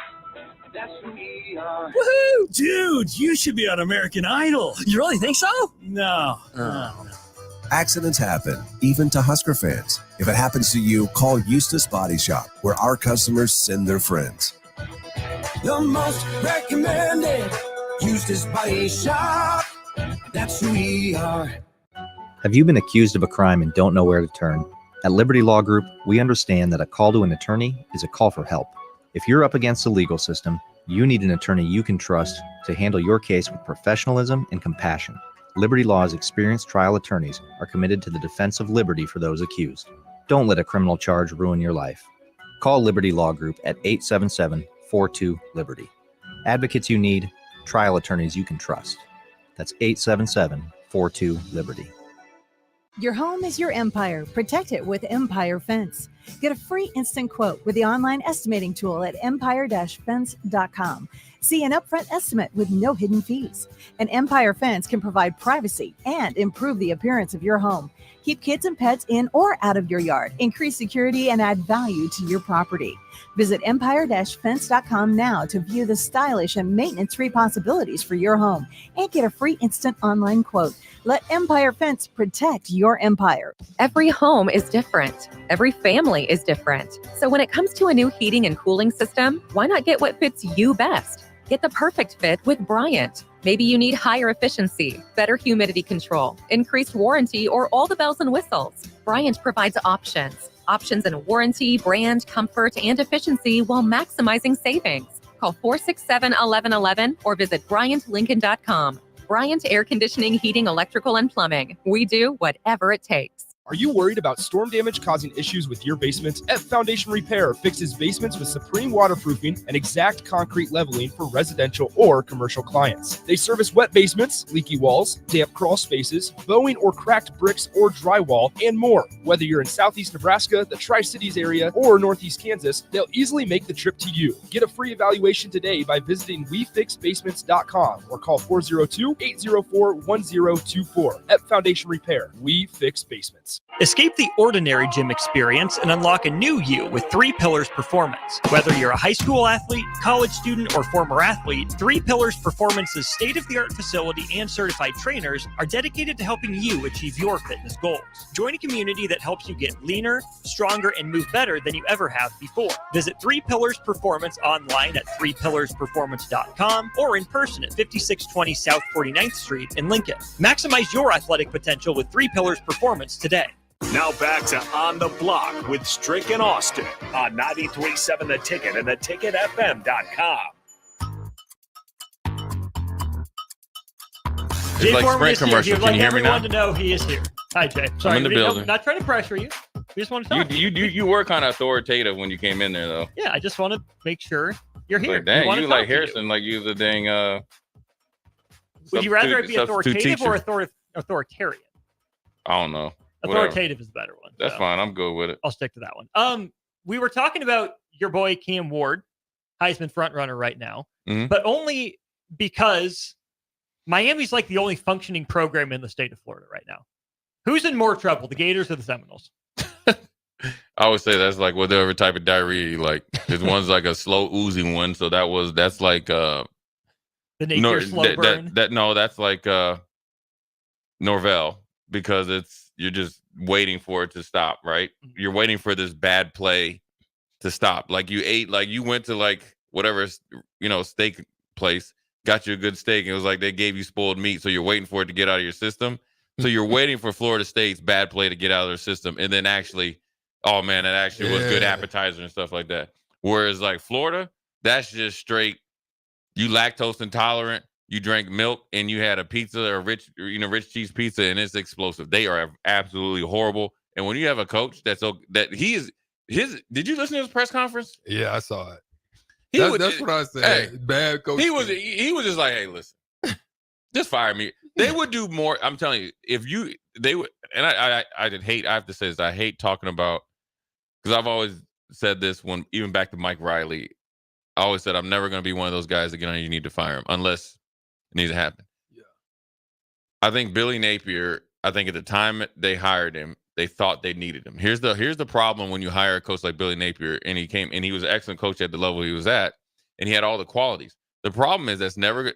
[SPEAKER 25] Woohoo! Dude, you should be on American Idol.
[SPEAKER 8] You really think so?
[SPEAKER 25] No.
[SPEAKER 21] Accidents happen, even to Husker fans. If it happens to you, call Eustace Body Shop, where our customers send their friends.
[SPEAKER 19] The most recommended Eustace Body Shop. That's who we are.
[SPEAKER 26] Have you been accused of a crime and don't know where to turn? At Liberty Law Group, we understand that a call to an attorney is a call for help. If you're up against the legal system, you need an attorney you can trust to handle your case with professionalism and compassion. Liberty Law's experienced trial attorneys are committed to the defense of liberty for those accused. Don't let a criminal charge ruin your life. Call Liberty Law Group at 877-42-LIBERTY. Advocates you need, trial attorneys you can trust. That's 877-42-LIBERTY.
[SPEAKER 27] Your home is your empire. Protect it with Empire Fence. Get a free instant quote with the online estimating tool at empire-fence.com. See an upfront estimate with no hidden fees. An Empire Fence can provide privacy and improve the appearance of your home. Keep kids and pets in or out of your yard. Increase security and add value to your property. Visit empire-fence.com now to view the stylish and maintenance-free possibilities for your home and get a free instant online quote. Let Empire Fence protect your empire.
[SPEAKER 28] Every home is different. Every family is different. So when it comes to a new heating and cooling system, why not get what fits you best? Get the perfect fit with Bryant. Maybe you need higher efficiency, better humidity control, increased warranty, or all the bells and whistles. Bryant provides options in warranty, brand, comfort, and efficiency while maximizing savings. Call 467-1111 or visit BryantLincoln.com. Bryant Air Conditioning, Heating, Electrical, and Plumbing. We do whatever it takes.
[SPEAKER 20] Are you worried about storm damage causing issues with your basement? F Foundation Repair fixes basements with supreme waterproofing and exact concrete leveling for residential or commercial clients. They service wet basements, leaky walls, damp crawl spaces, bowing or cracked bricks or drywall, and more. Whether you're in Southeast Nebraska, the Tri-Cities area, or Northeast Kansas, they'll easily make the trip to you. Get a free evaluation today by visiting WeFixBasements.com or call 402-804-1024. F Foundation Repair. We fix basements.
[SPEAKER 11] Escape the ordinary gym experience and unlock a new you with 3 Pillars Performance. Whether you're a high school athlete, college student, or former athlete, 3 Pillars Performance's state-of-the-art facility and certified trainers are dedicated to helping you achieve your fitness goals. Join a community that helps you get leaner, stronger, and move better than you ever have before. Visit 3 Pillars Performance online at 3pillarsperformance.com or in person at 5620 South 49th Street in Lincoln. Maximize your athletic potential with 3 Pillars Performance today.
[SPEAKER 9] Now back to On the Block with Strick and Austin on 93.7 The Ticket and theticketfm.com.
[SPEAKER 11] Jay
[SPEAKER 1] like
[SPEAKER 11] Foreman
[SPEAKER 1] Sprint
[SPEAKER 11] is here.
[SPEAKER 1] commercial.
[SPEAKER 11] He would
[SPEAKER 1] Can
[SPEAKER 11] like
[SPEAKER 1] you hear me
[SPEAKER 11] everyone
[SPEAKER 1] now?
[SPEAKER 11] to know he is here. Hi, Jay. Sorry,
[SPEAKER 1] I'm in the building.
[SPEAKER 11] Not trying to pressure you. We just want to talk.
[SPEAKER 1] You were kind of authoritative when you came in there, though.
[SPEAKER 11] Yeah, I just want to make sure you're here.
[SPEAKER 1] Like, dang,
[SPEAKER 11] We wanna
[SPEAKER 1] you
[SPEAKER 11] talk
[SPEAKER 1] like
[SPEAKER 11] to you.
[SPEAKER 1] Harrison, like you was a dang.
[SPEAKER 11] Would you rather it be
[SPEAKER 1] substitute
[SPEAKER 11] authoritative
[SPEAKER 1] teacher.
[SPEAKER 11] or authoritarian?
[SPEAKER 1] I don't know. Whatever.
[SPEAKER 11] Authoritative is the better one.
[SPEAKER 1] That's
[SPEAKER 11] so
[SPEAKER 1] fine. I'm good with it.
[SPEAKER 11] I'll stick to that one. We were talking about your boy Cam Ward, Heisman frontrunner right now,
[SPEAKER 1] Mhm.
[SPEAKER 11] but only because Miami's like the only functioning program in the state of Florida right now. Who's in more trouble, the Gators or the Seminoles?
[SPEAKER 1] I would say that's like whatever type of diarrhea you like. This one's like a slow oozing one, so that's like
[SPEAKER 11] The Napier slow burn.
[SPEAKER 1] that's like Norvell, because you're just waiting for it to stop, right? You're waiting for this bad play to stop. Like you went to like whatever, steak place, got you a good steak, and it was like they gave you spoiled meat, so you're waiting for it to get out of your system. So you're waiting for Florida State's bad play to get out of their system, and then actually, oh man, that actually was good appetizer and stuff like that. Whereas like Florida, that's just straight, you lactose intolerant, you drank milk, and you had a pizza or rich cheese pizza, and it's explosive. They are absolutely horrible. And when you have a coach did you listen to his press conference?
[SPEAKER 12] Yeah, I saw it.
[SPEAKER 1] That's what I said.
[SPEAKER 12] Hey, bad coach.
[SPEAKER 1] He was just like, hey, listen, just fire me. They would do more. I'm telling you, they would, and I have to say this, I hate talking about, because I've always said this even back to Mike Riley. I always said I'm never going to be one of those guys again. You need to fire him unless it needs to happen. Yeah. I think Billy Napier, at the time they hired him, they thought they needed him. Here's the problem when you hire a coach like Billy Napier, and he was an excellent coach at the level he was at, and he had all the qualities. The problem is that's never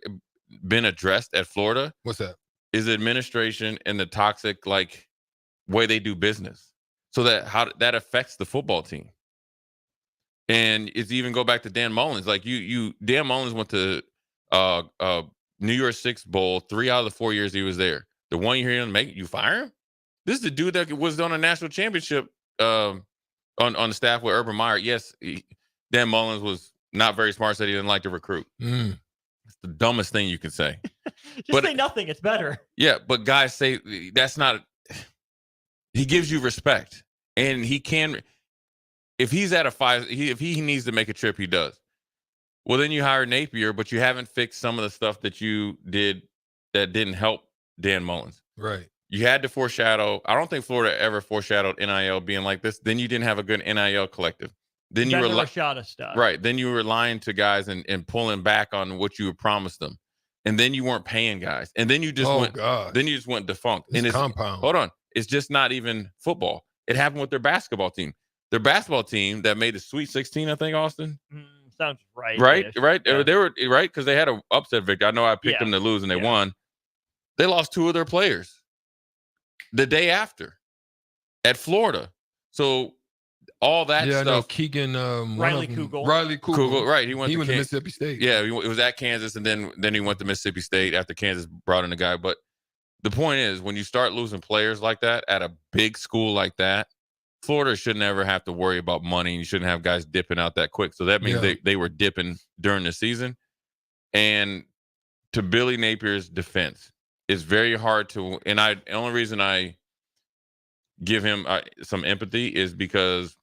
[SPEAKER 1] been addressed at Florida.
[SPEAKER 12] What's that?
[SPEAKER 1] Is administration and the toxic way they do business. So that affects the football team. And it's even go back to Dan Mullins. Like Dan Mullins went to New Year's Six Bowl 3 out of the 4 years he was there. The 1 year he didn't make it, you fire him? This is the dude that was on a national championship on the staff with Urban Meyer. Yes, Dan Mullins was not very smart, said he didn't like to recruit. It's the dumbest thing you can say.
[SPEAKER 11] Just say nothing. It's better.
[SPEAKER 1] Yeah, but guys say that's not. He gives you respect, and he can. If he's at a 5, if he needs to make a trip, he does. Well, then you hire Napier, but you haven't fixed some of the stuff that you did that didn't help Dan Mullins.
[SPEAKER 12] Right.
[SPEAKER 1] You had to foreshadow. I don't think Florida ever foreshadowed NIL being like this. Then you didn't have a good NIL collective. Then you were
[SPEAKER 11] shot of stuff.
[SPEAKER 1] Right. Then you were lying to guys and pulling back on what you promised them. And then you weren't paying guys. And then you just then you just went defunct.
[SPEAKER 12] It's compound.
[SPEAKER 1] Hold on. It's just not even football. It happened with their basketball team. Their basketball team that made the Sweet 16, I think, Austin.
[SPEAKER 11] Sounds right.
[SPEAKER 1] Right.
[SPEAKER 11] Yeah.
[SPEAKER 1] They were right because they had an upset victory. I know I picked them to lose and they won. They lost 2 of their players the day after at Florida. So all that stuff.
[SPEAKER 12] No, Keegan
[SPEAKER 11] Riley Kugel.
[SPEAKER 12] Riley Kugel.
[SPEAKER 1] Right. He went to
[SPEAKER 12] Mississippi State.
[SPEAKER 1] Yeah, it was at Kansas, and then he went to Mississippi State after Kansas brought in a guy. But the point is, when you start losing players like that at a big school like that, Florida should never have to worry about money. You shouldn't have guys dipping out that quick. So that means they were dipping during the season. And to Billy Napier's defense, it's very hard to. And the only reason I give him some empathy is because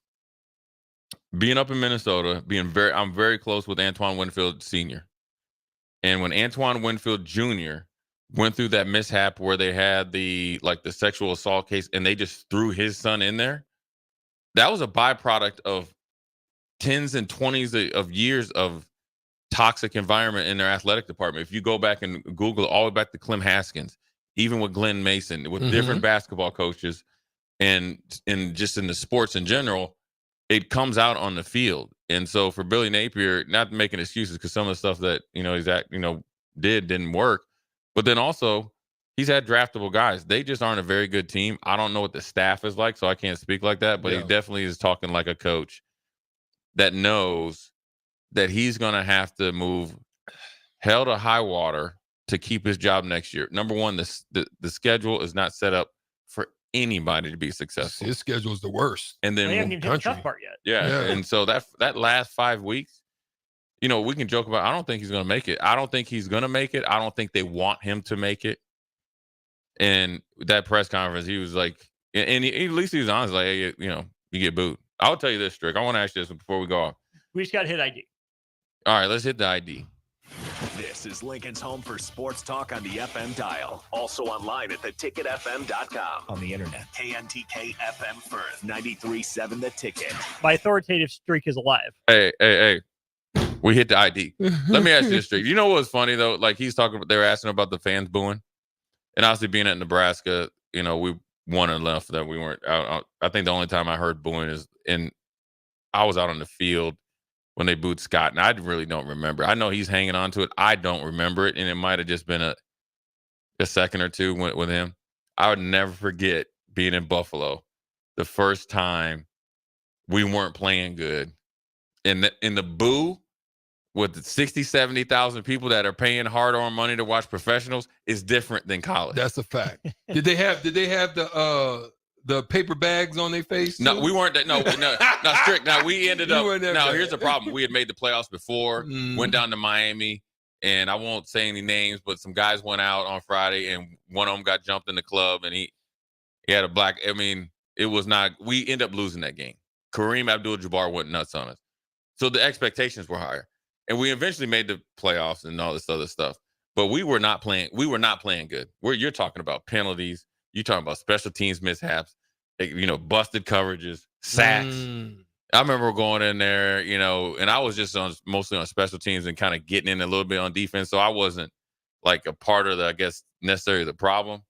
[SPEAKER 1] being up in Minnesota, I'm very close with Antoine Winfield Sr. And when Antoine Winfield Jr. went through that mishap where they had the sexual assault case and they just threw his son in there, that was a byproduct of 10s and 20s of years of toxic environment in their athletic department. If you go back and Google all the way back to Clem Haskins, even with Glenn Mason, with different basketball coaches, and just in the sports in general, it comes out on the field. And so for Billy Napier, not making excuses because some of the stuff that didn't work, but then also he's had draftable guys. They just aren't a very good team. I don't know what the staff is like, so I can't speak like that. But he definitely is talking like a coach that knows that he's going to have to move hell to high water to keep his job next year. Number one, the schedule is not set up for anybody to be successful.
[SPEAKER 12] His schedule is the worst.
[SPEAKER 1] And then
[SPEAKER 11] they haven't even hit the tough part yet.
[SPEAKER 1] Yeah. And so that last 5 weeks, we can joke about, I don't think he's going to make it. I don't think he's going to make it. I don't think they want him to make it. And that press conference, he was like, and at least he was honest, like, hey, you get booed. I'll tell you this, Strick. I want to ask you this before we go off.
[SPEAKER 11] We just got to hit ID.
[SPEAKER 1] All right, let's hit the ID.
[SPEAKER 9] This is Lincoln's home for sports talk on the FM dial. Also online at theticketfm.com.
[SPEAKER 10] On the internet.
[SPEAKER 9] KNTK FM Firth, 93.7 The Ticket.
[SPEAKER 11] My authoritative streak is alive.
[SPEAKER 1] Hey. We hit the ID. Let me ask you this, Strick. You know what's funny, though? Like, they were asking about the fans booing. And obviously being at Nebraska, we won enough that we weren't out. I think the only time I heard booing is I was out on the field when they booed Scott, and I really don't remember. I know he's hanging on to it. I don't remember it, and it might have just been a second or two with him. I would never forget being in Buffalo the first time we weren't playing good. In the boo with the 60, 70,000 people that are paying hard-earned money to watch professionals is different than college.
[SPEAKER 12] That's a fact. Did they have the paper bags on their face?
[SPEAKER 1] No, we weren't. No, Strick. Now we ended up. Now here's the problem. We had made the playoffs before. Went down to Miami, and I won't say any names, but some guys went out on Friday, and one of them got jumped in the club, and he had a black. I mean, it was not. We ended up losing that game. Kareem Abdul-Jabbar went nuts on us, so the expectations were higher, and we eventually made the playoffs and all this other stuff. But we were not playing. We were not playing good. You're talking about penalties. You're talking about special teams mishaps, busted coverages, sacks. I remember going in there, and I was just mostly on special teams and kind of getting in a little bit on defense. So I wasn't like a part of necessarily the problem.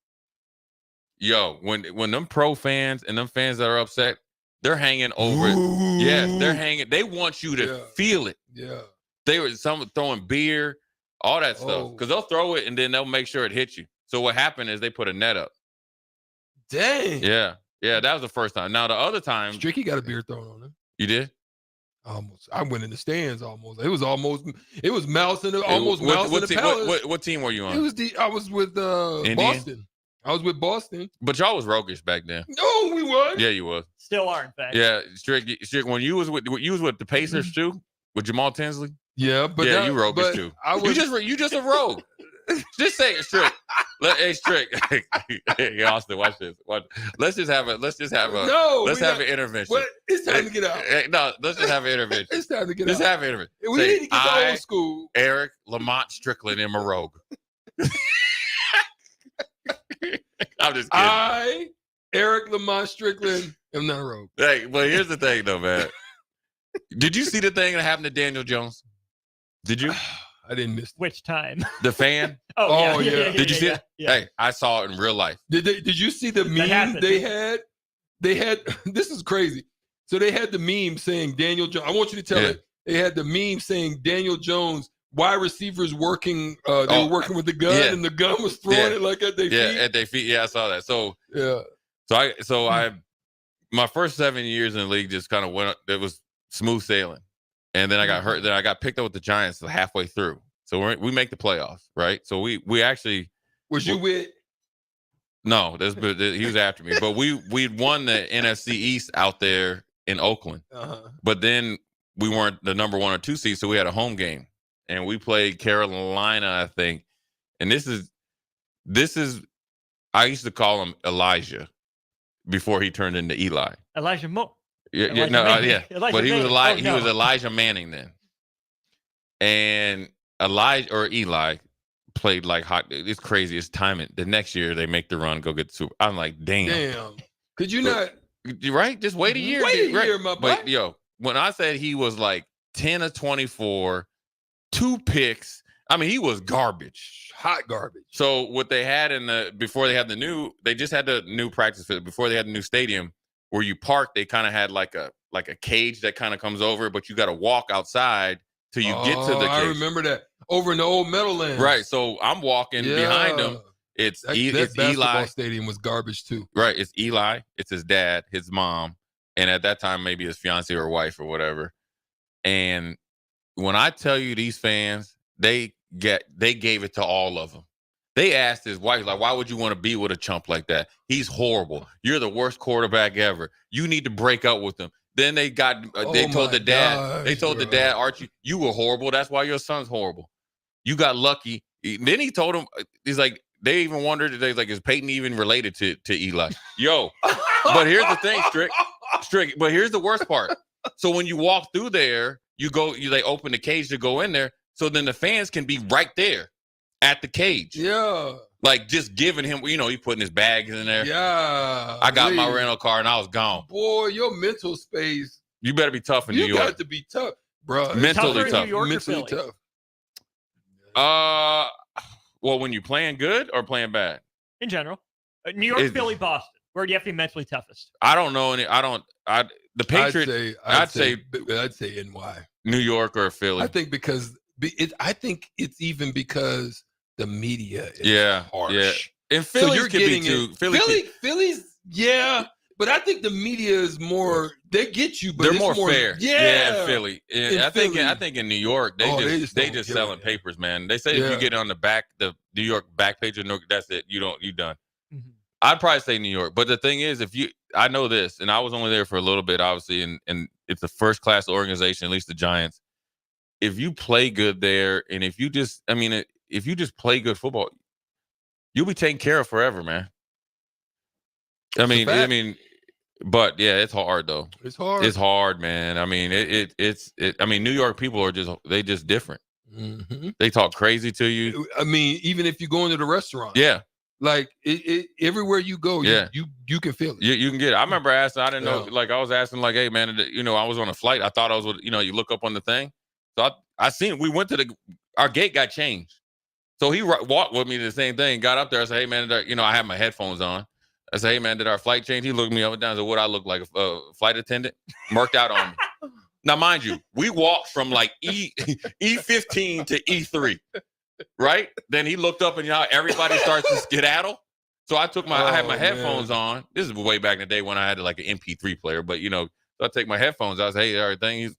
[SPEAKER 1] When them pro fans and them fans that are upset, they're hanging over it. Yeah, they're hanging. They want you to feel it.
[SPEAKER 12] Yeah.
[SPEAKER 1] They were throwing beer, all that stuff. Because they'll throw it and then they'll make sure it hits you. So what happened is they put a net up.
[SPEAKER 12] Dang.
[SPEAKER 1] Yeah, that was the first time. Now the other time,
[SPEAKER 12] Stricky got a beer thrown on him.
[SPEAKER 1] You did?
[SPEAKER 12] Almost. I went in the stands. Almost. It was mouse in the almost mouse in the palace.
[SPEAKER 1] What team were you on?
[SPEAKER 12] I was with Boston. I was with Boston.
[SPEAKER 1] But y'all was roguish back then.
[SPEAKER 12] No, we was.
[SPEAKER 1] Yeah, you was.
[SPEAKER 11] Still are, in fact.
[SPEAKER 1] Yeah, Strick. When you was with the Pacers too, with Jamal Tinsley.
[SPEAKER 12] Yeah, but
[SPEAKER 1] you roguish too. You just a rogue. Just say it, Strick. Hey, Strick. Hey, Austin, watch this. Let's just have an intervention.
[SPEAKER 12] What? It's time to get out.
[SPEAKER 1] No, let's just have an intervention.
[SPEAKER 12] It's time to get out.
[SPEAKER 1] Let's have an intervention.
[SPEAKER 12] We need to get to old school.
[SPEAKER 1] Eric Lamont Strickland am a rogue. I'm just kidding.
[SPEAKER 12] Eric Lamont Strickland, am not a rogue.
[SPEAKER 1] Hey, but here's the thing, though, man. Did you see the thing that happened to Daniel Jones? Did you?
[SPEAKER 12] I didn't miss.
[SPEAKER 11] Which time?
[SPEAKER 1] The fan?
[SPEAKER 12] Oh, yeah.
[SPEAKER 1] Did you see it?
[SPEAKER 11] Yeah.
[SPEAKER 1] Hey, I saw it in real life.
[SPEAKER 12] Did you see the meme they had? They had, this is crazy. So they had the meme saying Daniel Jones. I want you to tell it. They had the meme saying Daniel Jones, wide receivers working. They were working with the gun, and the gun was throwing it like at their feet.
[SPEAKER 1] Yeah, at their feet. Yeah, I saw that. So
[SPEAKER 12] yeah.
[SPEAKER 1] So I my first 7 years in the league just kind of went. It was smooth sailing, and then I got hurt. Then I got picked up with the Giants halfway through. So we make the playoffs, right? So we actually
[SPEAKER 12] was you with?
[SPEAKER 1] No, he was after me. But we'd won the NFC East out there in Oakland. But then we weren't the number 1 or 2 seed, so we had a home game, and we played Carolina, I think. And this is I used to call him Elijah before he turned into Eli.
[SPEAKER 11] Elijah Moore.
[SPEAKER 1] Yeah. But he was Elijah Manning then. And Eli played like hot. It's crazy. It's timing. The next year they make the run, go get the Super. I'm like, damn.
[SPEAKER 12] Could you not?
[SPEAKER 1] Right? Just wait a year.
[SPEAKER 12] Wait a year, my boy.
[SPEAKER 1] But when I said he was like 10 of 24, 2 picks, I mean, he was garbage.
[SPEAKER 12] Hot garbage.
[SPEAKER 1] So what they had before they had they just had the new practice field. Before they had the new stadium where you park, they kind of had like a cage that kind of comes over, but you got to walk outside till you get to the cage.
[SPEAKER 12] I remember that. Over in the old Meadowlands.
[SPEAKER 1] Right. So I'm walking behind him. It's
[SPEAKER 12] basketball
[SPEAKER 1] Eli.
[SPEAKER 12] Stadium was garbage too.
[SPEAKER 1] Right. It's Eli. It's his dad, his mom, and at that time maybe his fiance or wife or whatever. And when I tell you these fans, they gave it to all of them. They asked his wife, like, why would you want to be with a chump like that? He's horrible. You're the worst quarterback ever. You need to break up with him. Then they told the dad, Archie, you were horrible. That's why your son's horrible. You got lucky. Then he told him, he's like, they even wondered, is Peyton even related to Eli? Yo, but here's the thing, Strick, but here's the worst part. So when you walk through there, they open the cage to go in there. So then the fans can be right there at the cage.
[SPEAKER 12] Yeah.
[SPEAKER 1] Like just giving him, he putting his bags in there.
[SPEAKER 12] Yeah.
[SPEAKER 1] I got my rental car and I was gone.
[SPEAKER 12] Boy, your mental space.
[SPEAKER 1] You better be tough in New York.
[SPEAKER 12] You got to be tough, bro.
[SPEAKER 1] Mentally tough.
[SPEAKER 11] Mentally tough.
[SPEAKER 1] Well, when you playing good or playing bad?
[SPEAKER 11] In general. New York, Philly, Boston. Where do you have to be mentally toughest?
[SPEAKER 1] I don't know any. The Patriots. I'd say
[SPEAKER 12] NY.
[SPEAKER 1] New York or Philly.
[SPEAKER 12] I think it's even because the media is harsh. Yeah. And Philly could be too. Philly's but I think the media is more. They get you, but
[SPEAKER 1] they're more fair.
[SPEAKER 12] Yeah,
[SPEAKER 1] in Philly. I think in New York they just selling papers, man. They say if you get on the New York back page of New York, that's it. You done.
[SPEAKER 11] Mm-hmm.
[SPEAKER 1] I'd probably say New York, but the thing is, I know this, and I was only there for a little bit, obviously, and it's a first class organization, at least the Giants. If you play good there, and if you just play good football, you'll be taken care of forever, man. But yeah, it's hard though.
[SPEAKER 12] It's hard.
[SPEAKER 1] It's hard, man. I mean, it's New York people are just different.
[SPEAKER 12] Mm-hmm.
[SPEAKER 1] They talk crazy to you.
[SPEAKER 12] I mean, even if you go into the restaurant, like everywhere you go, you can feel it.
[SPEAKER 1] You can get it. I remember asking. I didn't know. Like I was asking, like, hey man, I was on a flight. I thought I was with. You look up on the thing. So I seen. We went to our gate got changed. So he walked with me to the same thing. Got up there. I said, hey man, I had my headphones on. I said, hey, man, did our flight change? He looked me up and down and said, what I look like, a flight attendant? Murked out on me. Now, mind you, we walked from like E15 to E3, right? Then he looked up and everybody starts to skedaddle. So I had my headphones on. This is way back in the day when I had like an MP3 player. But, so I take my headphones. I was, hey, everything.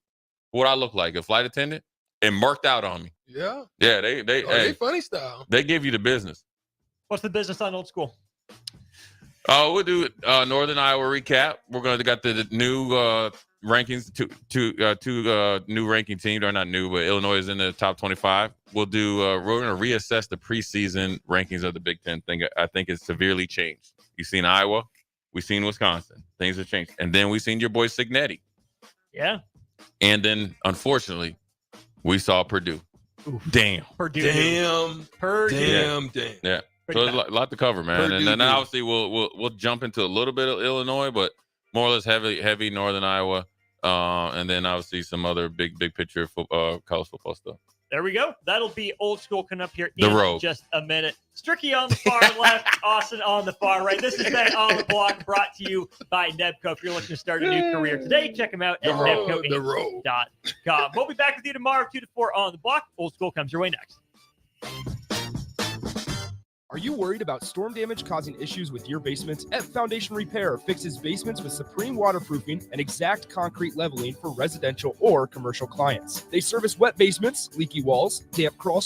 [SPEAKER 1] What I look like, a flight attendant? And murked out on me.
[SPEAKER 12] Yeah.
[SPEAKER 1] Yeah, they
[SPEAKER 12] funny style.
[SPEAKER 1] They give you the business.
[SPEAKER 11] What's the business on Old School?
[SPEAKER 1] We'll do Northern Iowa recap. We're going to got the new rankings, two new ranking teams. Or not new, but Illinois is in the top 25. We're going to reassess the preseason rankings of the Big Ten thing. I think it's severely changed. You've seen Iowa. We've seen Wisconsin. Things have changed. And then we've seen your boy Signetti.
[SPEAKER 11] Yeah.
[SPEAKER 1] And then, unfortunately, we saw Purdue.
[SPEAKER 11] Oof.
[SPEAKER 1] Damn.
[SPEAKER 11] Purdue.
[SPEAKER 12] Damn.
[SPEAKER 1] Yeah. So there's a lot to cover, man. And then obviously we'll jump into a little bit of Illinois, but more or less heavy Northern Iowa, and then obviously some other big picture college football stuff.
[SPEAKER 11] There we go. That'll be Old School coming up here in just a minute. Stricky on the far left, Austin on the far right. This has been On the Block, brought to you by Nebco. If you're looking to start a new career today, check them out at nebco.com. We'll be back with you tomorrow, 2 to 4 on the block. Old School comes your way next.
[SPEAKER 20] Are you worried about storm damage causing issues with your basement? F Foundation Repair fixes basements with supreme waterproofing and exact concrete leveling for residential or commercial clients. They service wet basements, leaky walls, damp crawl